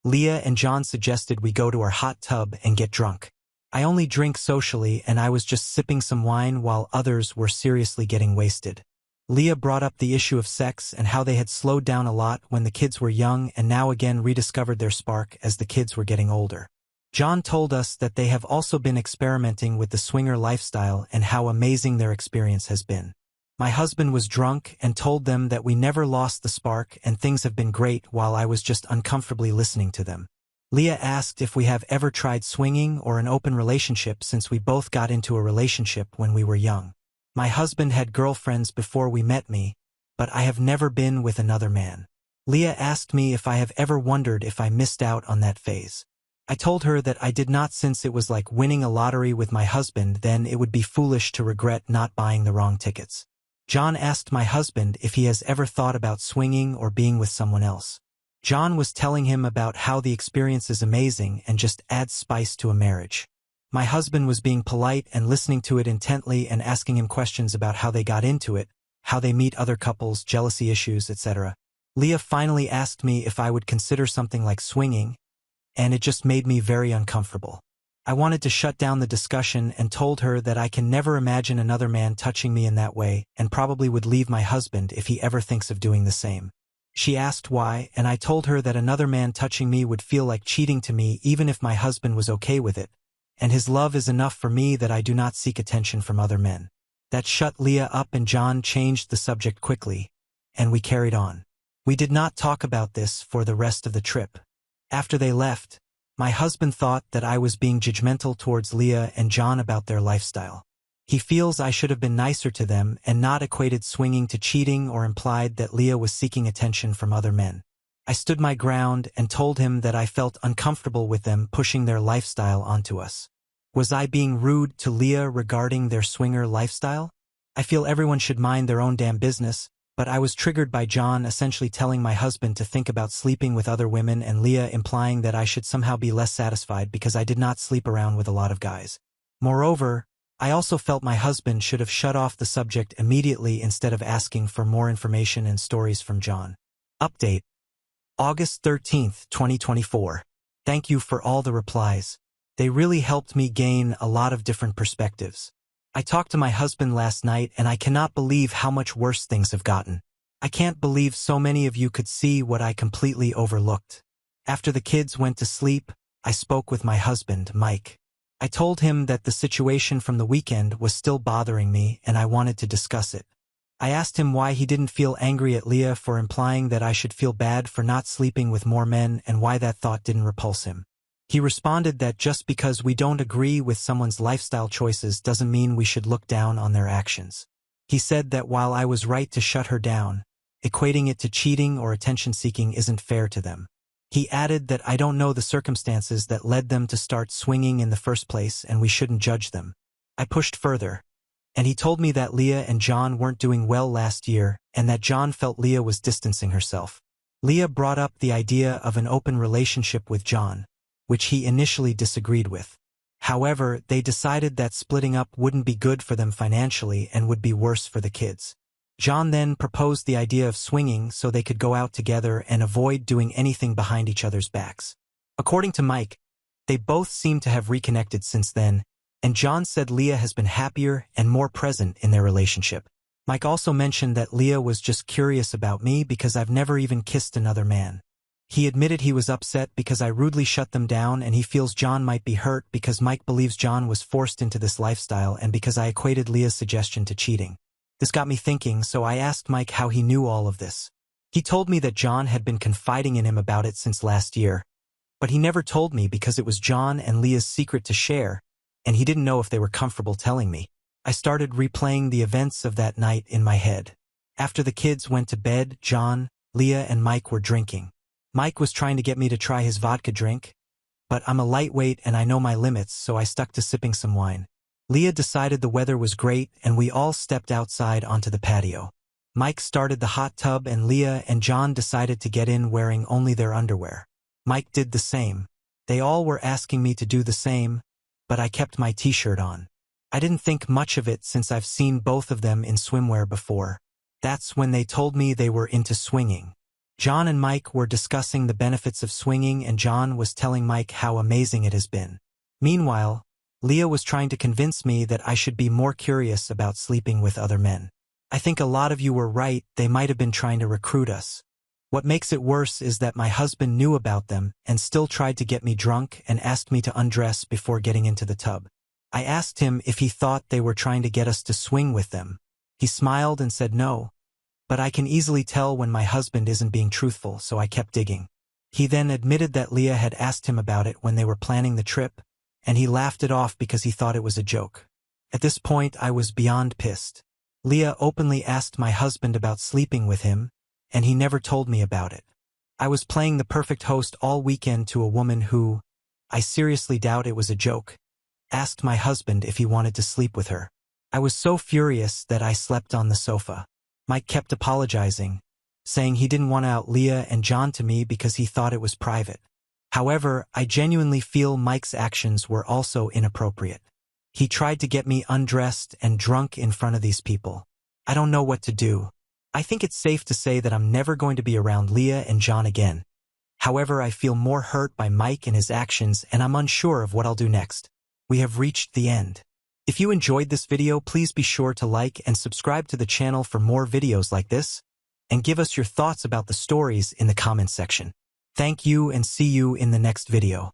Leah and John suggested we go to our hot tub and get drunk. I only drink socially and I was just sipping some wine while others were seriously getting wasted. Leah brought up the issue of sex and how they had slowed down a lot when the kids were young and now again rediscovered their spark as the kids were getting older. John told us that they have also been experimenting with the swinger lifestyle and how amazing their experience has been. My husband was drunk and told them that we never lost the spark and things have been great while I was just uncomfortably listening to them. Leah asked if we have ever tried swinging or an open relationship since we both got into a relationship when we were young. My husband had girlfriends before we met me, but I have never been with another man. Leah asked me if I have ever wondered if I missed out on that phase. I told her that I did not since it was like winning a lottery with my husband, then it would be foolish to regret not buying the wrong tickets. John asked my husband if he has ever thought about swinging or being with someone else. John was telling him about how the experience is amazing and just adds spice to a marriage. My husband was being polite and listening to it intently and asking him questions about how they got into it, how they meet other couples, jealousy issues, etc. Leah finally asked me if I would consider something like swinging, and it just made me very uncomfortable. I wanted to shut down the discussion and told her that I can never imagine another man touching me in that way and probably would leave my husband if he ever thinks of doing the same. She asked why, and I told her that another man touching me would feel like cheating to me even if my husband was okay with it, and his love is enough for me that I do not seek attention from other men. That shut Leah up and John changed the subject quickly, and we carried on. We did not talk about this for the rest of the trip. After they left, my husband thought that I was being judgmental towards Leah and John about their lifestyle. He feels I should have been nicer to them and not equated swinging to cheating or implied that Leah was seeking attention from other men. I stood my ground and told him that I felt uncomfortable with them pushing their lifestyle onto us. Was I being rude to Leah regarding their swinger lifestyle? I feel everyone should mind their own damn business, but I was triggered by John essentially telling my husband to think about sleeping with other women and Leah implying that I should somehow be less satisfied because I did not sleep around with a lot of guys. Moreover, I also felt my husband should have shut off the subject immediately instead of asking for more information and stories from John. Update. August 13th, 2024. Thank you for all the replies. They really helped me gain a lot of different perspectives. I talked to my husband last night and I cannot believe how much worse things have gotten. I can't believe so many of you could see what I completely overlooked. After the kids went to sleep, I spoke with my husband, Mike. I told him that the situation from the weekend was still bothering me and I wanted to discuss it. I asked him why he didn't feel angry at Leah for implying that I should feel bad for not sleeping with more men and why that thought didn't repulse him. He responded that just because we don't agree with someone's lifestyle choices doesn't mean we should look down on their actions. He said that while I was right to shut her down, equating it to cheating or attention-seeking isn't fair to them. He added that I don't know the circumstances that led them to start swinging in the first place and we shouldn't judge them. I pushed further, and he told me that Leah and John weren't doing well last year and that John felt Leah was distancing herself. Leah brought up the idea of an open relationship with John, which he initially disagreed with. However, they decided that splitting up wouldn't be good for them financially and would be worse for the kids. John then proposed the idea of swinging so they could go out together and avoid doing anything behind each other's backs. According to Mike, they both seem to have reconnected since then, and John said Leah has been happier and more present in their relationship. Mike also mentioned that Leah was just curious about me because I've never even kissed another man. He admitted he was upset because I rudely shut them down, and he feels John might be hurt because Mike believes John was forced into this lifestyle and because I equated Leah's suggestion to cheating. This got me thinking, so I asked Mike how he knew all of this. He told me that John had been confiding in him about it since last year, but he never told me because it was John and Leah's secret to share, and he didn't know if they were comfortable telling me. I started replaying the events of that night in my head. After the kids went to bed, John, Leah, and Mike were drinking. Mike was trying to get me to try his vodka drink, but I'm a lightweight and I know my limits, so I stuck to sipping some wine. Leah decided the weather was great and we all stepped outside onto the patio. Mike started the hot tub and Leah and John decided to get in wearing only their underwear. Mike did the same. They all were asking me to do the same, but I kept my t-shirt on. I didn't think much of it since I've seen both of them in swimwear before. That's when they told me they were into swinging. John and Mike were discussing the benefits of swinging and John was telling Mike how amazing it has been. Meanwhile, Leah was trying to convince me that I should be more curious about sleeping with other men. I think a lot of you were right, they might have been trying to recruit us. What makes it worse is that my husband knew about them and still tried to get me drunk and asked me to undress before getting into the tub. I asked him if he thought they were trying to get us to swing with them. He smiled and said no. But I can easily tell when my husband isn't being truthful, so I kept digging. He then admitted that Leah had asked him about it when they were planning the trip, and he laughed it off because he thought it was a joke. At this point, I was beyond pissed. Leah openly asked my husband about sleeping with him, and he never told me about it. I was playing the perfect host all weekend to a woman who, I seriously doubt it was a joke, asked my husband if he wanted to sleep with her. I was so furious that I slept on the sofa. Mike kept apologizing, saying he didn't want to out Leah and John to me because he thought it was private. However, I genuinely feel Mike's actions were also inappropriate. He tried to get me undressed and drunk in front of these people. I don't know what to do. I think it's safe to say that I'm never going to be around Leah and John again. However, I feel more hurt by Mike and his actions, and I'm unsure of what I'll do next. We have reached the end. If you enjoyed this video, please be sure to like and subscribe to the channel for more videos like this, and give us your thoughts about the stories in the comments section. Thank you and see you in the next video.